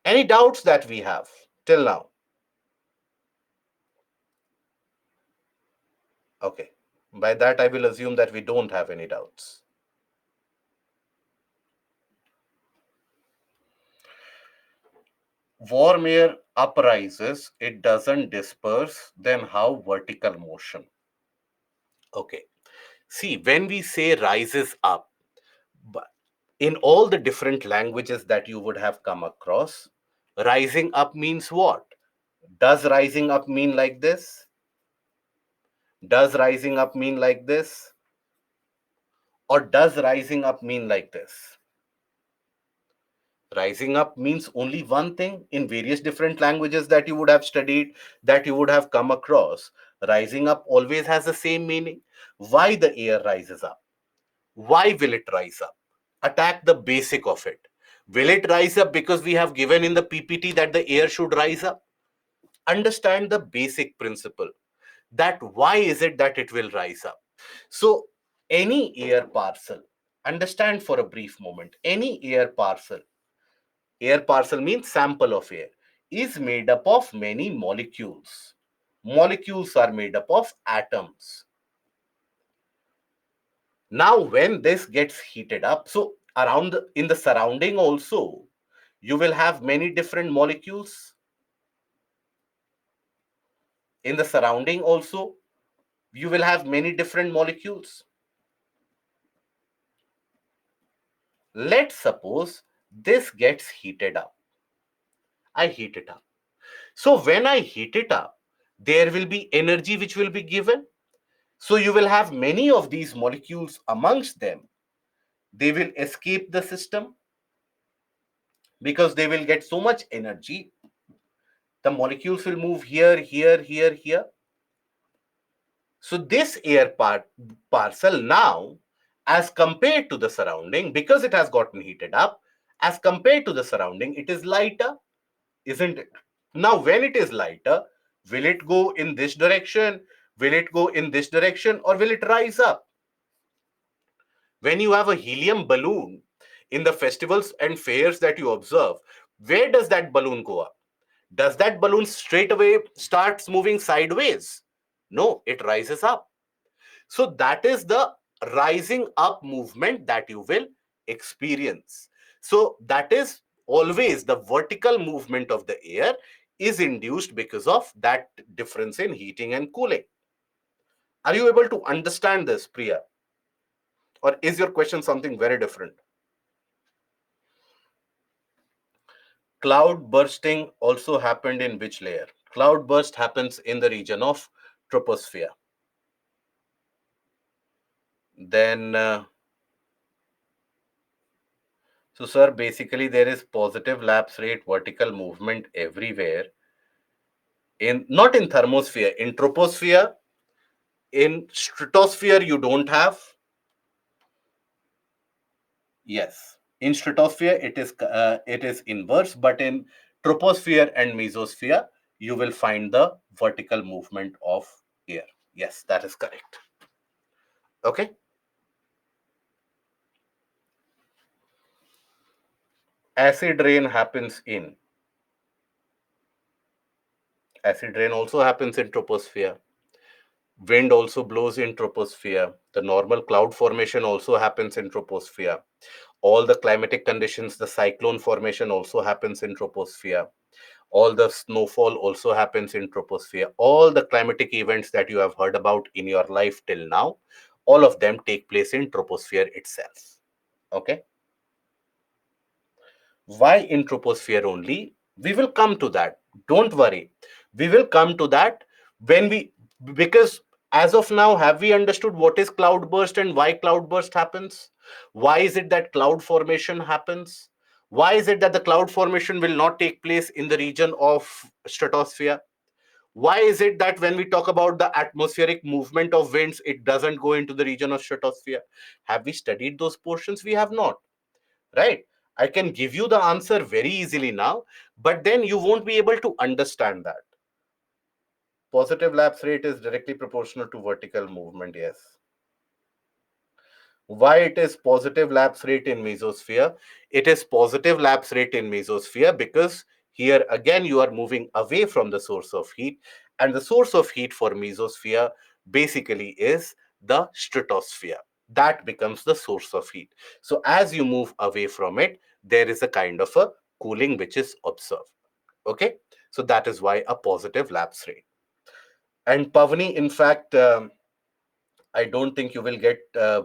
Any doubts that we have till now? Okay. By that, I will assume that we don't have any doubts. Warm air uprises, it doesn't disperse, then how vertical motion? Okay. See, when we say rises up, in all the different languages that you would have come across, rising up means what? Does rising up mean like this? Does rising up mean like this? Or does rising up mean like this? Rising up means only one thing in various different languages that you would have studied, that you would have come across. Rising up always has the same meaning. Why the air rises up? Why will it rise up? Attack the basic of it. Will it rise up because we have given in the PPT that the air should rise up? Understand the basic principle, that why is it that it will rise up. So any air parcel, understand for a brief moment, any air parcel means sample of air, is made up of many molecules. Molecules are made up of atoms. Now when this gets heated up, so in the surrounding also, you will have many different molecules. In the surrounding also, you will have many different molecules. Let's suppose this gets heated up. I heat it up. So when I heat it up, there will be energy which will be given. So you will have many of these molecules amongst them. They will escape the system because they will get so much energy. The molecules will move here, here, here, here. So this parcel now, as compared to the surrounding, because it has gotten heated up, as compared to the surrounding, it is lighter, isn't it? Now, when it is lighter, will it go in this direction? Will it go in this direction, or will it rise up? When you have a helium balloon in the festivals and fairs that you observe, where does that balloon go up? Does that balloon straight away starts moving sideways? No, it rises up. So that is the rising up movement that you will experience. So that is always the vertical movement of the air is induced because of that difference in heating and cooling. Are you able to understand this, Priya? Or is your question something very different? Cloud bursting also happened in which layer? Cloud burst happens in the region of troposphere. Then, so sir, basically there is positive lapse rate, vertical movement everywhere. Not in thermosphere, in troposphere, in stratosphere you don't have. Yes, in stratosphere it is inverse, but in troposphere and mesosphere you will find the vertical movement of air. Yes, that is correct. Okay. Acid rain happens in. Acid rain also happens in troposphere. Wind also blows in troposphere. The normal cloud formation also happens in troposphere. All the climatic conditions, the cyclone formation also happens in troposphere. All the snowfall also happens in troposphere. All the climatic events that you have heard about in your life till now, all of them take place in troposphere itself. Okay. Why in troposphere only? We will come to that. Don't worry. We will come to that when we, because as of now, have we understood what is cloudburst and why cloudburst happens? Why is it that cloud formation happens? Why is it that the cloud formation will not take place in the region of stratosphere? Why is it that when we talk about the atmospheric movement of winds, it doesn't go into the region of stratosphere? Have we studied those portions? We have not, right? I can give you the answer very easily now, but then you won't be able to understand that. Positive lapse rate is directly proportional to vertical movement, yes. Why it is positive lapse rate in mesosphere? It is positive lapse rate in mesosphere because here again you are moving away from the source of heat, and the source of heat for mesosphere basically is the stratosphere. That becomes the source of heat. So as you move away from it, there is a kind of a cooling which is observed. Okay, so that is why a positive lapse rate. And Pavani, in fact, I don't think you will get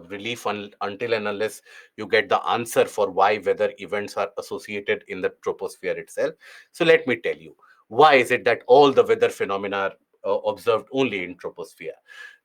relief until and unless you get the answer for why weather events are associated in the troposphere itself. So let me tell you, why is it that all the weather phenomena are observed only in troposphere?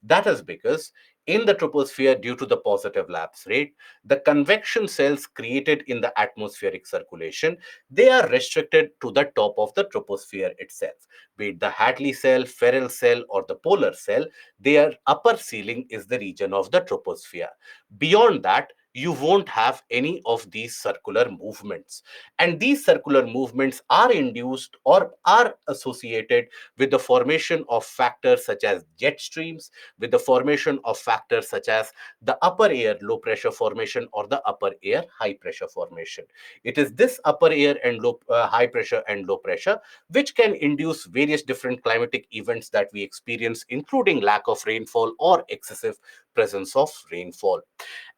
That is because in the troposphere, due to the positive lapse rate, the convection cells created in the atmospheric circulation, they are restricted to the top of the troposphere itself. Be it the Hadley cell, Ferrel cell, or the polar cell, their upper ceiling is the region of the troposphere. Beyond that, you won't have any of these circular movements. And these circular movements are induced or are associated with the formation of factors such as jet streams, with the formation of factors such as the upper air low pressure formation or the upper air high pressure formation. It is this upper air and high pressure and low pressure which can induce various different climatic events that we experience, including lack of rainfall or excessive presence of rainfall.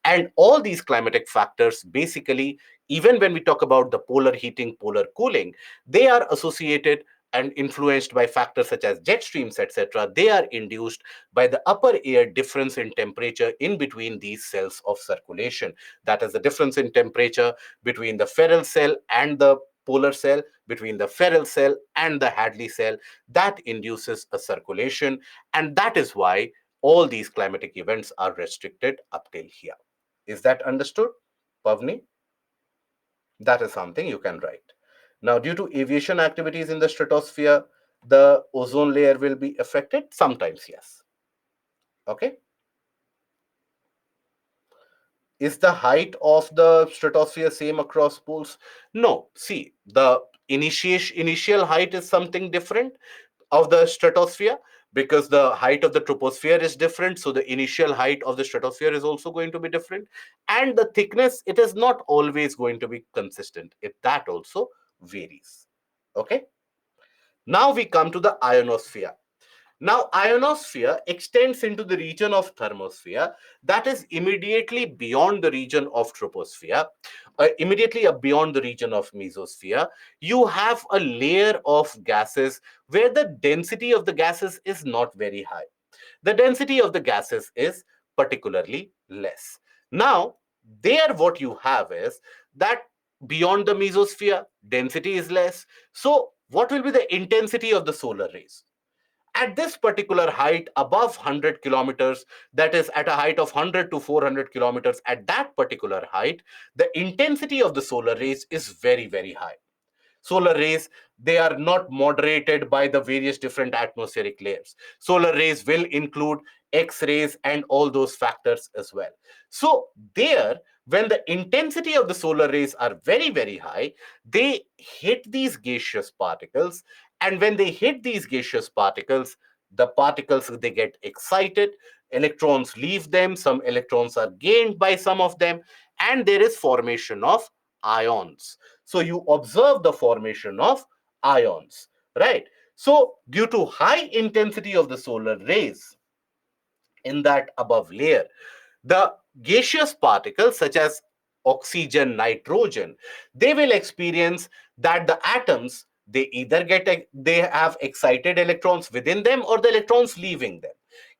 And all these climatic factors, basically, even when we talk about the polar heating, polar cooling, they are associated and influenced by factors such as jet streams, etc. They are induced by the upper air difference in temperature in between these cells of circulation. That is the difference in temperature between the Ferrel cell and the polar cell, between the Ferrel cell and the Hadley cell, that induces a circulation. And that is why all these climatic events are restricted up till here. Is that understood, Pavni? That is something you can write. Now, due to aviation activities in the stratosphere, the ozone layer will be affected? Sometimes, yes. Okay. Is the height of the stratosphere same across poles? No. See, the initial height is something different of the stratosphere because the height of the troposphere is different. So the initial height of the stratosphere is also going to be different. And the thickness, it is not always going to be consistent. That also varies. Okay. Now we come to the ionosphere. Now, ionosphere extends into the region of thermosphere that is immediately beyond the region of troposphere, immediately beyond the region of mesosphere. You have a layer of gases where the density of the gases is not very high. The density of the gases is particularly less. Now, there what you have is that beyond the mesosphere, density is less. So, what will be the intensity of the solar rays? At this particular height above 100 kilometers, that is at a height of 100 to 400 kilometers, at that particular height, the intensity of the solar rays is very, very high. Solar rays, they are not moderated by the various different atmospheric layers. Solar rays will include x-rays and all those factors as well. So there, when the intensity of the solar rays are very, very high, they hit these gaseous particles. And when they hit these gaseous particles, the particles, they get excited, electrons leave them, some electrons are gained by some of them, and there is formation of ions. So you observe the formation of ions, right? So due to high intensity of the solar rays in that above layer, the gaseous particles such as oxygen, nitrogen, they will experience that the atoms, they either they have excited electrons within them or the electrons leaving them.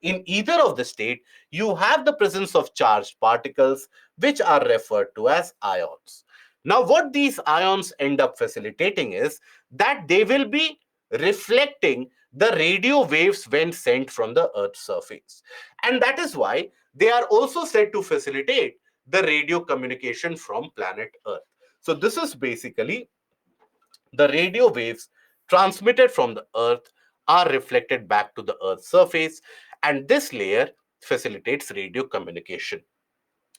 In either of the state, you have the presence of charged particles which are referred to as ions. Now, what these ions end up facilitating is that they will be reflecting the radio waves when sent from the Earth's surface. And that is why they are also said to facilitate the radio communication from planet Earth. So, this is basically the radio waves transmitted from the Earth are reflected back to the Earth's surface, and this layer facilitates radio communication.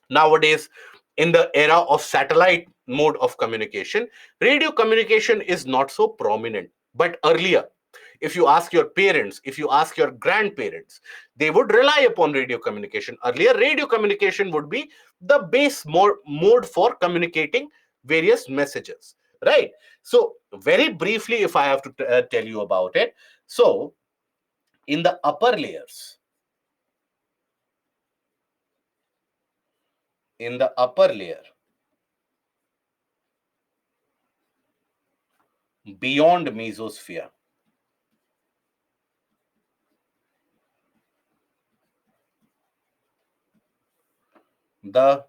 Nowadays, in the era of satellite mode of communication, radio communication is not so prominent. But earlier, if you ask your parents, if you ask your grandparents, they would rely upon radio communication. Earlier, radio communication would be the base mode for communicating various messages, right? So, very briefly, if I have to tell you about it, so in the upper layers, in the upper layer, beyond mesosphere, the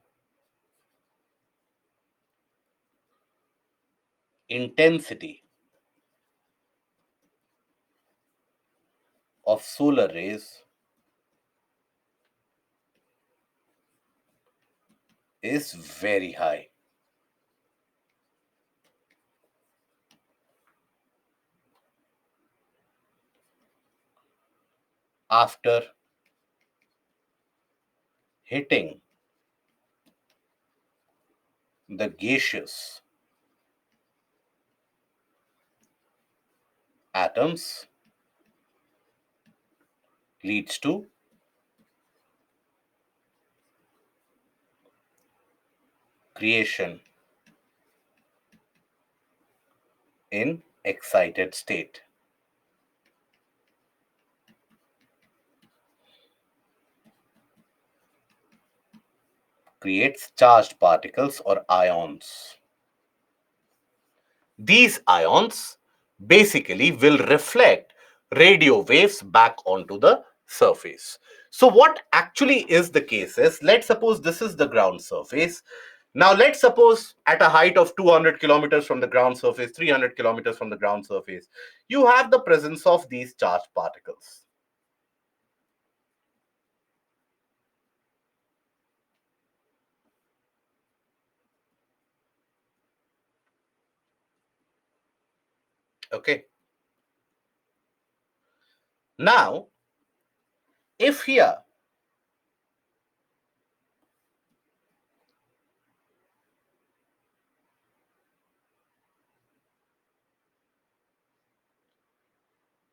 intensity of solar rays is very high. After hitting the gaseous atoms, leads to creation in excited state. Creates charged particles or ions. These ions basically will reflect radio waves back onto the surface. So what actually is the case is, let's suppose this is the ground surface. Now let's suppose at a height of 200 kilometers from the ground surface, 300 kilometers from the ground surface, you have the presence of these charged particles. Okay. Now, if here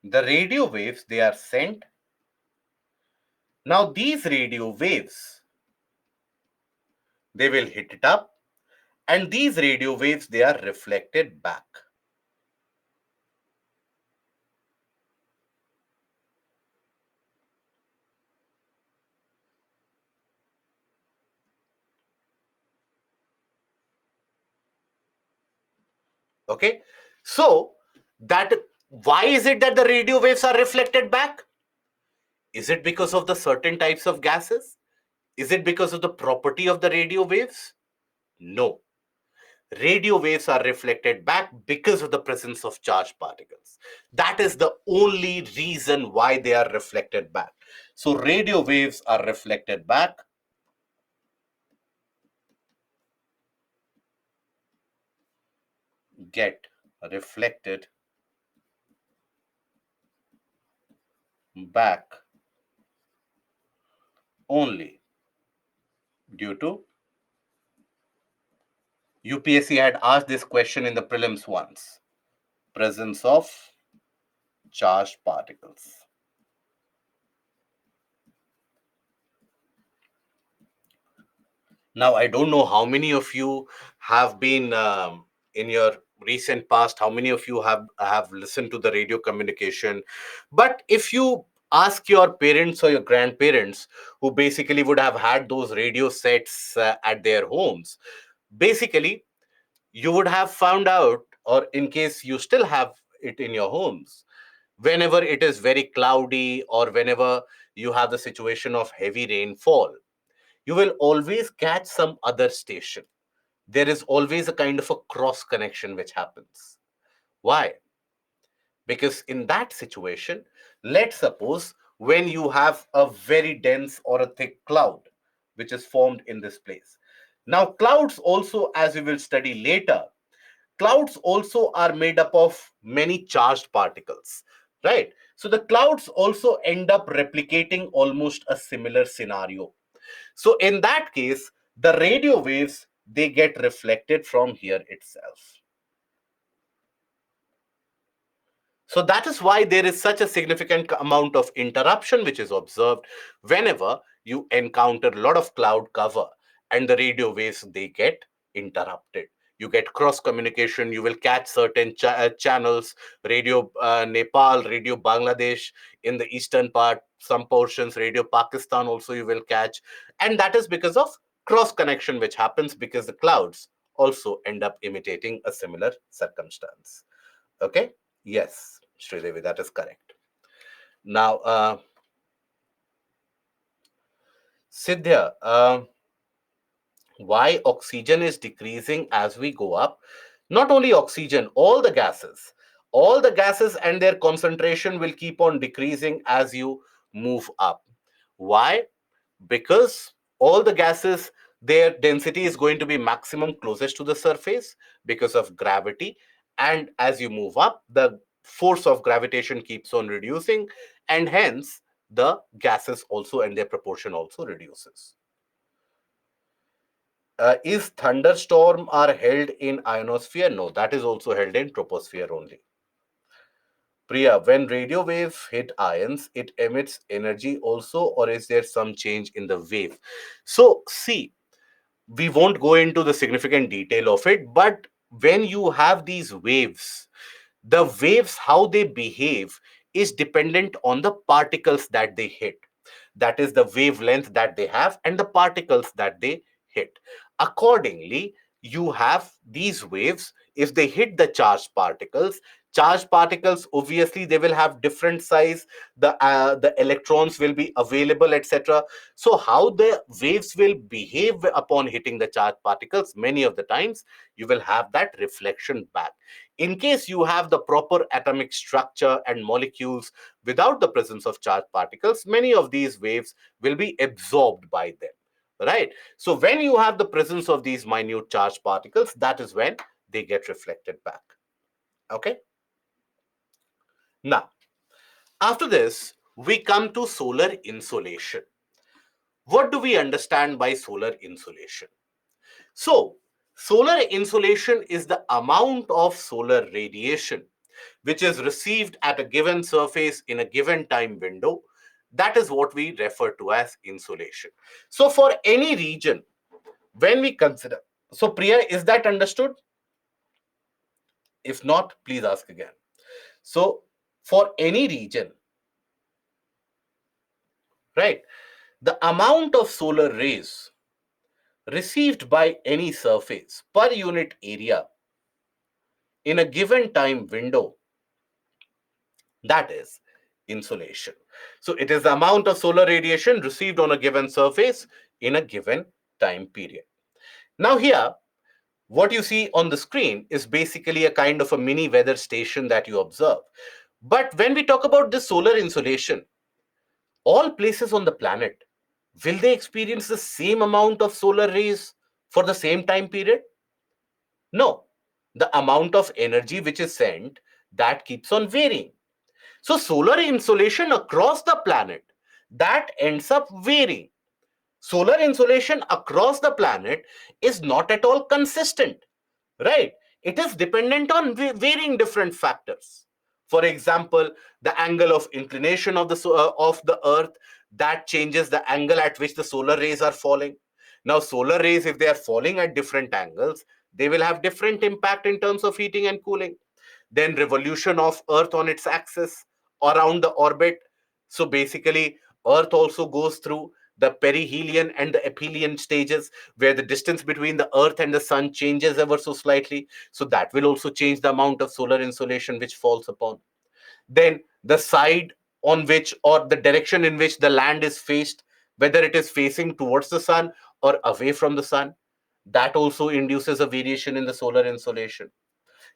the radio waves, they are sent. Now these radio waves, they will hit it up, and these radio waves, they are reflected back. Okay. So that, why is it that the radio waves are reflected back? Is it because of the certain types of gases? Is it because of the property of the radio waves? No. Radio waves are reflected back because of the presence of charged particles. That is the only reason why they are reflected back. So radio waves are reflected back get reflected back only due to, UPSC had asked this question in the prelims once, presence of charged particles. Now, I don't know how many of you have been in your recent past, how many of you have listened to the radio communication. But if you ask your parents or your grandparents, who basically would have had those radio sets at their homes, basically, you would have found out, or in case you still have it in your homes, whenever it is very cloudy or whenever you have the situation of heavy rainfall, you will always catch some other station. There is always a kind of a cross connection which happens. Why? Because in that situation, let's suppose when you have a very dense or a thick cloud which is formed in this place. Now, clouds also, as we will study later, clouds also are made up of many charged particles, right? So the clouds also end up replicating almost a similar scenario. So in that case, the radio waves, they get reflected from here itself. So that is why there is such a significant amount of interruption which is observed whenever you encounter a lot of cloud cover and the radio waves, they get interrupted. You get cross communication, you will catch certain channels, radio Nepal, radio Bangladesh in the eastern part, some portions, radio Pakistan also you will catch. And that is because of cross connection which happens because the clouds also end up imitating a similar circumstance. Okay? Yes, Sridevi, that is correct. Now, Sidhya, why oxygen is decreasing as we go up? Not only oxygen, all the gases and their concentration will keep on decreasing as you move up. Why? Because all the gases, their density is going to be maximum closest to the surface because of gravity, and as you move up, the force of gravitation keeps on reducing, and hence the gases also and their proportion also reduces. Is thunderstorm are held in ionosphere? No, that is also held in troposphere only. Priya, when radio wave hit ions, it emits energy also, or is there some change in the wave? So, see, we won't go into the significant detail of it, but when you have these waves, the waves, how they behave, is dependent on the particles that they hit. That is the wavelength that they have and the particles that they hit. Accordingly, you have these waves. If they hit the charged particles obviously they will have different size. The electrons will be available, etc. So how the waves will behave upon hitting the charged particles, many of the times you will have that reflection back. In case you have the proper atomic structure and molecules without the presence of charged particles, many of these waves will be absorbed by them, right? So when you have the presence of these minute charged particles, that is when they get reflected back. Okay. Now, after this, we come to solar insolation. What do we understand by solar insolation? So, solar insolation is the amount of solar radiation which is received at a given surface in a given time window. That is what we refer to as insolation. So, for any region, when we consider, so Priya, is that understood? If not, please ask again. So, for any region, right, the amount of solar rays received by any surface per unit area in a given time window, that is insolation. So it is the amount of solar radiation received on a given surface in a given time period. Now here, what you see on the screen is basically a kind of a mini weather station that you observe. But when we talk about this solar insolation, all places on the planet, will they experience the same amount of solar rays for the same time period? No. The amount of energy which is sent, that keeps on varying. So solar insolation across the planet, that ends up varying. Solar insolation across the planet is not at all consistent, right? It is dependent on varying different factors. For example, the angle of inclination of the earth, that changes the angle at which the solar rays are falling. Now solar rays, if they are falling at different angles, they will have different impact in terms of heating and cooling. Then revolution of earth on its axis around the orbit. So basically earth also goes through the perihelion and the aphelion stages, where the distance between the earth and the sun changes ever so slightly. So that will also change the amount of solar insolation which falls upon. Then the side on which, or the direction in which the land is faced, whether it is facing towards the sun or away from the sun, that also induces a variation in the solar insolation.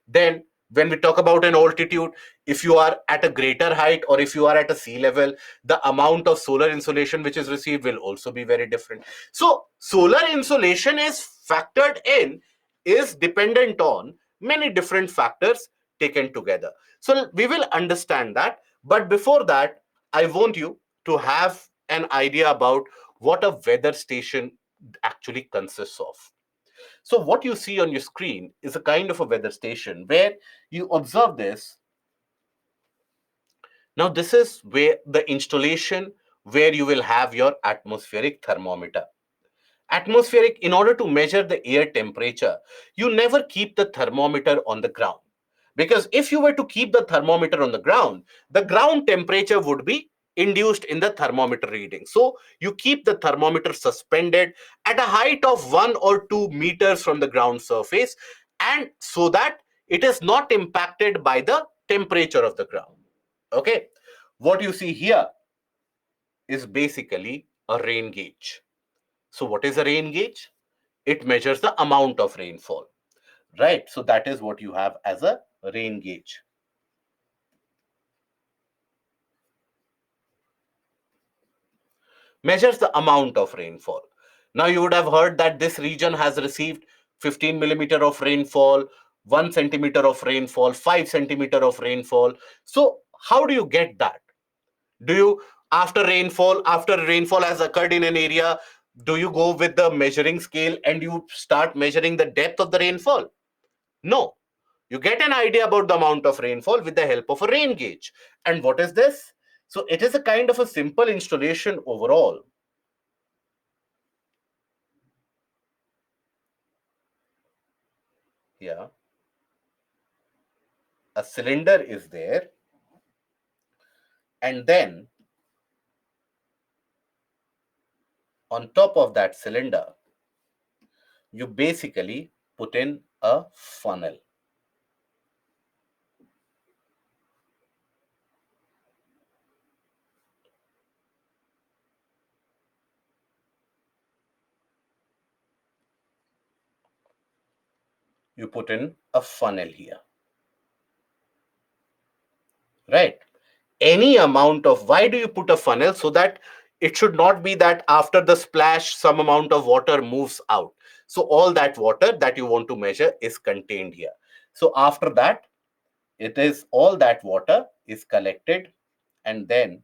Then When we talk about an altitude, if you are at a greater height or if you are at a sea level, the amount of solar insolation which is received will also be very different. So solar insolation is factored in, is dependent on many different factors taken together. So we will understand that. But before that, I want you to have an idea about what a weather station actually consists of. So what you see on your screen is a kind of a weather station where you observe this. Now this is where the installation where you will have your atmospheric thermometer. Atmospheric, in order to measure the air temperature, you never keep the thermometer on the ground. Because if you were to keep the thermometer on the ground temperature would be induced in the thermometer reading. So you keep the thermometer suspended at a height of 1 or 2 meters from the ground surface, and so that it is not impacted by the temperature of the ground. Okay. What you see here is basically a rain gauge. So what is a rain gauge? It measures the amount of rainfall, right? So that is what you have as a rain gauge. Measures the amount of rainfall. Now you would have heard that this region has received 15 millimeter of rainfall, 1 centimeter of rainfall, 5 centimeter of rainfall. So how do you get that? Do you, after rainfall has occurred in an area, do you go with the measuring scale and you start measuring the depth of the rainfall? No. You get an idea about the amount of rainfall with the help of a rain gauge. And what is this? So it is a kind of a simple installation overall. Here, a cylinder is there, and then on top of that cylinder, you basically put in a funnel. You put in a funnel here, right? Any amount of, why do you put a funnel? So that it should not be that after the splash some amount of water moves out. So all that water that you want to measure is contained here. So after that, it is all that water is collected, and then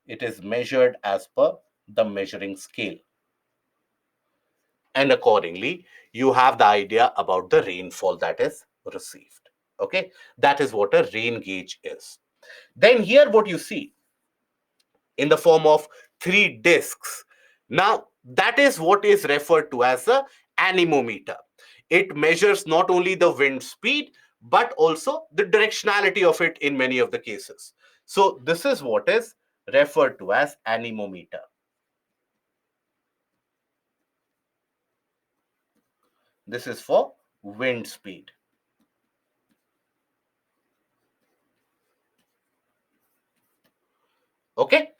it is measured as per the measuring scale, and accordingly you have the idea about the rainfall that is received. Okay, that is what a rain gauge is. Then here what you see in the form of three discs. Now, that is what is referred to as a anemometer. It measures not only the wind speed, but also the directionality of it in many of the cases. So, this is what is referred to as anemometer. This is for wind speed. Okay.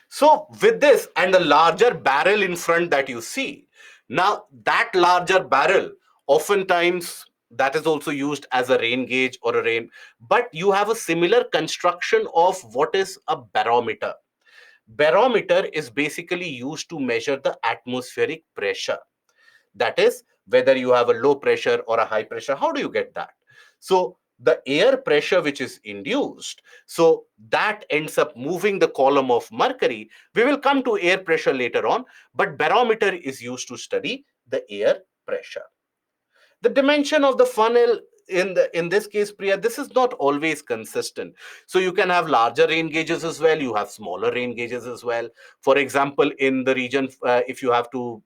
So with this and the larger barrel in front that you see, now that larger barrel, oftentimes that is also used as a rain gauge or a rain, but you have a similar construction of what is a barometer. Barometer is basically used to measure the atmospheric pressure. That is, whether you have a low pressure or a high pressure. How do you get that? So the air pressure which is induced, so that ends up moving the column of mercury. We will come to air pressure later on, but barometer is used to study the air pressure. The dimension of the funnel, in this case, Priya, this is not always consistent. So you can have larger rain gauges as well, you have smaller rain gauges as well. For example, in the region, if you have to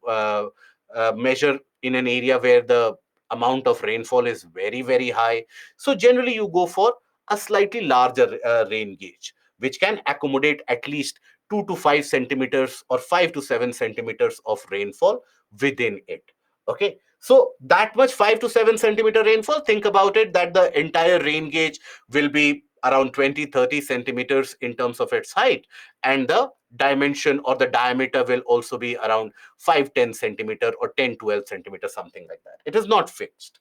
measure in an area where the amount of rainfall is very very high, so generally you go for a slightly larger rain gauge which can accommodate at least 2 to 5 centimeters or 5 to 7 centimeters of rainfall within it. Okay, so that much 5 to 7 centimeter rainfall, think about it, that the entire rain gauge will be around 20-30 centimeters in terms of its height, and the dimension or the diameter will also be around 5-10 centimeter or 10-12 centimeter, something like that. It is not fixed.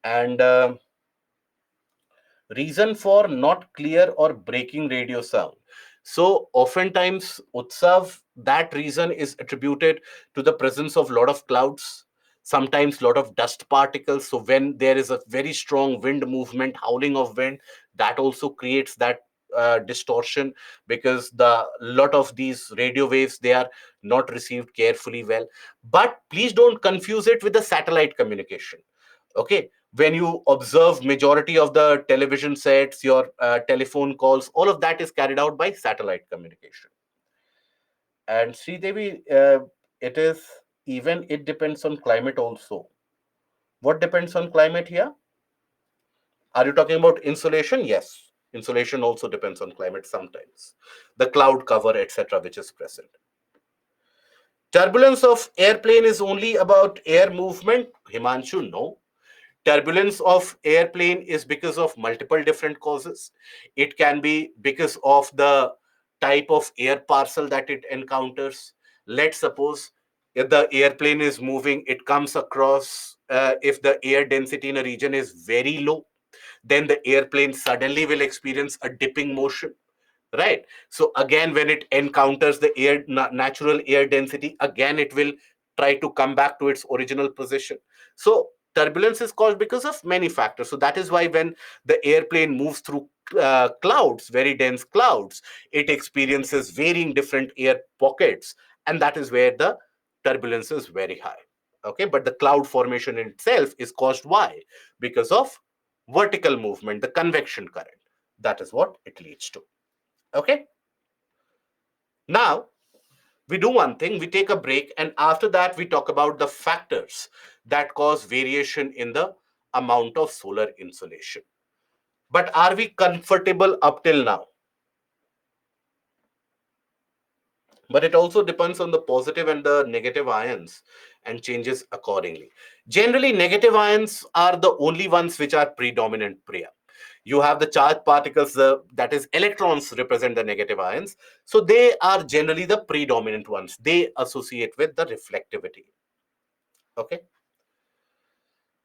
And Reason for not clear or breaking radio sound. So oftentimes, Utsav, that reason is attributed to the presence of lot of clouds, sometimes lot of dust particles. So when there is a very strong wind movement, howling of wind, that also creates that distortion, because the lot of these radio waves, they are not received carefully well. But please don't confuse it with the satellite communication. Okay, when you observe majority of the television sets, your telephone calls, all of that is carried out by satellite communication. And Sridevi, it is, even it depends on climate also. What depends on climate here? Are you talking about insolation? Yes, insolation also depends on climate sometimes, the cloud cover, etc., which is present. Turbulence of airplane is only about air movement, Himanshu? No, turbulence of airplane is because of multiple different causes. It can be because of the type of air parcel that it encounters. Let's suppose if the airplane is moving, it comes across, if the air density in a region is very low, then the airplane suddenly will experience a dipping motion, right? So again, when it encounters the natural air density, again it will try to come back to its original position. So turbulence is caused because of many factors. So that is why when the airplane moves through clouds, very dense clouds, it experiences varying different air pockets, and that is where the turbulence is very high. Okay, but the cloud formation in itself is caused why? Because of vertical movement, the convection current. That is what it leads to. Okay. Now, we do one thing, we take a break, and after that, we talk about the factors that cause variation in the amount of solar insolation. But are we comfortable up till now? But it also depends on the positive and the negative ions and changes accordingly. Generally, negative ions are the only ones which are predominant, Priya. You have the charged particles, that is electrons represent the negative ions, so they are generally the predominant ones. They associate with the reflectivity. Okay,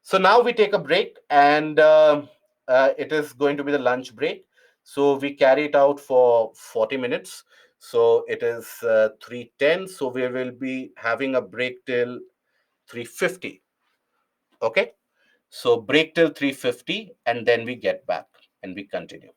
so now we take a break, and it is going to be the lunch break. So we carry it out for 40 minutes. So it is 3:10. So we will be having a break till 3:50. Okay. So break till 3:50, and then we get back and we continue.